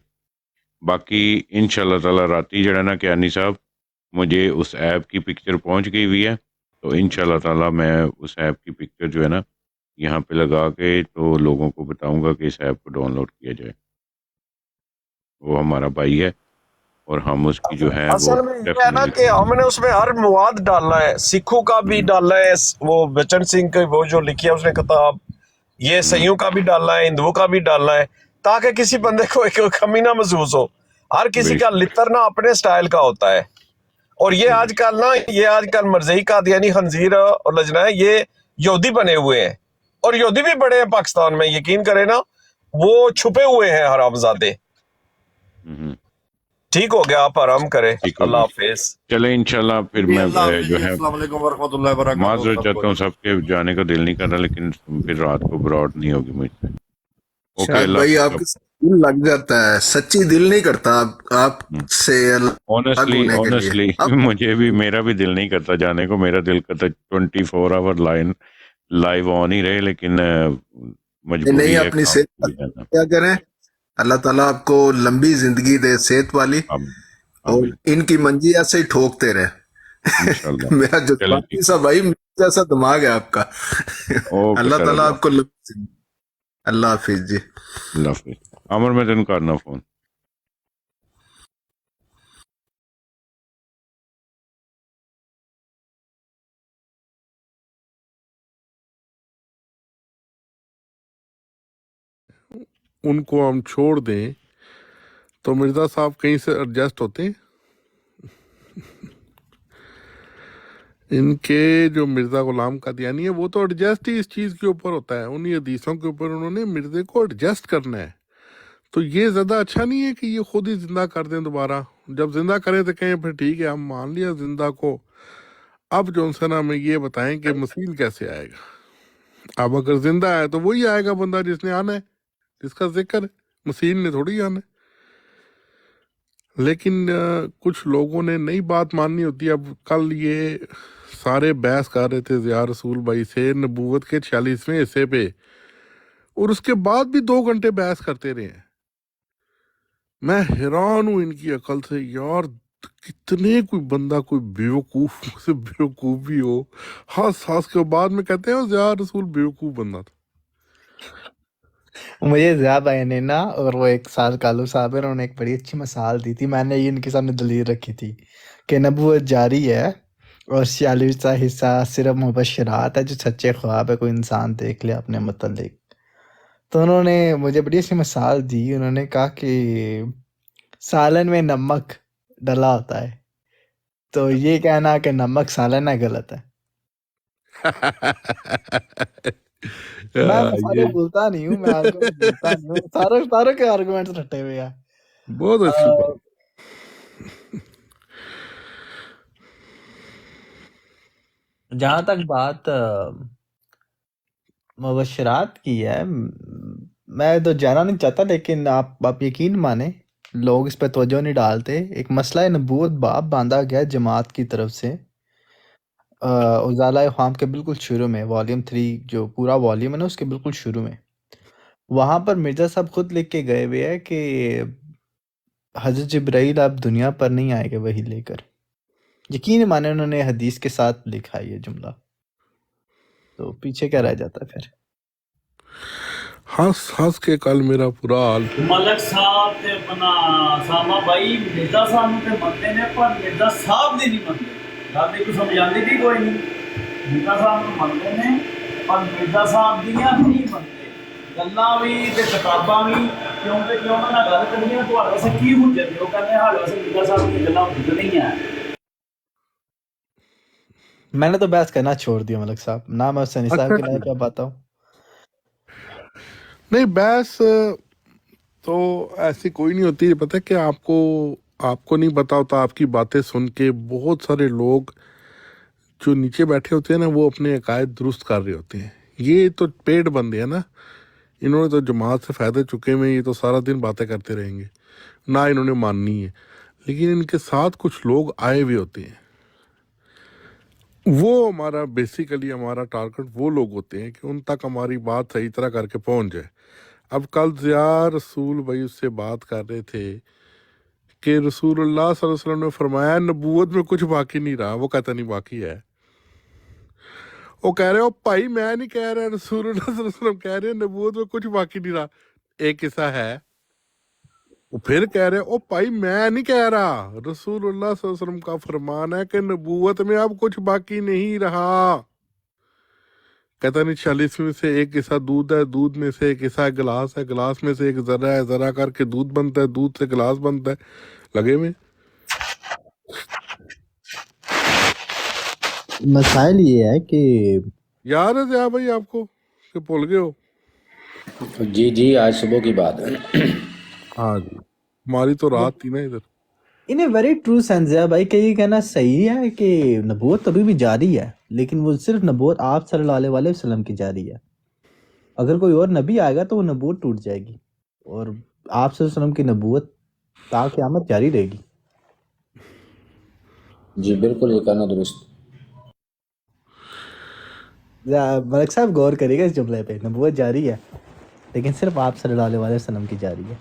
S1: बाकी इंशाल्लाह ताला राती जड़ा ना कियानी साहब मुझे उस ऐप की पिक्चर पहुंच गई हुई है, तो इंशाल्लाह ताला मैं उस ऐप की पिक्चर जो है ना यहाँ पे लगा के तो लोगों को बताऊंगा कि इस ऐप को डाउनलोड किया जाए। वो हमारा भाई है और हम उसकी जो है वो
S11: असल में ये है ना
S1: डेफिनेटली
S11: कि हमने उसमें हर मवाद डालना है, सिखों का भी डालना है, वो बचन सिंह की वो जो लिखी है उसने किताब, ये सईयों का भी डालना है, हिंदुओं का भी डालना है, ताकि किसी बंदे को एक कमी ना महसूस हो। हर किसी का लितर ना अपने स्टाइल का होता है। और ये आजकल मरज़ई कादियानी खंजीर और लजना है, ये यहूदी बने हुए हैं और यहूदी भी बड़े हैं पाकिस्तान में, यकीन करें ना, वो छुपे हुए हैं हरामजादे। ठीक हो गया, आप आराम करें, अल्लाह हाफिज।
S1: चले इंशाल्लाह फिर मैं जो है
S15: अस्सलाम वालेकुम वरहमतुल्लाहि वबरकातुहू।
S1: माजरत चाहता हूँ सबके जाने का दिल नहीं कर रहा, लेकिन फिर रात को ब्रॉड नहीं होगी मुझसे। ओके
S3: शायद
S1: अल्लाह
S3: भाई
S1: हाफिज़।
S3: आपके दिल लग जाता है, सच्ची दिल नहीं करता आपसे अलग
S1: ऑनेस्टली
S3: होने के लिए। अब
S1: मुझे भी, मेरा भी दिल नहीं करता जाने को। मेरा दिल करता 24 आवर लाइव ऑन ही रहे, लेकिन मजबूरी
S3: नहीं,
S1: है,
S3: अपनी
S1: काम
S3: सेहत
S1: पे भी जाना।
S3: क्या करें, अल्लाह ताला आपको लंबी जिंदगी दे, सेहत वाली, और इनकी मंजी ऐसे ही ठोकते रहे।
S1: इंशाल्लाह
S3: मेरा
S1: चलो
S3: जज्बाती
S1: ठीक
S3: सा भाई, मेरे जैसा दिमाग है आपका।
S1: ओके
S3: अल्लाह
S1: सर,
S3: ताला
S1: अल्लाह
S3: आपको लंबी जिंदगी। अल्लाह हाफिज जी।
S1: अल्लाह हाफिज़। अमर मैं तेन करना फोन।
S15: उनको हम छोड़ दें तो मिर्जा साहब कहीं से एडजस्ट होते हैं। इनके जो मिर्जा गुलाम कादियानी है वो तो एडजस्ट ही इस चीज़ के ऊपर होता है, उन्हीं हदीसों के ऊपर उन्होंने मिर्जे को एडजस्ट करना है। तो ये ज़्यादा अच्छा नहीं है कि ये खुद ही जिंदा कर दें दोबारा। जब जिंदा करें तो कहें फिर ठीक है हम मान लिया जिंदा को, अब जो उनसे ना हमें ये बताएं कि मसील कैसे आएगा। अब अगर जिंदा है तो वही आएगा बंदा जिसने आना है, जिसका जिक्र है, मसील ने थोड़ी आना है। लेकिन कुछ लोगों ने नई बात माननी होती है। अब कल ये सारे बहस कर रहे थे ज़िया रसूल भाई से नबूवत के 46वें हिस्से पे, और उसके बाद भी 2 घंटे बहस करते रहे हैं। मैं हैरान हूँ इनकी अकल से यार, कितने कोई बंदा कोई बेवकूफ़ से बेवकूफ़ भी हो, हंस के बाद में कहते हैं ज़िया रसूल बेवकूफ़ बंदा था।
S16: मुझे ज़िया भाई ने ना, और वो एक साल कालू साहब है, उन्होंने एक बड़ी अच्छी मिसाल दी थी, मैंने ये इनके सामने दलील रखी थी कि नबूवत जारी है और 46वां हिस्सा सिर्फ मुबशरात है, जो सच्चे ख्वाब है कोई इंसान देख ले अपने मुतल्लिक। तो उन्होंने मुझे बड़ी अच्छी मिसाल दी, उन्होंने कहा कि सालन में नमक डला होता है, तो ये कहना कि नमक सालन है गलत है। मैं सारे
S15: ये
S16: बोलता नहीं हूँ, मैं आर्गुमेंट बोलता नहीं हूँ, सारे के आर्गुमेंट्स रटे हुए हैं।
S15: बहुत अच्छी
S16: अ,
S15: बात।
S16: जहाँ तक बात मुबशरात की है, मैं तो जाना नहीं चाहता, लेकिन आप यकीन माने लोग इस पे तवज्जो नहीं डालते। एक मसला नबूवत बाब बांधा गया जमात की तरफ से, उजाला ख्वाम के बिल्कुल शुरू में, वॉल्यूम 3 जो पूरा वॉल्यूम है ना उसके बिल्कुल शुरू में, वहाँ पर मिर्जा साहब खुद लिख के गए हुए हैं कि हजरत जिब्राइल अब दुनिया पर नहीं आएंगे वही लेकर। यकीन माने उन्होंने हदीस के साथ लिखा है ये जुमला, तो पीछे क्या रह जाता है फिर।
S15: हंस के कल मेरा पूरा हाल।
S17: मलक साहब ते अपना सामा भाई मिर्जा साहब ਨੂੰ ਤੇ ਮੰਨਦੇ ਨੇ, ਪਰ ਮਿर्जा ਸਾਹਿਬ ਦੀ ਨਹੀਂ ਮੰਨਦੇ। ਗੱਲ ਇਹ ਕੋਈ ਸਮਝਾਉਂਦੀ ਵੀ ਕੋਈ ਨਹੀਂ। ਮਿर्जा ਸਾਹਿਬ ਨੂੰ ਮੰਨਦੇ ਨੇ ਪਰ ਮਿर्जा ਸਾਹਿਬ ਦੀਆਂ ਨਹੀਂ ਮੰਨਦੇ। ਗੱਲਾਂ ਵੀ ਤੇ ਕਿਤਾਬਾਂ ਵੀ ਕਿਉਂਕਿ ਜੇ ਉਹਨਾਂ ਨਾਲ ਗੱਲ ਕਰੀਏ ਤੁਹਾਡੇ ਵਾਸਤੇ ਕੀ ਹੁਜਤ ਹੈ, ਉਹ ਕਹਿੰਦੇ ਸਾਡੇ ਵਾਸਤੇ मिर्जा ਸਾਹਿਬ ਦੀਆਂ ਗੱਲਾਂ ਹੁਜਤ नहीं है।
S16: मैंने तो बहस करना छोड़ दिया मलक साहब, ना मैं उससे निसाब
S15: अच्छा
S16: के लायक क्या पाता हूँ।
S15: नहीं, बहस तो ऐसी कोई नहीं होती। पता है कि आपको नहीं पता होता, आपकी बातें सुन के बहुत सारे लोग जो नीचे बैठे होते हैं ना, वो अपने अकायद दुरुस्त कर रहे होते हैं। ये तो पेड़ बंदे हैं ना, इन्होंने तो जमात से फ़ायदे चुके में, ये तो सारा दिन बातें करते रहेंगे, ना इन्होंने माननी है। लेकिन इनके साथ कुछ लोग आए हुए होते हैं, वो हमारा बेसिकली हमारा टारगेट वो लोग होते हैं कि उन तक हमारी बात सही तरह करके पहुंच जाए। اب کل ضیاء رسول بھائی اس سے بات کر رہے تھے کہ رسول اللہ صلی اللہ علیہ وسلم نے فرمایا نبوت میں کچھ باقی نہیں رہا، وہ کہتا نہیں باقی ہے۔ وہ کہہ رہے ہو بھائی میں نہیں کہہ رہا، رسول اللہ صلی اللہ علیہ وسلم کہہ رہے ہیں نبوت میں کچھ باقی نہیں رہا، ایک قصہ ہے۔ وہ پھر کہہ رہے او بھائی میں نہیں کہہ رہا، رسول اللہ صلی اللہ علیہ وسلم کا فرمان ہے کہ نبوت میں اب کچھ باقی نہیں رہا۔ کہتا نہیں 40 میں سے ایک حصہ دودھ ہے، دودھ میں سے ایک حصہ گلاس ہے، گلاس میں سے ایک ذرہ ہے، ذرہ کر کے دودھ بنتا ہے، دودھ سے گلاس بنتا ہے، لگے میں۔
S16: مسائل یہ ہے کہ
S15: یاد ہے ضیاء بھائی آپ کو کہ بھول گئے ہو؟
S18: جی آج صبح کی بات ہے۔
S15: ہاں جی، ہماری تو رات تھی نا ادھر۔
S16: ان اے ویری ٹرو سینس ہے بھائی کہ یہ کہنا صحیح ہے کہ نبوت ابھی بھی جاری ہے، لیکن وہ صرف نبوت آپ صلی اللہ علیہ وسلم کی جاری ہے۔ اگر کوئی اور نبی آئے گا تو وہ نبوت ٹوٹ جائے گی، اور آپ صلی اللہ علیہ وسلم کی نبوت تا قیامت جاری رہے گی۔
S18: جی بالکل، یہ کہنا درست۔
S16: ملک صاحب غور کریے گا اس جملے پہ، نبوت جاری ہے لیکن صرف آپ صلی اللہ علیہ وسلم کی جاری ہے۔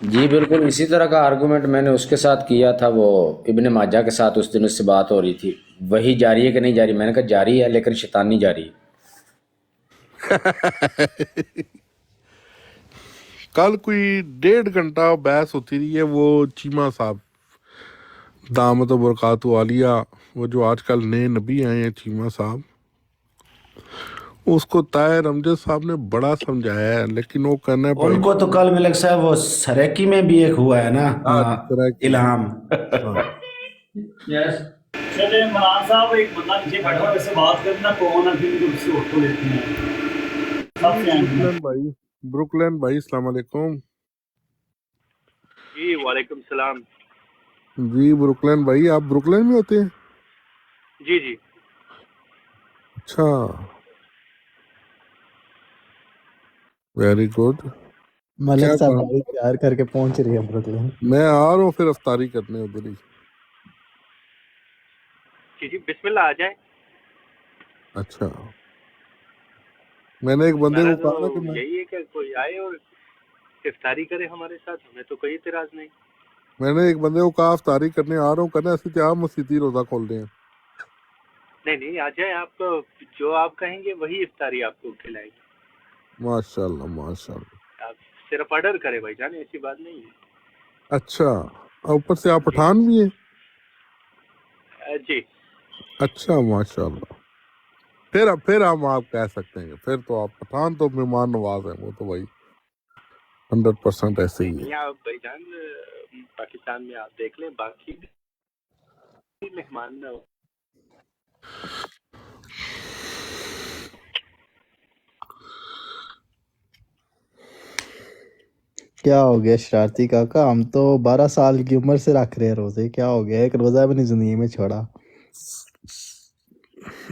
S18: جی بالکل، اسی طرح کا آرگومنٹ میں نے اس کے ساتھ کیا تھا، وہ ابن ماجہ کے ساتھ اس دن اس سے بات ہو رہی تھی، وہی جاری ہے کہ نہیں جاری؟ میں نے کہا جاری ہے لیکن شیطانی جاری ہے۔
S15: کل کوئی 1.5 گھنٹہ بحث ہوتی رہی ہے، وہ چیمہ صاحب دامت و برکاتہ عالیہ، وہ جو آج کل نئے نبی آئے ہیں چیمہ صاحب، اس کو طاہر امجد صاحب نے بڑا سمجھایا ہے، لیکن وہ کہنا ہے
S19: ان کو تو کل ملک صاحب وہ سریکی میں بھی ایک ہوا ہے نا الہام۔
S17: چلے عمران صاحب ایک بندہ نیچے بیٹھا ہوا سے بات کرنا کون ہے، پھر اس سے اٹھو لیتے ہیں۔
S15: بروکلین بھائی السلام علیکم۔
S6: جی وعلیکم السلام۔
S15: جی بروکلین بھائی، آپ بروکلین میں ہوتے ہیں؟
S6: جی جی۔
S15: اچھا، ویری گڈ۔
S16: ملک صاحب بڑی پیار کر کے پہنچ رہی ہے بروکلین۔
S15: میں آ رہا ہوں پھر افطاری کرنے ادھر ہی۔
S6: جی جی بسم اللہ، آ جائیں۔
S15: اچھا، میں نے ایک بندے
S6: میرا
S15: کو کہا نا کہ
S6: تو یہی ہے کہ کوئی آئے اور افطاری کرے ہمارے ساتھ، ہمیں تو کوئی اعتراض نہیں۔
S15: میں نے ایک بندے کو کہا افطاری کرنے آ رہا ہوں، کرنا ایسی آپ مسیحی روزہ کھول دیں۔
S6: نہیں آ جائیں، آپ کو جو آپ کہیں گے وہی افطاری آپ کو کھلائیں گے۔
S15: ماشاء اللہ ماشاء اللہ۔
S6: آپ صرف آرڈر کرے بھائی جان، ایسی بات نہیں ہے۔
S15: اچھا، اوپر سے آپ پٹھان بھی ہیں؟
S6: جی
S15: اچھا ماشاء اللہ، پھر ہم آپ کہہ سکتے ہیں کہ پھر تو آپ پٹھان تو مہمان نواز ہیں، وہ تو بھائی 100% ایسے ہی ہے۔
S6: آپ بھائی جان پاکستان میں آپ دیکھ لیں، باقی مہمان نہ ہو۔
S16: کیا ہو گیا شرارتی کاکا؟ ہم تو 12 سال کی عمر سے رکھ رہے ہیں روزے، کیا ہو گیا؟ ایک روزہ بھی نہیں زندگی میں چھوڑا۔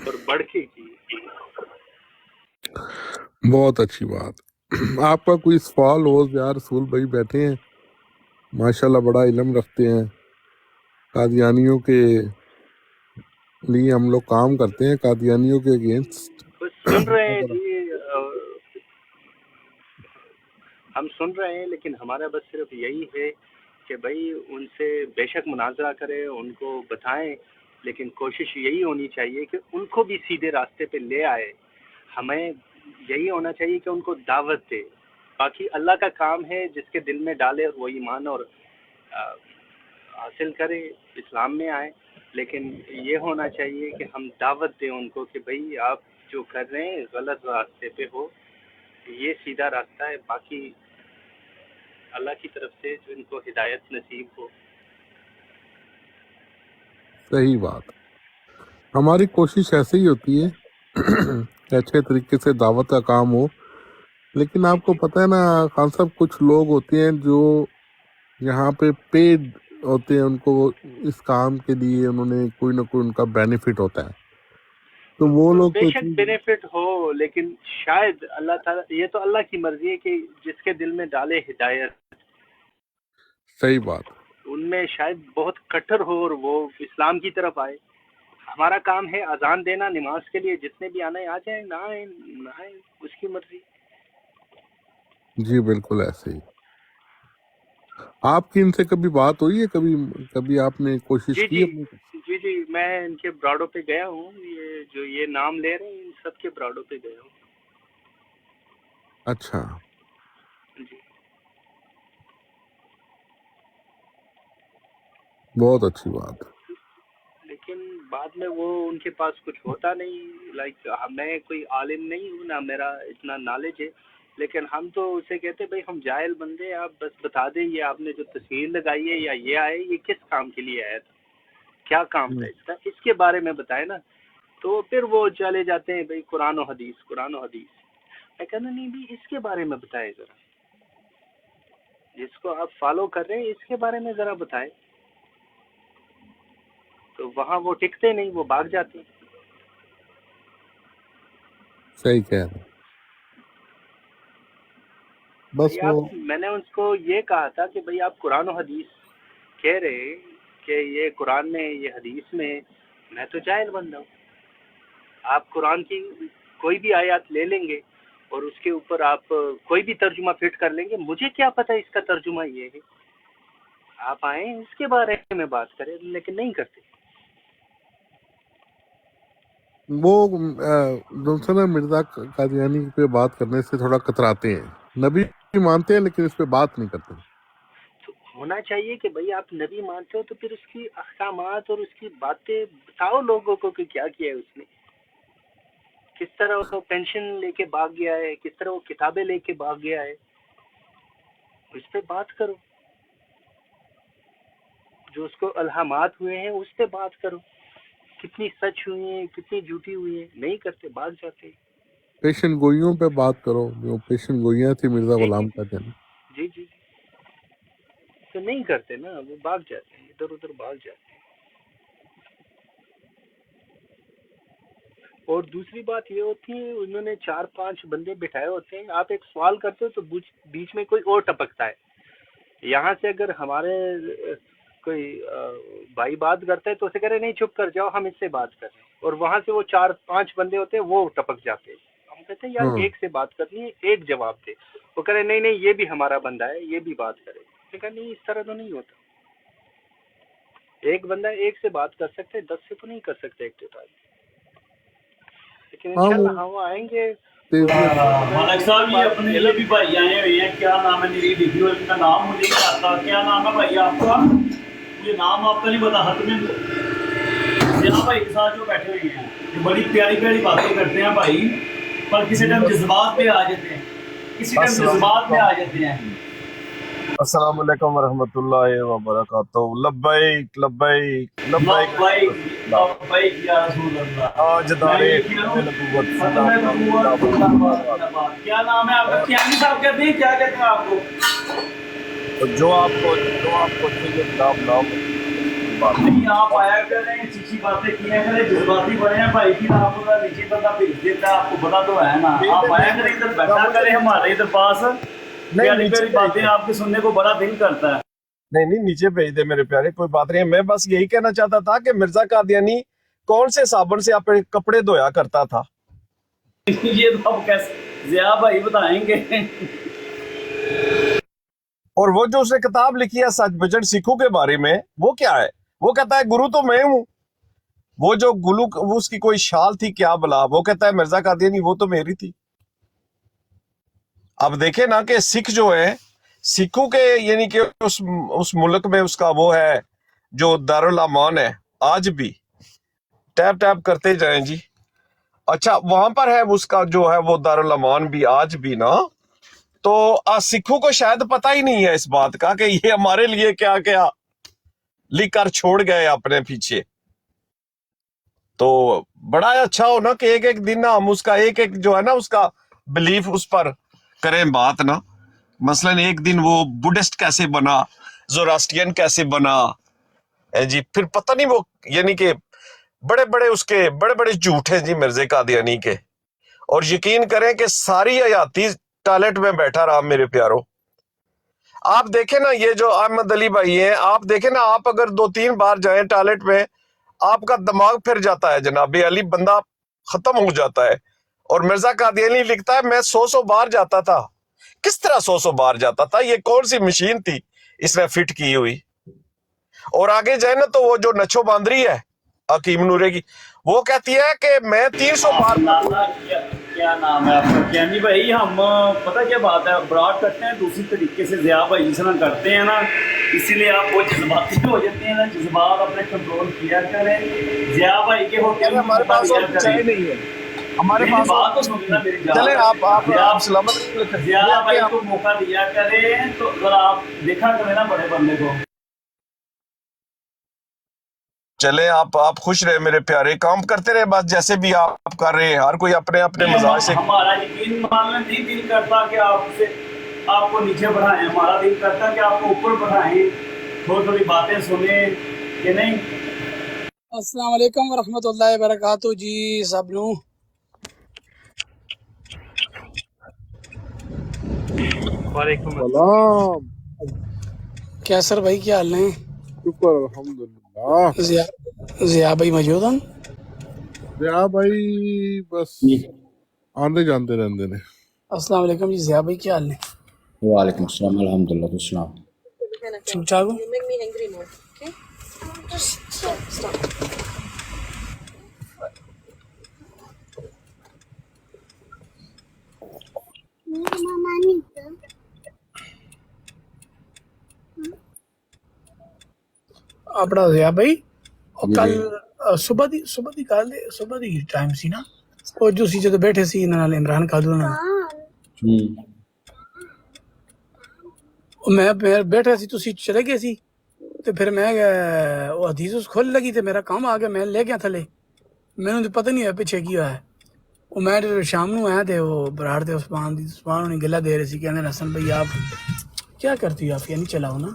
S6: اور بڑھ کے کی
S15: بہت اچھی بات۔ آپ کا کوئی سوال ہو یا رسول بھائی بیٹھے ہیں، ماشاءاللہ بڑا علم رکھتے ہیں، قادیانیوں کے لیے ہم لوگ کام کرتے ہیں، قادیانیوں کے اگینسٹ۔
S6: بس سن رہے ہیں جی، ہم سن رہے ہیں، لیکن ہمارا بس صرف یہی ہے کہ بھائی ان سے بے شک مناظرہ کریں، ان کو بتائیں، لیکن کوشش یہی ہونی چاہیے کہ ان کو بھی سیدھے راستے پہ لے آئے۔ ہمیں یہی ہونا چاہیے کہ ان کو دعوت دے، باقی اللہ کا کام ہے، جس کے دل میں ڈالے اور وہ ایمان اور حاصل کرے، اسلام میں آئے، لیکن یہ ہونا چاہیے کہ ہم دعوت دیں ان کو کہ بھئی آپ جو کر رہے ہیں غلط راستے پہ ہو، یہ سیدھا راستہ ہے، باقی اللہ کی طرف سے جو ان کو ہدایت نصیب ہو۔
S15: صحیح بات، ہماری کوشش ایسے ہی ہوتی ہے کہ اچھے طریقے سے دعوت کا کام ہو، لیکن آپ کو پتہ ہے نا خان صاحب، کچھ لوگ ہوتے ہیں جو یہاں پہ پیڈ ہوتے ہیں، ان کو اس کام کے لیے انہوں نے کوئی نہ کوئی ان کا بینیفٹ ہوتا ہے، تو وہ لوگ
S6: بے
S15: تو
S6: شک بینیفٹ ہو، لیکن شاید اللہ تعالیٰ، یہ تو اللہ کی مرضی ہے کہ جس کے دل میں ڈالے ہدایت۔
S15: صحیح بات۔
S6: ان میں شاید بہت کٹر ہو اور وہ اسلام کی طرف آئے۔ ہمارا کام ہے اذان دینا نماز کے لیے، جتنے بھی آنا ہے آ جائیں، نہ آئیں نہ آئیں، اس کی مرضی۔
S15: जी बिल्कुल ऐसे ही। आपकी इनसे कभी बात हुई है? कभी कभी आपने कोशिश
S6: जी
S15: की
S6: जी
S15: अपनी?
S6: जी जी, मैं इनके ब्राडो पे गया हूँ, ये जो ये नाम ले रहे हैं इन सब के ब्राडो पे गया हूँ।
S15: अच्छा,
S6: जी
S15: बहुत अच्छी बात।
S6: लेकिन बाद में वो उनके पास कुछ होता नहीं, लाइक मैं कोई आलिम नहीं हूँ ना, मेरा इतना नॉलेज है, लेकिन हम तो उसे कहते भाई हम जाहिल बंदे हैं, आप बस बता दें ये आपने जो तस्वीर लगाई है या ये आए ये किस काम के लिए आया था, क्या काम था इसका, इसके बारे में बताए ना। तो फिर वो चले जाते हैं भाई कुरान और हदीस, कुरान और हदीस। मैं कहना नहीं भी इसके बारे में बताए ज़रा, जिसको आप फॉलो कर रहे हैं इसके बारे में ज़रा बताए। तो वहाँ वो टिकते नहीं, वो भाग जाते हैं।
S15: सही कह रहे हैं। बस
S6: भाई
S15: वो
S6: आप, मैंने उनको ये कहा था कि भाई आप कुरान और हदीस कह रहे हैं कि ये कुरान में ये हदीस में, मैं तो जाहिल बंदा हूँ। आप कुरान की कोई भी आयत ले लेंगे और उसके ऊपर आप कोई भी तर्जुमा फिट कर लेंगे, मुझे क्या पता इसका तर्जुमा ये है। आप आए इसके बारे में बात करें, लेकिन नहीं करते।
S15: वो गुलशन मिर्जा कादियानी पे बात करने से थोड़ा कतराते हैं। नबी मानते हैं लेकिन इस पे बात नहीं करते।
S6: होना चाहिए कि भाई आप नबी मानते हो तो फिर उसकी अहकामात और उसकी बातें बताओ लोगों को कि क्या किया है उसने, किस तरह वो पेंशन लेके भाग गया है, किस तरह वो किताबें लेके भाग गया है, उस पे बात करो। जो उसको अल्हामात हुए हैं उस पे बात करो, कितनी सच हुई है कितनी झूठी हुई है। नहीं करते, भाग जाते।
S15: पेशन गोइयों पे बात करो, जो पेशन गोइयां थी मिर्जा
S6: जी
S15: गुलाम
S6: जी
S15: कादियानी।
S6: जी जी, तो नहीं करते ना, वो भाग जाते हैं, इधर उधर भाग जाते हैं। और दूसरी बात ये होती है, उन्होंने 4-5 बंदे बिठाए होते हैं, आप एक सवाल करते हो तो बीच में कोई और टपकता है। यहाँ से अगर हमारे कोई भाई बात करता है तो उसे कह रहे नहीं चुप कर जाओ हम इससे बात कर रहे हैं, और वहाँ से वो 4-5 बंदे होते हैं वो टपक जाते हैं। हम कहते हैं यार एक से बात करनी है, एक जवाब दे। वो कह रहे नहीं नहीं ये भी हमारा बंदा है, ये भी बात करे। मैंने कहा नहीं, इस तरह तो नहीं होता। एक बंदा एक से बात कर सकते, 10 से तो नहीं कर सकते एक के साथ। लेकिन इंशाल्लाह हम आएंगे।
S17: मालिक साहब ये अपने लिए भी भाई आए हुए हैं, क्या नाम है मेरी वीडियो का नाम मुझे नहीं आता, क्या नाम है भाई आपका? ये नाम आपका नहीं पता। हद में यहाँ भाई के साथ जो बैठे हुए हैं ये बड़ी प्यारी प्यारी बातें करते हैं भाई, पर किसी टाइम जज्बात पे आ जाते हैं, किसी टाइम जज्बात में आ जाते हैं।
S11: अस्सलाम वालेकुम वरहमतुल्लाहि व बरकातहू। लब्बैक लब्बैक लब्बैक
S17: लब्बैक या रसूल अल्लाह।
S11: आज दारे नबूवत
S17: क्या नाम है आपका? क्या साहब कहते हैं, क्या कहते हैं आपको?
S11: जो आपको चाहिए जनाब नाम
S17: नहीं, आप आया कर रहे हैं, चीची बातें किया करें, जज्बाती बने हैं भाई की नाम होगा, नीचे बंदा भेज देता है, आपको पता तो है ना। आप आया करें इधर बैठा करें हमारे इधर पास, प्यारी प्यारी बातें आपके सुनने को बड़ा दिल करता है।
S11: नहीं नीचे भेज दे मेरे प्यारे, कोई बात नहीं है। मैं बस यही कहना चाहता था कि मिर्जा कादियानी कौन से साबुन से अपने कपड़े धोया करता था?
S17: ये तो आप कैसे ज़िया भाई बताएंगे।
S11: और वो जो उसने किताब लिखी है सच बजट सिखों के बारे में, वो क्या है? वो कहता है गुरु तो मैं हूं। वो जो गुलू वो उसकी कोई शाल थी क्या भला, वो कहता है मिर्जा कादियानी वो तो मेरी थी। अब देखे ना कि सिख जो है, सिखों के यानी कि उस मुल्क में उसका वो है जो दारुल अमान है, आज भी टैप टैप करते जाएं जी। अच्छा वहां पर है उसका जो है वो दारुल अमान भी आज भी ना, तो सिखों को शायद पता ही नहीं है इस बात का कि ये हमारे लिए क्या क्या लिख कर छोड़ गए अपने पीछे। तो बड़ा अच्छा हो ना कि एक एक दिन ना हम उसका एक एक जो है ना उसका बिलीफ उस पर करें बात ना। मसलन एक दिन वो बुद्धिस्ट कैसे बना, ज़ोरास्ट्रियन कैसे बना है जी, फिर पता नहीं वो यानी कि बड़े बड़े उसके बड़े बड़े झूठ हैं जी मिर्जे कादियानी के। और यकीन करें कि सारी हयाती टॉयलेट में बैठा रहा मेरे प्यारों। आप देखें ना ये जो अहमद अली भाई हैं, आप देखें ना, आप अगर 2-3 बार जाएं टॉयलेट में आपका दिमाग फिर जाता है जनाबे अली, बंदा खत्म हो जाता है। और मिर्जा कादियानी लिखता है मैं 100 बार जाता था, کس طرح 100 بار جاتا تھا؟ یہ کون سی مشین تھی اس نے فٹ کی ہوئی؟ اور آگے جائے نا تو وہ جو نچو باندری ہے حکیم نورے کی، وہ کہتی ہے کہ میں 300 بار
S17: کیا نام ہے آپ کا کیانی بھائی؟ ہم پتہ کیا بات ہے، براڈ کرتے ہیں دوسری طریقے سے، ضیاء بھائی جس طرح کرتے ہیں نا، اسی لیے آپ وہ جذباتی ہو جاتے ہیں نا، جذبات اپنے کنٹرول کیا کریں۔ ضیاء بھائی کے ہوتے ہیں
S11: ہمارے پاس اور چائے نہیں ہے، ہمارے پاس
S17: بات تو سننا میری جان،
S11: چلیں آپ سلامت
S17: ضیاء بھائی کو موقع دیا کریں تو ذرا آپ دیکھا کریں نا بڑے بندے کو۔
S11: چلیں آپ خوش رہے میرے پیارے، کام کرتے رہے بس جیسے بھی آپ کر رہے ہیں، ہر کوئی اپنے اپنے مزاج سے۔
S17: ہمارا یقین ماننا نہیں دل کرتا کہ آپ کو نیچے بڑھائیں، ہمارا دل کرتا کہ آپ کو اوپر بڑھائیں، تھوڑی تھوڑی باتیں سنیں کہ نہیں۔
S20: السلام علیکم ورحمۃ اللہ وبرکاتہ جی سب نو۔
S5: وعلیکم
S15: سلام،
S20: کیا سر بھائی کیا حال ہیں؟
S15: شکر الحمدللہ۔
S20: ضیاء بھائی موجود ہیں؟
S15: ضیاء بھائی بس آندے جانتے رہندے نے۔
S20: السلام علیکم جی ضیاء بھائی کیا حال ہیں؟
S18: وعلیکم السلام الحمدللہ تو سلام۔
S20: ٹھیک ٹھاک ہو؟ اپنا ضیاء بھائی کل صبح دی ٹائم سی نا، وہ جو سی جدو بیٹھے سی انہاں نال عمران کالو نال، میں بیٹھا سی تسی چلے گئے سی، تو پھر میں وہ حدیث اس کھول لگی تے میرا کام آ گیا، میں لے گیا تھلے، مینوں تو پتہ نہیں ہوا پیچھے کی ہوا ہے۔ وہ میں شام نو آیا تے وہ براڑ تے عثمان انہیں گلا دے رہے سی، کہندے حسن بھائی آپ کیا کرتی ہو، آپ یہ نہیں چلاؤ نا،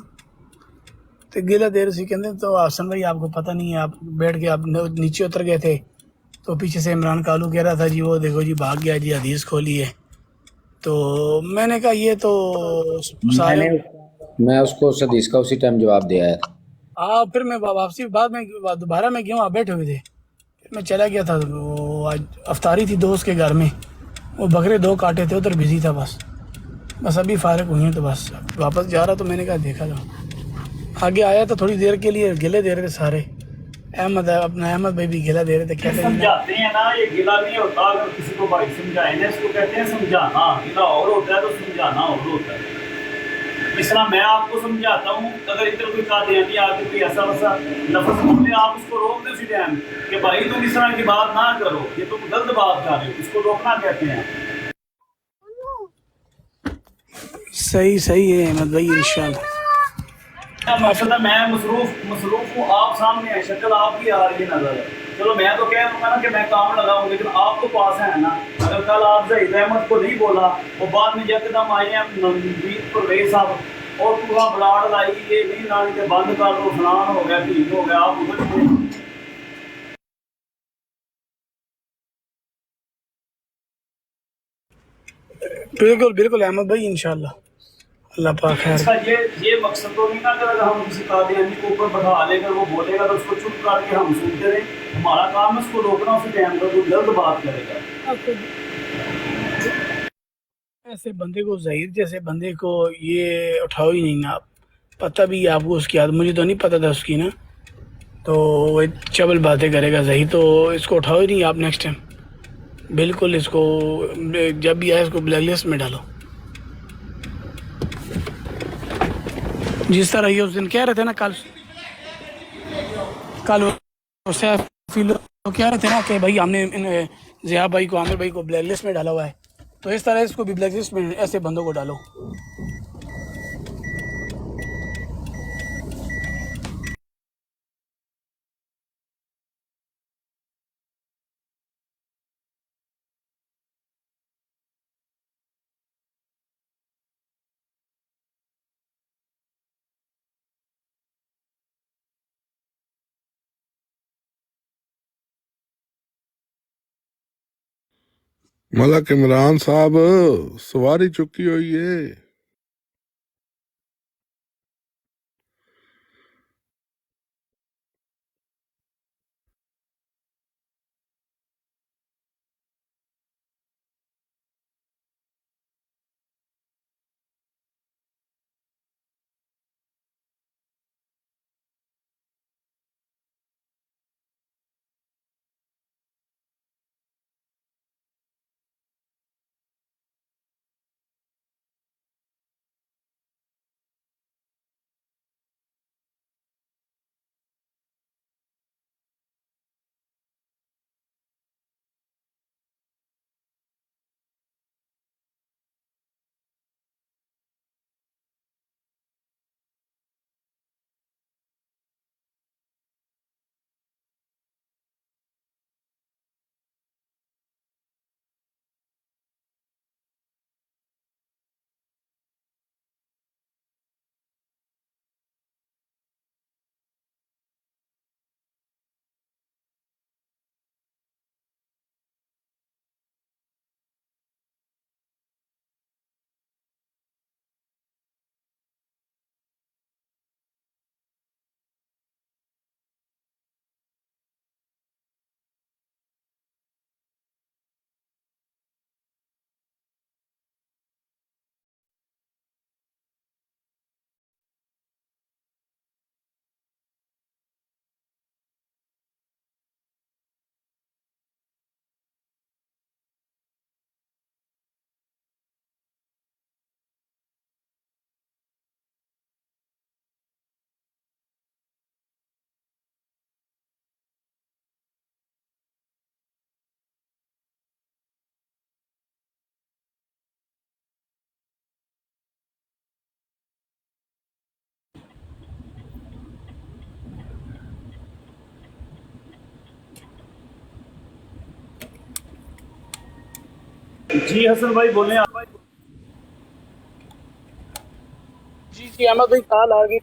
S20: تو گلا دے رہے سی، کہندے تو حسن بھائی آپ کو پتہ نہیں ہے، آپ بیٹھ کے آپ نیچے اتر گئے تھے، تو پیچھے سے عمران کالو کہہ رہا تھا جی وہ دیکھو جی بھاگ گیا جی حدیث کھولی ہے۔ تو میں نے کہا یہ تو سارے
S18: میں اس کو اس حدیث کا اسی ٹائم جواب دیا ہے۔
S20: پھر میں واپسی بعد میں دوبارہ میں گیا، آپ بیٹھے ہوئے تھے، پھر میں چلا گیا تھا، وہ آج افطاری تھی دوست کے گھر میں، وہ بکرے 2 کاٹے تھے، ادھر بزی تھا، بس ابھی فارغ ہوئی ہیں، تو بس واپس جا رہا تو میں نے کہا دیکھا تھا آگے آیا تو تھوڑی دیر کے لیے گلے دے رہے تھے سارے، اپنا احمد بھائی بھی گلا دے رہے تھے، کہتے ہیں
S17: سمجھاتے ہیں نا، یہ گلا نہیں ہوتا اگر کسی کو بھائی سمجھائے نا، اس کو کہتے ہیں سمجھانا، گلا اور ہوتا ہے تو سمجھانا اور ہوتا ہے۔ اس طرح میں آپ کو سمجھاتا ہوں، اگر ادھر کوئی قادیانی آ کے کوئی ایسا ویسا لفظ بولے، آپ اس کو روک دیں اسی ٹائم کہ بھائی تم اس طرح کی بات نہ کرو، یہ تم غلط بات کر رہے ہو، اس کو روکنا کہتے ہیں۔
S20: صحیح ہے احمد بھائی انشاءاللہ۔
S17: مقصد ہے میں مصروف ہوں، آپ سامنے ہیں، شکل آپ کی آ رہی ہے نظر، چلو میں تو کہہ دوں گا نا کہ میں کام لگاؤں، لیکن آپ تو پاس ہیں نا۔ اگر کل آپ زہید احمد کو نہیں بولا، وہ بعد میں یکدم آئے ہیں نوید پرویز صاحب اور پورا بلاڑ لائی، یہ نہیں لانی کہ بند کر دو، فلان ہو گیا، ٹھیک ہو گیا، آپ ادھر
S20: بالکل احمد بھائی انشاءاللہ، اللہ پاک خیر۔
S17: اچھا یہ مقصد تو نہیں نا کہ اگر ہم کسی قادیانی کو اوپر بٹھا لے کر وہ بولے گا تو اس کو چپ کر کے ہم سنتے رہیں، ہمارا کام ہے اس کو روکنا، اسی ٹائم پر کوئی غلط بات کرے گا۔
S20: ایسے بندے کو، ظہیر جیسے بندے کو یہ اٹھاؤ ہی نہیں نا، آپ پتہ بھی آپ کو اس کی عادت، مجھے تو نہیں پتہ تھا اس کی نا، تو وہ چبل باتیں کرے گا ظہیر، تو اس کو اٹھاؤ ہی نہیں آپ نیکسٹ ٹائم، بالکل اس کو جب بھی آئے اس کو بلیک لسٹ میں ڈالو، جس طرح یہ اس دن کہہ رہے تھے نا، کل کہہ رہے تھے نا کہ بھائی ہم نے ضیاء بھائی کو، عامر بھائی کو بلیک لسٹ میں ڈالا ہوا ہے، تو اس طرح اس کو بھی بلیک لسٹ میں ایسے بندوں کو ڈالو۔
S15: ملک عمران صاحب سواری چکی ہوئی ہے۔
S17: जी हसन भाई बोले आप।
S20: जी अहमद भाई कॉल आ गई।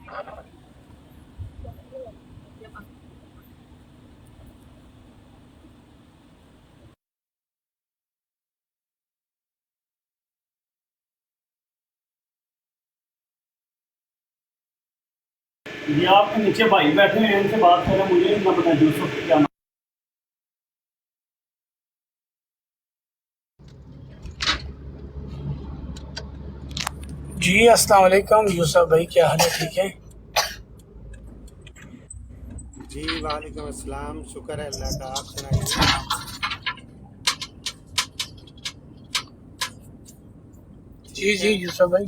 S17: ये आपके नीचे भाई बैठे हैं, इनसे बात करें, मुझे इनका पता है यूसुफ क्या नाम।
S20: जी अस्सलाम वालेकुम यूसुफ भाई, क्या हाल है? ठीक है
S21: जी वालेकुम अस्सलाम, शुक्र है अल्लाह का, आप सुनाइए।
S20: जी यूसुफ भाई।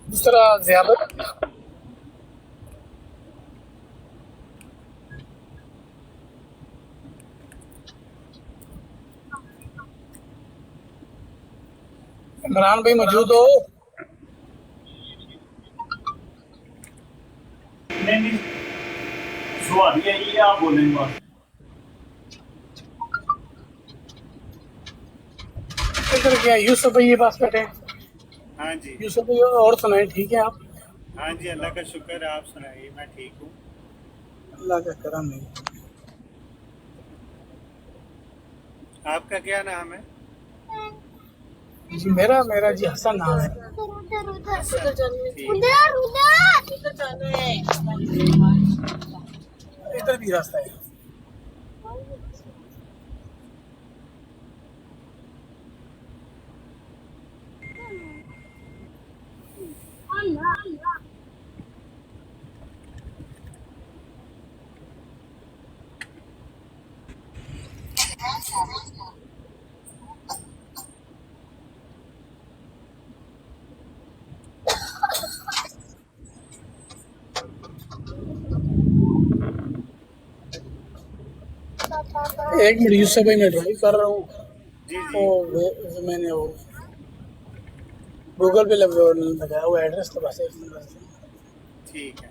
S20: दूसरा ज़ियादत इमरान भाई मौजूद हो?
S17: नहीं सवाल यही है, आप बोलेंगे बात।
S20: इधर क्या यूसुफ भाई ये पास बैठे हैं?
S21: हाँ जी।
S20: यूसुफ भाई और सुनाए, ठीक है आप?
S21: हाँ जी अल्लाह का शुक्र है, आप सुनाइए। मैं ठीक हूँ,
S20: अल्लाह का करम है।
S21: आपका क्या नाम है?
S20: जी मेरा जी हसन नाम है। इधर भी रास्ता है। एक मिनट यूसुफ भाई, मैं ड्राइव कर रहा हूँ तो मैंने वो गूगल पे लगाया हुआ एड्रेस, तो बस एक मिनट।
S21: ठीक है।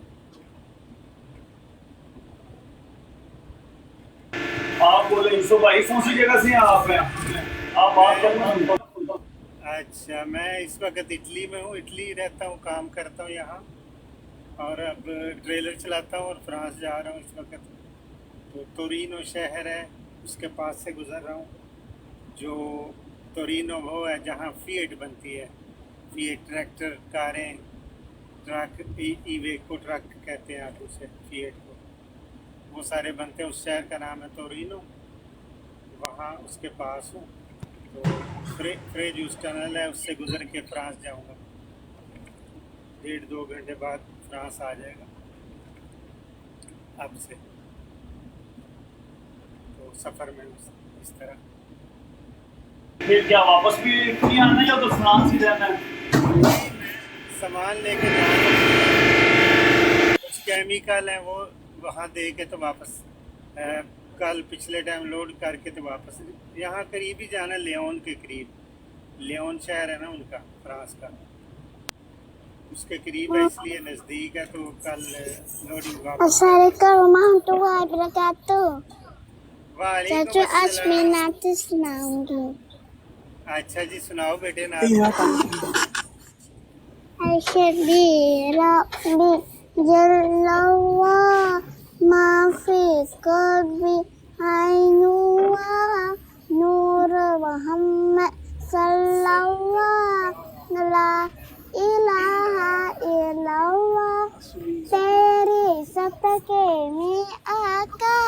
S17: आप बोले यूसुफ भाई कौन सी जगह से हैं आप? हैं आप बात करना।
S21: अच्छा, मैं इस वक्त इटली में हूँ, इटली रहता हूँ, काम करता हूँ यहाँ, और अब ट्रेलर चलाता हूँ और फ्रांस जा रहा हूँ इस वक्त। तो टोरिनो शहर है, उसके पास से गुजर रहा हूँ। जो टोरिनो वो है जहाँ फिएट बनती है, फिएट ट्रैक्टर, कारें, ट्रक, इवेको ट्रक कहते हैं आप उसे, फिएट को, वो सारे बनते हैं। उस शहर का नाम है टोरिनो, वहाँ उसके पास हूँ। तो फ्रेजूस टनल है, उससे गुजर के फ्रांस जाऊँगा। 1.5-2 घंटे बाद फ्रांस आ जाएगा अब से। तो सफ़र में इस तरह।
S17: फिर क्या वापस भी नहीं आना या तो फ्रांस ही रहना है?
S21: सामान लेके जाना, कुछ केमिकल हैं वो वहाँ दे के तो वापस कल पिछले टाइम लोड करके तो वापस यहाँ करीब ही जाना, लियोन के करीब। लियोन शहर है ना उनका, फ्रांस का, उसके करीब है, इसलिए नज़दीक है। तो कल लोडिंग वापस।
S22: चाचू आज मैं नात सुनाऊंगी।
S21: अच्छा जी, सुनाओ बेटे नात।
S22: अशबी रब्बी जल्लल्लाह माफी कभी आइनुआ नूर मोहम्मद सल्लल्लाहु ला इलाहा इल्लल्लाह तेरे सदके में आका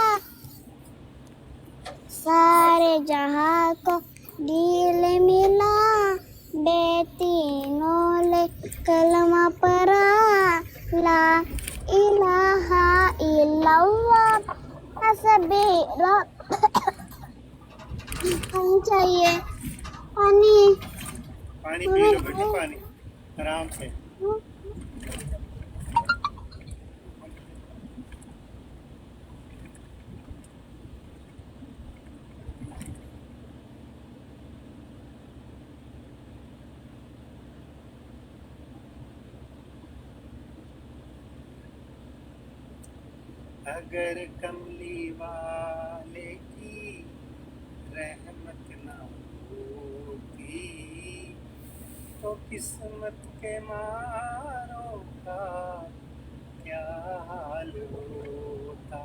S22: सारे जहां को दिल मिला बेतीनों ले कलमा परा ला इलाहा इल्लल्लाह हसबी रब। पानी चाहिए, पानी।
S21: पानी पी लो बेटे, पानी आराम से। अगर कमली वाले की रहमत ना होती तो किस्मत के मारों का क्या हाल होता।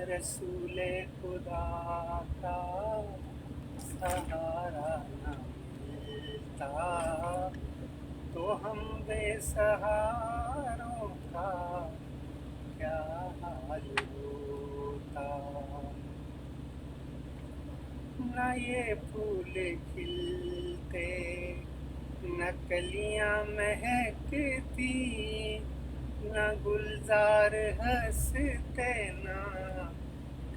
S21: रसूले खुदा का सहारा न मिलता तो हम बेसहारों का क्या हाल होता। न ये फूल खिलते न कलियां महकती, न गुलजार हंसते न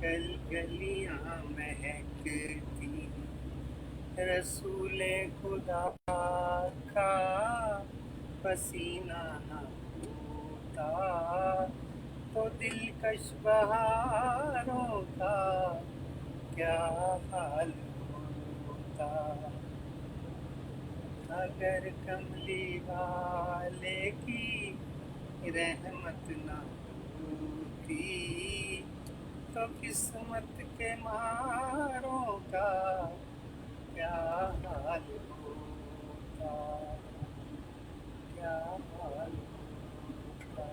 S21: कल गलियां महकती। रसूले खुदा का पसीना न होता तो दिलकश बहारों का क्या हाल होता। अगर कमली वाले की रहमत न होती तो किस्मत के मारों का क्या हाल होता, क्या हाल होता।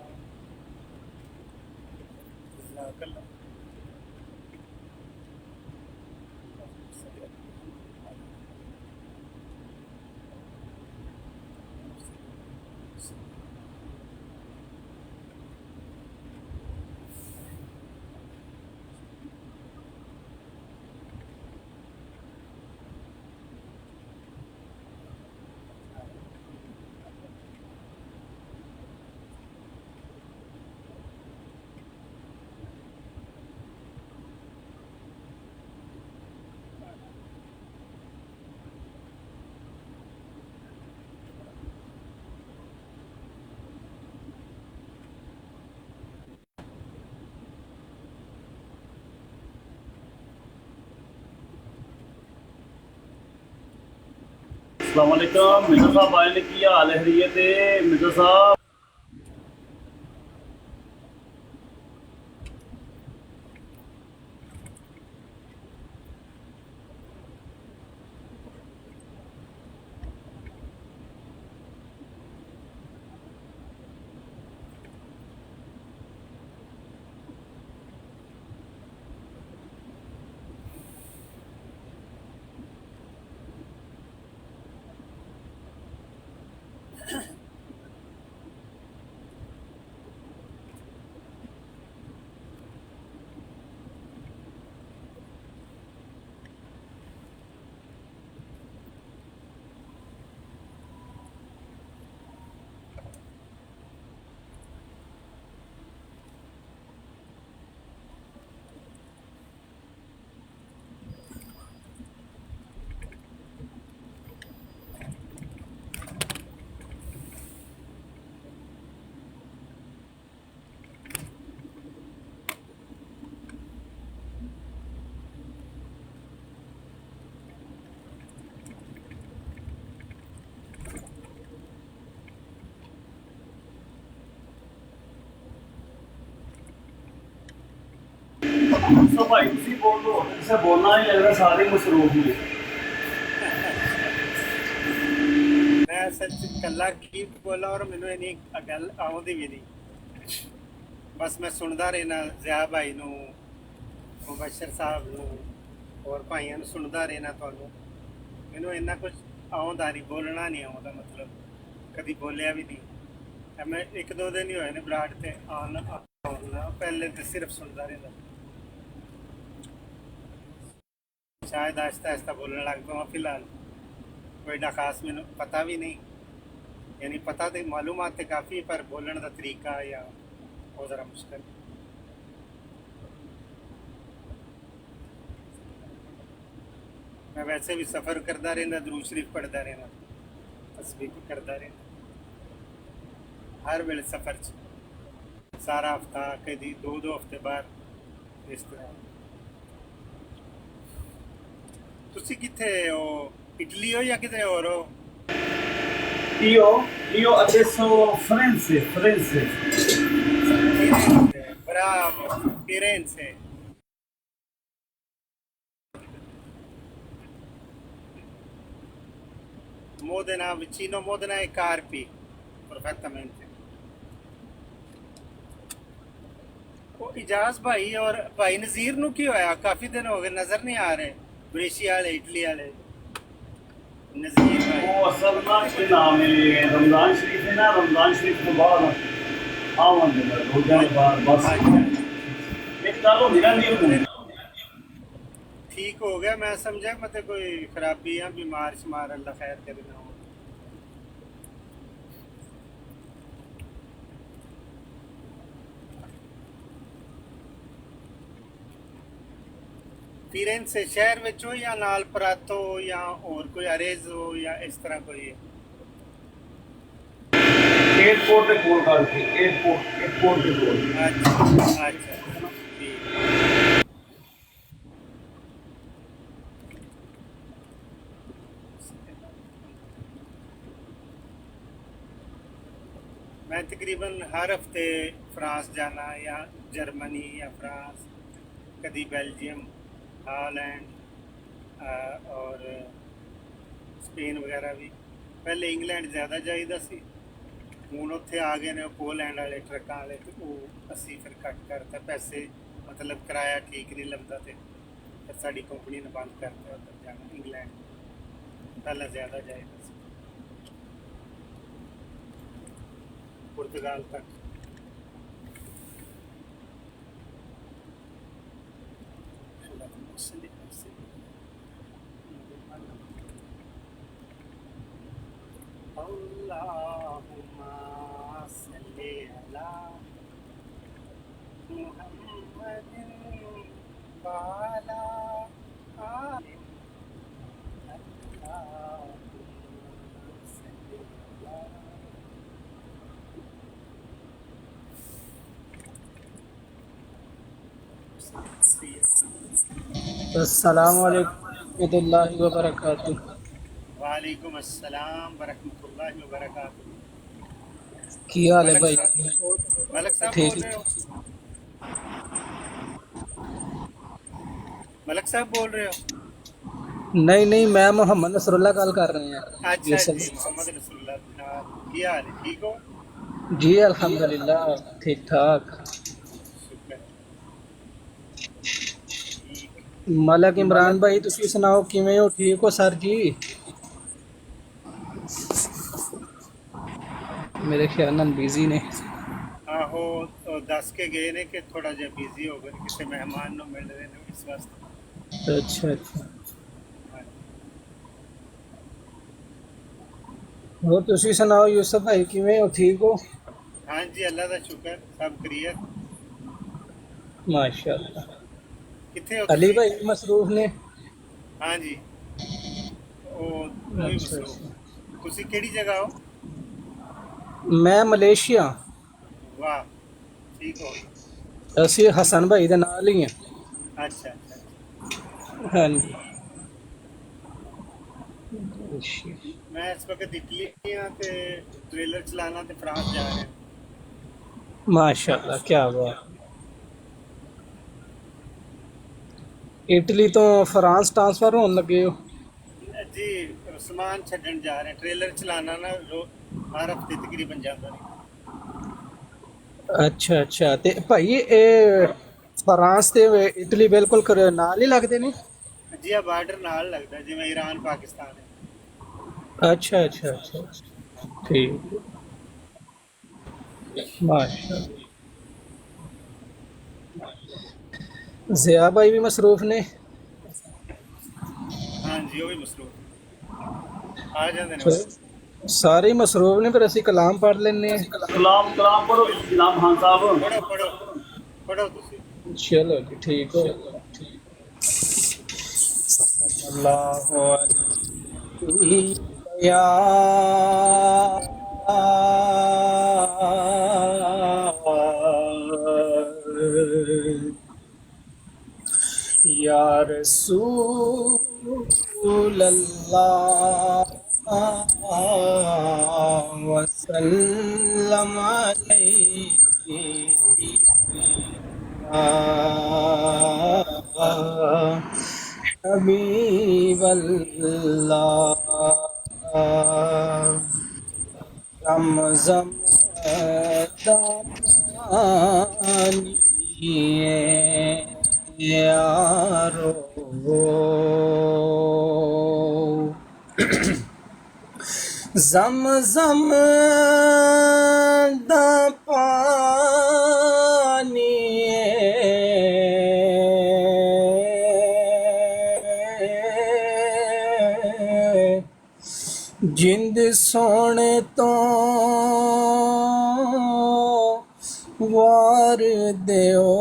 S21: जज़ाकल्लाह।
S17: अस्सलाम वालेकुम मिर्ज़ा साहब आए ने की हाल है खैरियत है मिर्ज़ा साहब। तो भाई तुसी बोल दो इसे बोलना नहीं लग रहा सारे मसरूफ ही है।
S21: मैं सच कला की बोला और मैनू इन्नी गल आउंदी भी नहीं, बस मैं सुनता रहना ज़िया भाई नू, मुबशर साहब नू और भाइयों नू सुनता रहना। तुहानू मैनू इन्ना कुछ आउंदा नहीं, बोलना नहीं आउंदा, मतलब कभी बोलिया भी नहीं। मैं एक दो दिन ही होए ने बराड़ ते आना, पहले तो सिर्फ सुनता रहता, शायद आहिस्ता आहिस्ता बोलने लग पाऊँ। फिलहाल कोई ना खास मैनू पता भी नहीं, यानी पता तो मालूमात काफ़ी, पर बोलने का तरीका या वो ज़रा मुश्किल। मैं वैसे भी सफ़र करता रहना, दरूद शरीफ पढ़ता रहना, तस्बीह करता रहना हर वेले सफ़र च, सारा हफ्ता कभी 2-2 हफ्ते बाहर इस तरह। तुसी किथे हो, इटली हो या किधर और हो?
S17: Io adesso Firenze.
S21: Bravo, Firenze. Modena, vicino Modena e Carpi, perfettamente. ਉਹ ਇਜਾਜ਼ ਭਾਈ ਔਰ ਭਾਈ ਨਜ਼ੀਰ ਨੂੰ ਕੀ ਹੋਇਆ? ਕਾਫੀ ਦਿਨ ਹੋ ਗਏ, ਨਜ਼ਰ ਨਹੀਂ ਆ ਰਹੇ। ਬ੍ਰੇਸ਼ੀਆ ਵਾਲੇ, ਇਟਲੀ ਵਾਲੇ ਨਜ਼ੀਰ ਭਾਈ।
S17: वो असल ना के नाम है रमजान शरीफ है ना, रमजान शरीफ के बाद आवांगे रोजा के बाद बस एक गल होंदी रहंदी है।
S21: ठीक हो गया, मैं समझा मतलब कोई खराबी है, बीमार शमार, अल्लाह खैर करे ना हो। फिरेंसे शहर विच हो या नाल परातो या और कोई अरेजो या इस तरह कोई है?
S17: एयरपोर्ट के कोल करके एयरपोर्ट के कोल।
S21: अच्छा ठीक। मैं तकरीबन हर हफ्ते फ्रांस जाना या जर्मनी या फ्रांस, कभी बेल्जियम, हालैंड और स्पेन वगैरह भी। पहले इंग्लैंड ज़्यादा जाइदा सी, ਹੁਣ ਉੱਥੇ ਆ ਗਏ ਨੇ ਪੋਲੈਂਡ ਵਾਲੇ ਟਰੱਕਾਂ ਵਾਲੇ, ਤੇ ਉਹ ਅਸੀਂ ਫਿਰ ਘੱਟ ਕਰਤਾ ਪੈਸੇ, ਮਤਲਬ ਕਿਰਾਇਆ ਠੀਕ ਨਹੀਂ ਲੱਗਦਾ, ਤੇ ਫਿਰ ਸਾਡੀ ਕੰਪਨੀ ਨੇ ਬੰਦ ਕਰਤਾ ਉੱਧਰ ਜਾਣਾ ਇੰਗਲੈਂਡ। ਪਹਿਲਾਂ ਜ਼ਿਆਦਾ ਜਾਈਦਾ ਸੀ ਪੁਰਤਗਾਲ ਤੱਕ।
S4: अस्सलाम वालेकुम रहमतुल्लाहि व बरकातुहू।
S21: वालेकुम अस्सलाम वरहमतुल्लाहि व बरकातुहू।
S4: की हाल है भाई?
S21: मलक साहब
S4: ठीक
S21: बोल रहे हो? मलक साहब बोल रहे हो?
S4: नहीं नहीं, मैं मोहम्मद नसरुल्लाह गल कर रहे हैं।
S21: अच्छा जी, मोहम्मद रसूलुल्लाह जनाब, की हाल है? ठीक हो?
S4: जी अल्हम्दुलिल्लाह ठीक ठाक। मलक इमरान भाई तुसी सुनाओ किवें हो? ठीक हो सर जी? मेरे ख्याल नाल बिजी ने।
S21: आहो दस के गए ने कि थोड़ा जिहा बिजी हो गए, किसी मेहमान नूं मिल रहे ने, इस वास्ते।
S4: अच्छा अच्छा। और तुसी सुनाओ यूसुफ भाई किवें हो? ठीक हो?
S21: हाँ जी, अल्लाह का शुक्र, सब क्लियर।
S4: माशाअल्लाह।
S21: किथे हो
S4: अली
S21: तुसी?
S4: भाई मसरूफ ने?
S21: हाँ जी, वही
S4: अच्छा
S21: मसरूफ। तुसी केड़ी जगह हो?
S4: मैं मलेशिया।
S21: वाह, ठीक हो।
S4: ਅਸੀਂ ਹਸਨ ਭਾਈ ਦੇ ਨਾਲ ਹੀ ਹਾਂ।
S21: अच्छा अच्छा।
S4: ਹਾਂਜੀ।
S21: मैं इस वक्त इटली हाँ, ते ट्रेलर चलाना ते फ्रांस जा रहे हैं।
S4: माशाअल्लाह क्या बात। इटली तो फ्रांस ट्रांसफर होने लगे हो?
S21: जी समान छड्डन जा रहे हैं, ट्रेलर चलाना ना हर हफ्ते तकरीबन जाता नहीं।
S4: अच्छा अच्छा। ते भाई ਇਹ ਫਰਾਂਸ ਤੇ ਇਟਲੀ ਬਿਲਕੁਲ ਨਾਲ ਹੀ ਲੱਗਦੇ ਨੇ?
S21: जी हाँ, बार्डर नाल लगता है, जिवें ईरान पाकिस्तान है।
S4: अच्छा अच्छा अच्छा ठीक। माशाअल्लाह। ज़िया भाई भी मसरूफ ने?
S21: हाँ जी, वो भी मसरूफ आ जाते हैं।
S4: ਸਾਰੇ ਮਸਰੂਫ ਨੇ, ਫਿਰ ਅਸੀਂ ਕਲਾਮ ਪੜ੍ਹ ਲੈਂਦੇ ਹਾਂ।
S17: कलाम पढ़ो कलाम खान साहब।
S21: पढ़ो पढ़ो पढ़ो तुसी।
S4: चलो जी ठीक हो। सल्लल्लाहु अलैहि या रसूल अल्लाह वसल्लम अलैहि हबीब अल्लाह रमज़म दामानी यारो ज़म दा पानी जिंद सोने तो वार देओ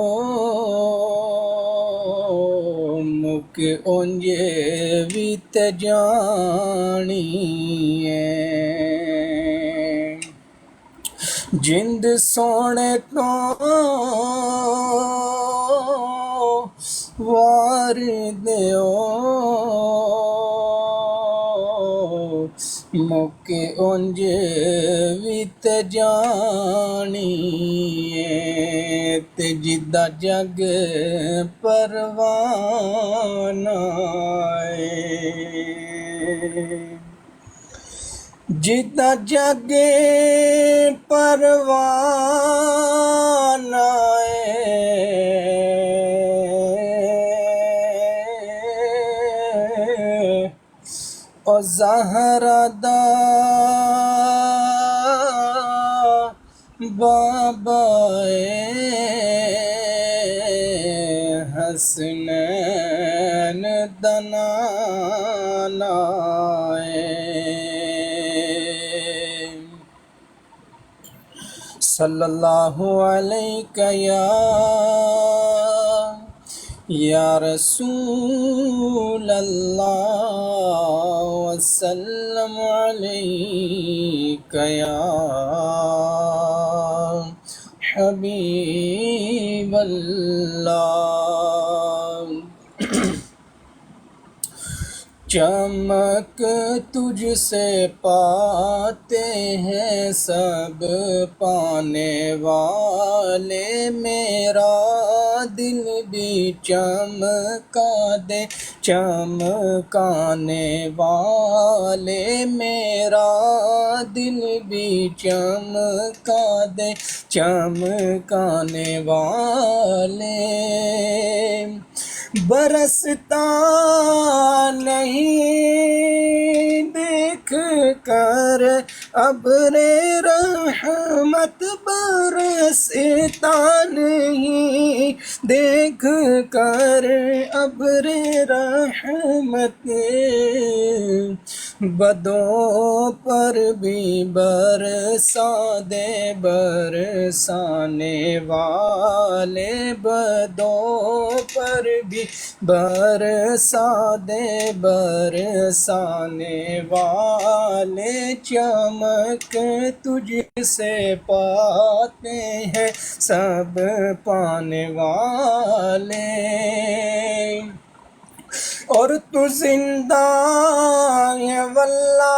S4: मुक ओंजे भी ते जानी है जिंद सोने तो वार देओ मुके ओंजे भी ते जानी ते जिदा जग परवाना जिदा जग परवाना ओ ज़हरा दा बाबा हसनैन दनाना सल्लल्लाहु अलैका या रसूल अल्लाह वसल्लम अलैका या हबीब अल्लाह चमक तुझसे पाते हैं सब पाने वाले मेरा दिल भी चमका दे चमकाने वाले मेरा दिल भी चमका दे चमकाने वाले बरसता नहीं देख कर अब्रे रहमत बरसता नहीं देख कर अब्रे रहमत बदों पर भी बरसा दे बरसाने वाले बदों पर भी बरसा दे बरसाने वाले चमक तुझसे पाते हैं सब पाने वाले और तू जिंदा है वल्लाह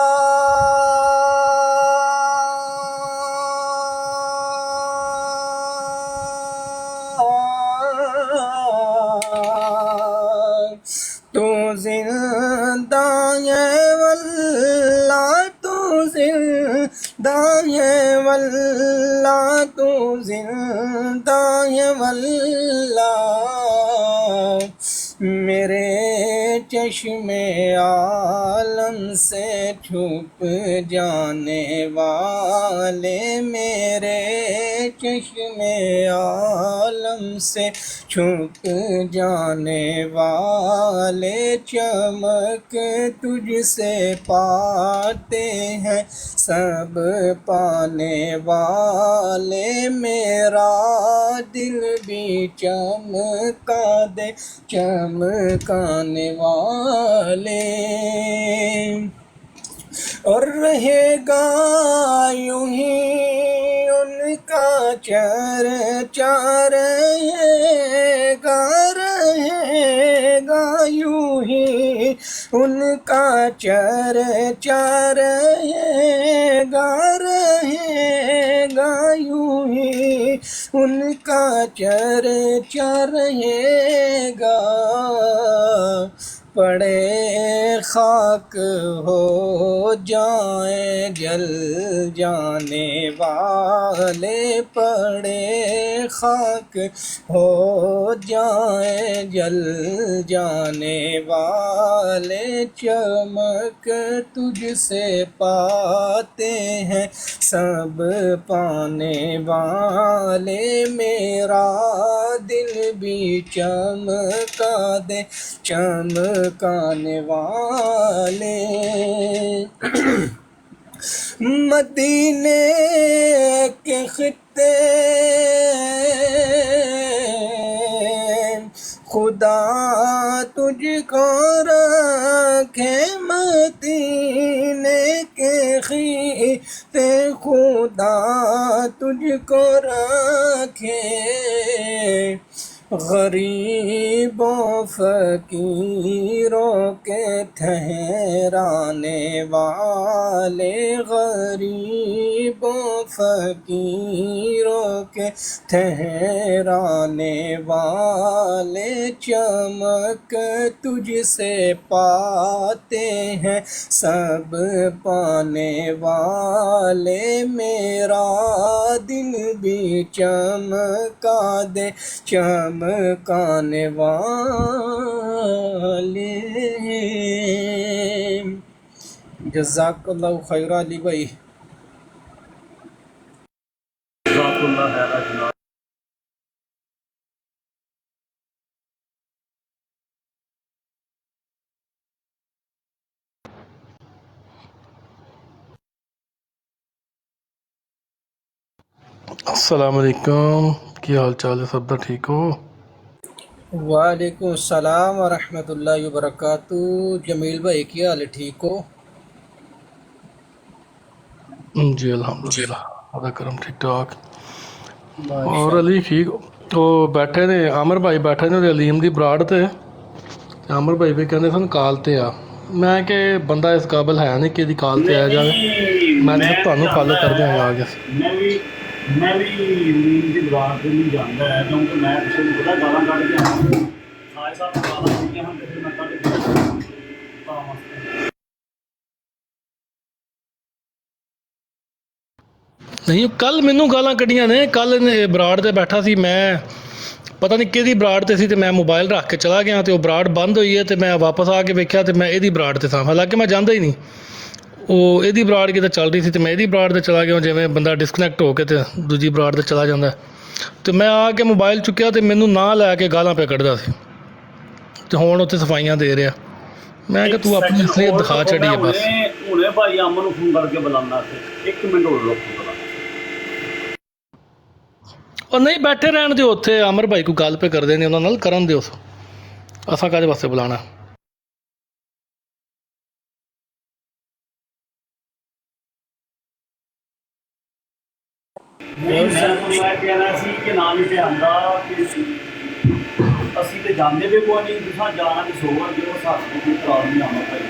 S4: तू जिंदा है वल्लाह तू जिंदा है वल्लाह तू जिंदा है वल्लाह मेरे चश्मे आलम से छुप जाने वाले मेरे चश्मे आलम से छुप जाने वाले चमक तुझसे पाते हैं सब पाने वाले मेरा दिल भी चमका दे चमकाने वाले والے اور رہے گا یوں ہی ان کا چرچا رہے گا یوں ہی ان کا چرچا رہے گا یوں ہی ان کا چرچا رہے گا پڑے خاک ہو جائیں جل جانے والے پڑے خاک ہو جائیں جل جانے والے چمک تجھ سے پاتے ہیں سب پانے والے میرا دل بھی چمکا دے چمکانے والے مدینے کے خطے خدا تجھ کو رکھے مدینے کے خطے خدا تجھ کو رکھے غریبوں فقیروں کے ٹھہرانے والے غریبوں فقیروں کے ٹھہرانے والے چمک تجھ سے پاتے ہیں سب پانے والے میرا دل بھی چمکا دے چمکانے والے جزاک اللہ خیر علی بھائی
S17: جزاک اللہ خیر جناب
S7: السلام علیکم کی حال چال ہے سب دا ٹھیک ہو
S4: وعلیکم السلام ورحمۃ اللہ وبرکاتہ جمیل بھائی کیا حال ہے ٹھیک ہو
S7: جی الحمدللہ خدا کرم ٹھیک ٹھاک
S4: ماشاء
S7: اور علی ٹھیک تو بیٹھے نے عامر بھائی بیٹھے نے علیم دی براڑ تے عامر بھائی بھی کہندے سن کال تے آ میں کہ بندہ اس قابل ہے نہیں کہ دی کال تے آ جائے میں نے تانوں فالو کر دیا آگے
S17: میں بھی نیند کی دوران پہ نہیں جانتا ہے کیونکہ میں پچھلے پتا گالاں کٹ کے آؤں سارے صاحب گالاں سیکھیں ہم پھر میں کٹ کے
S7: نہیں کل مینوں گالاں کڈیاں نے کل براڑ تے بیٹھا سی میں پتہ نہیں کہਦੀ براڑ تے سی تے میں موبائل رکھ کے چلا گیا تے وہ براڑ بند ہوئی ہے تے میں واپس آ کے ویکھیا تے میں ਇਹਦੀ براڑ تے سا حالانکہ میں جاندا ہی نہیں ਉਹ ਇਹਦੀ ਬਰਾੜ ਕਿਤੇ ਚੱਲ ਰਹੀ ਸੀ ਅਤੇ ਮੈਂ ਇਹਦੀ ਬਰਾੜ 'ਤੇ ਚਲਾ ਗਿਆ ਜਿਵੇਂ ਬੰਦਾ ਡਿਸਕਨੈਕਟ ਹੋ ਕੇ ਅਤੇ ਦੂਜੀ ਬਰਾੜ 'ਤੇ ਚਲਾ ਜਾਂਦਾ ਅਤੇ ਮੈਂ ਆ ਕੇ ਮੋਬਾਈਲ ਚੁੱਕਿਆ ਅਤੇ ਮੈਨੂੰ ਨਾਂ ਲੈ ਕੇ ਗਾਲਾਂ ਪੈ ਕੱਢਦਾ ਸੀ ਅਤੇ ਹੁਣ ਉੱਥੇ ਸਫਾਈਆਂ ਦੇ ਰਿਹਾ ਮੈਂ ਕਿਹਾ ਤੂੰ ਆਪਣੀ ਅਸਲੀਅਤ ਦਿਖਾ ਛੱਡੀ ਹੈ ਬਸ
S17: ਹੁਣੇ ਭਾਈ ਅਮਨ ਨੂੰ ਫੋਨ ਕਰਕੇ ਬੁਲਾਉਣਾ ਤੇ 1 ਮਿੰਟ ਹੋਰ ਰੁਕ ਬੁਲਾ
S7: ਉਹ ਨਹੀਂ ਬੈਠੇ ਰਹਿਣ ਦਿਓ ਉੱਥੇ ਅਮਰ ਭਾਈ ਕੋਈ ਗੱਲ ਪੇ ਕਰਦੇ ਨੇ ਉਹਨਾਂ ਨਾਲ ਕਰਨ ਦਿਓ ਅਸਾਂ ਕਾਹਦੇ ਵਾਸਤੇ ਬੁਲਾਉਣਾ
S17: ਨਹੀਂ ਮੈਂ ਕਹਿਣਾ ਸੀ ਕਿ ਨਾਮ ਹੀ ਤੇ ਆਂਦਾ ਕਿ ਅਸੀਂ ਤੇ ਜਾਂਦੇ ਵੀ ਕੋਈ ਨਹੀਂ ਤੁਸੀਂ ਜਾਣਾ ਵੀ ਸੋਵਰ ਜੋ ਸਾਥ ਕੋਈ ਕਰਾਰ ਨਹੀਂ ਆਉਣਾ ਪੈਣਾ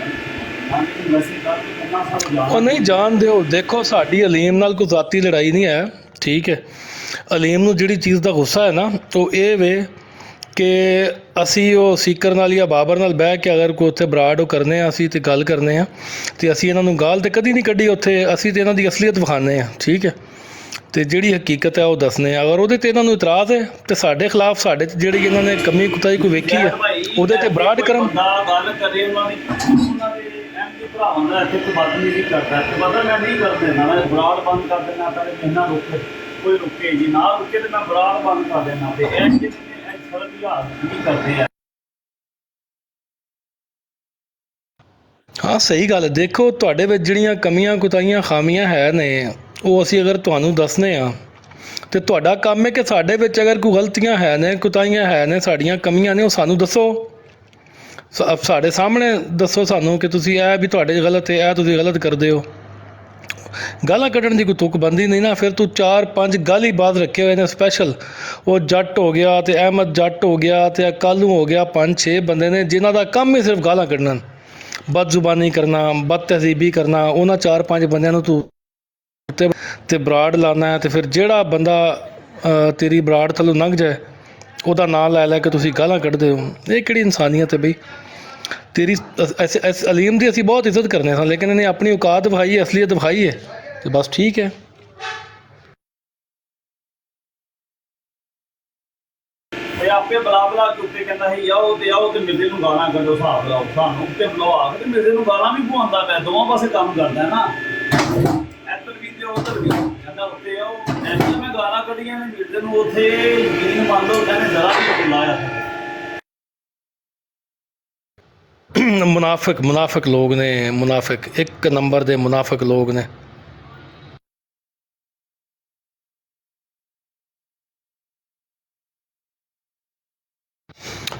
S7: ਉਹ ਨਹੀਂ ਜਾਣ ਦਿਓ ਦੇਖੋ ਸਾਡੀ ਅਲੀਮ ਨਾਲ ਕੋਈ ਜ਼ਾਤੀ ਲੜਾਈ ਨਹੀਂ ਹੈ ਠੀਕ ਹੈ ਅਲੀਮ ਨੂੰ ਜਿਹੜੀ ਚੀਜ਼ ਦਾ ਗੁੱਸਾ ਹੈ ਨਾ ਉਹ ਇਹ ਵੇ ਕਿ ਅਸੀਂ ਉਹ ਸੀਕਰ ਨਾਲ ਜਾਂ ਬਾਬਰ ਨਾਲ ਬਹਿ ਕੇ ਅਗਰ ਕੋਈ ਉੱਥੇ ਬਰਾੜ ਉਹ ਕਰਨੇ ਆ ਅਸੀਂ ਤੇ ਗੱਲ ਕਰਨੇ ਆ ਤੇ ਅਸੀਂ ਇਹਨਾਂ ਨੂੰ ਗਾਲ ਤੇ ਕਦੀ ਨਹੀਂ ਕੱਢੀ ਉੱਥੇ ਅਸੀਂ ਤੇ ਇਹਨਾਂ ਦੀ ਅਸਲੀਅਤ ਵਿਖਾਉਂਦੇ ਆ ਠੀਕ ਹੈ ਤੇ ਜਿਹੜੀ ਹਕੀਕਤ ਹੈ ਉਹ ਦੱਸਣੇ ਆ ਅਗਰ ਉਹਦੇ ਤੇ ਇਹਨਾਂ ਨੂੰ ਇਤਰਾਜ਼ ਹੈ ਤੇ ਸਾਡੇ ਖਿਲਾਫ ਸਾਡੇ ਜਿਹੜੀ ਇਹਨਾਂ ਨੇ ਕਮੀ ਕੁਤਾਈ ਕੋਈ ਵੇਖੀ ਹੈ ਉਹਦੇ ਤੇ ਬਰਾੜ ਕਰਨ
S17: ਗੱਲ ਕਰੇ ਉਹਨਾਂ ਦੇ ਐਮਪੀ ਭਰਾਵਾਂ ਦਾ ਇੱਥੇ ਕੋਈ ਬਦਤਮੀਜ਼ੀ ਕਰਦਾ ਤੇ ਪਤਾ ਮੈਂ ਨਹੀਂ ਕਰ ਦੇਣਾ ਮੈਂ ਬਰਾੜ ਬੰਦ ਕਰ ਦੇਣਾ ਤਾਂ ਇਹਨਾਂ ਰੁਕੇ ਕੋਈ ਰੁਕੇ ਜੀ ਨਾ ਰੁਕੇ ਤੇ ਮੈਂ ਬਰਾੜ ਬੰਦ ਕਰ ਦੇਣਾ ਤੇ ਇਹ ਸਰਬ ਯਾਦ ਨਹੀਂ ਕਰਦੇ ਆ
S7: ਹਾਂ ਸਹੀ ਗੱਲ ਹੈ ਦੇਖੋ ਤੁਹਾਡੇ ਵਿੱਚ ਜਿਹੜੀਆਂ ਕਮੀਆਂ ਕੁਤਾਈਆਂ ਖਾਮੀਆਂ ਹੈ ਨੇ ਉਹ ਅਸੀਂ ਅਗਰ ਤੁਹਾਨੂੰ ਦੱਸਨੇ ਆ ਤੇ ਤੁਹਾਡਾ ਕੰਮ ਹੈ ਕਿ ਸਾਡੇ ਵਿੱਚ ਅਗਰ ਕੋਈ ਗਲਤੀਆਂ ਹੈ ਨੇ ਕੁਤਾਈਆਂ ਹੈ ਨੇ ਸਾਡੀਆਂ ਕਮੀਆਂ ਨੇ ਉਹ ਸਾਨੂੰ ਦੱਸੋ ਅਬ ਸਾਡੇ ਸਾਹਮਣੇ ਦੱਸੋ ਸਾਨੂੰ ਕਿ ਤੁਸੀਂ ਇਹ ਵੀ ਤੁਹਾਡੇ 'ਚ ਗਲਤ ਹੈ, ਇਹ ਤੁਸੀਂ ਗਲਤ ਕਰਦੇ ਹੋ। ਗਾਲਾਂ ਕੱਢਣ ਦੀ ਕੋਈ ਤੁਕ ਬੰਦੀ ਨਹੀਂ ਨਾ, ਫਿਰ ਤੂੰ 4-5 ਗਾਲੀ ਬਾਜ਼ ਰੱਖੇ ਹੋਏ ਨੇ ਸਪੈਸ਼ਲ। ਉਹ ਜੱਟ ਹੋ ਗਿਆ ਤੇ ਅਹਿਮਦ ਜੱਟ ਹੋ ਗਿਆ ਤੇ ਕਾਲੂ ਹੋ ਗਿਆ, 5-6 ਬੰਦੇ ਨੇ ਜਿਨ੍ਹਾਂ ਦਾ ਕੰਮ ਹੀ ਸਿਰਫ ਗਾਲਾਂ ਕੱਢਣਾ, ਬਦ ਜ਼ੁਬਾਨੀ ਕਰਨਾ, ਬਦ ਤਹਿਜ਼ੀਬੀ ਕਰਨਾ। ਉਹਨਾਂ 4-5 ਬੰਦਿਆਂ ਨੂੰ ਤੂੰ ਤੇ ਬਰਾੜ ਲਾਣਾ ਹੈ, ਤੇ ਫਿਰ ਜਿਹੜਾ ਬੰਦਾ ਤੇਰੀ ਬਰਾੜ ਥੱਲੋਂ ਲੰਘ ਜਾਏ ਉਹਦਾ ਨਾਂ ਲੈ ਲੈ ਕੇ ਤੁਸੀਂ ਗਾਲਾਂ ਕੱਢਦੇ ਹੋ। ਇਹ ਕਿਹੜੀ ਇਨਸਾਨੀਅਤ ਹੈ ਬਈ ਤੇਰੀ? ਇਸ ਅਲੀਮ ਦੀ ਅਸੀਂ ਬਹੁਤ ਇੱਜ਼ਤ ਕਰਨੇ ਸਾਂ, ਲੇਕਿਨ ਇਹਨੇ ਆਪਣੀ ਔਕਾਤ ਵਿਖਾਈ ਹੈ, ਅਸਲੀਅਤ ਵਿਖਾਈ ਹੈ, ਤੇ ਬਸ ਠੀਕ ਹੈ।
S17: ਤੇ ਆਪੇ ਬਲਾ ਕੇ ਉੱਤੇ ਕਹਿੰਦਾ ਸੀ ਆਓ ਤੇ ਮਿਰਜ਼ੇ ਨੂੰ ਗਾਲਾਂ ਕੱਢੋ, ਹਿਸਾਬ ਲਾਓ, ਸਾਨੂੰ ਉੱਤੇ ਬੁਲਾ ਕੇ ਤੇ ਮਿਰਜ਼ੇ ਨੂੰ ਗਾਲਾਂ ਵੀ ਪਵਾਉਂਦਾ ਪਿਆ। ਦੋਵਾਂ ਪਾਸੇ ਕੰਮ ਕਰਦਾ ਨਾ, ਇੱਧਰ ਵੀ ਤੇ ਉੱਧਰ ਵੀ। ਕਹਿੰਦਾ ਉੱਤੇ ਆਓ, ਐਸੀਆਂ ਮੈਂ ਗਾਲਾਂ ਕੱਢੀਆਂ ਨੇ ਮਿਰਜ਼ੇ ਨੂੰ, ਉੱਥੇ ਯਕੀਨ ਮੰਨ ਲਓ ਕਹਿੰਦੇ ਜ਼ਰਾ ਵੀ ਨਹੀਂ ਲਾਇਆ।
S7: ਮੁਨਾਫਿਕ ਲੋਕ ਨੇ, ਮੁਨਾਫਿਕ ਇੱਕ ਨੰਬਰ ਦੇ ਮੁਨਾਫਿਕ ਲੋਕ ਨੇ।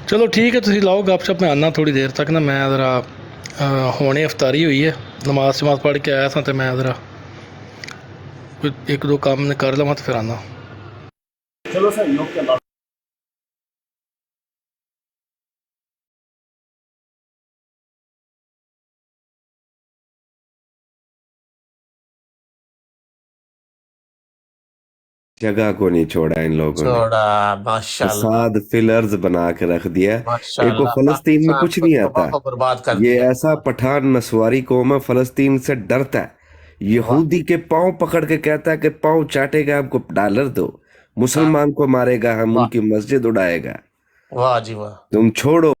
S7: ਚਲੋ ਠੀਕ ਹੈ, ਤੁਸੀਂ ਲਾਓ ਗੱਪਸ਼ਪ, ਮੈਂ ਆਉਣਾ ਥੋੜ੍ਹੀ ਦੇਰ ਤੱਕ ਨਾ। ਮੈਂ ਜ਼ਰਾ ਹੁਣੇ ਇਫਤਾਰੀ ਹੋਈ ਹੈ, ਨਮਾਜ਼ ਪੜ੍ਹ ਕੇ ਆਇਆ ਸਾਂ, ਤੇ ਮੈਂ ਜ਼ਰਾ ਕੋਈ 1-2 ਕੰਮ ਕਰ ਲਵਾਂ ਤੇ ਫਿਰ ਆਉਣਾ।
S17: ਚਲੋ ਸਹੀ, ਓਕੇ।
S8: जगह को नहीं छोड़ा इन लोगों ने,
S12: माशाल्लाह,
S8: फसाद फिलर्स बना के रख दिया। एक को
S12: माशाल्लाह,
S8: फलस्तीन में कुछ नहीं
S12: को
S8: आता।
S12: बर्बाद कर
S8: ये
S12: दिया।
S8: ऐसा पठान नस्वारी कौम है, फलस्तीन से डरता है। यहूदी के पांव पकड़ के कहता है कि पांव चाटेगा हमको $, दो, मुसलमान को मारेगा हम उनकी मस्जिद उड़ाएगा।
S12: वाह जी वाह।
S8: तुम छोड़ो।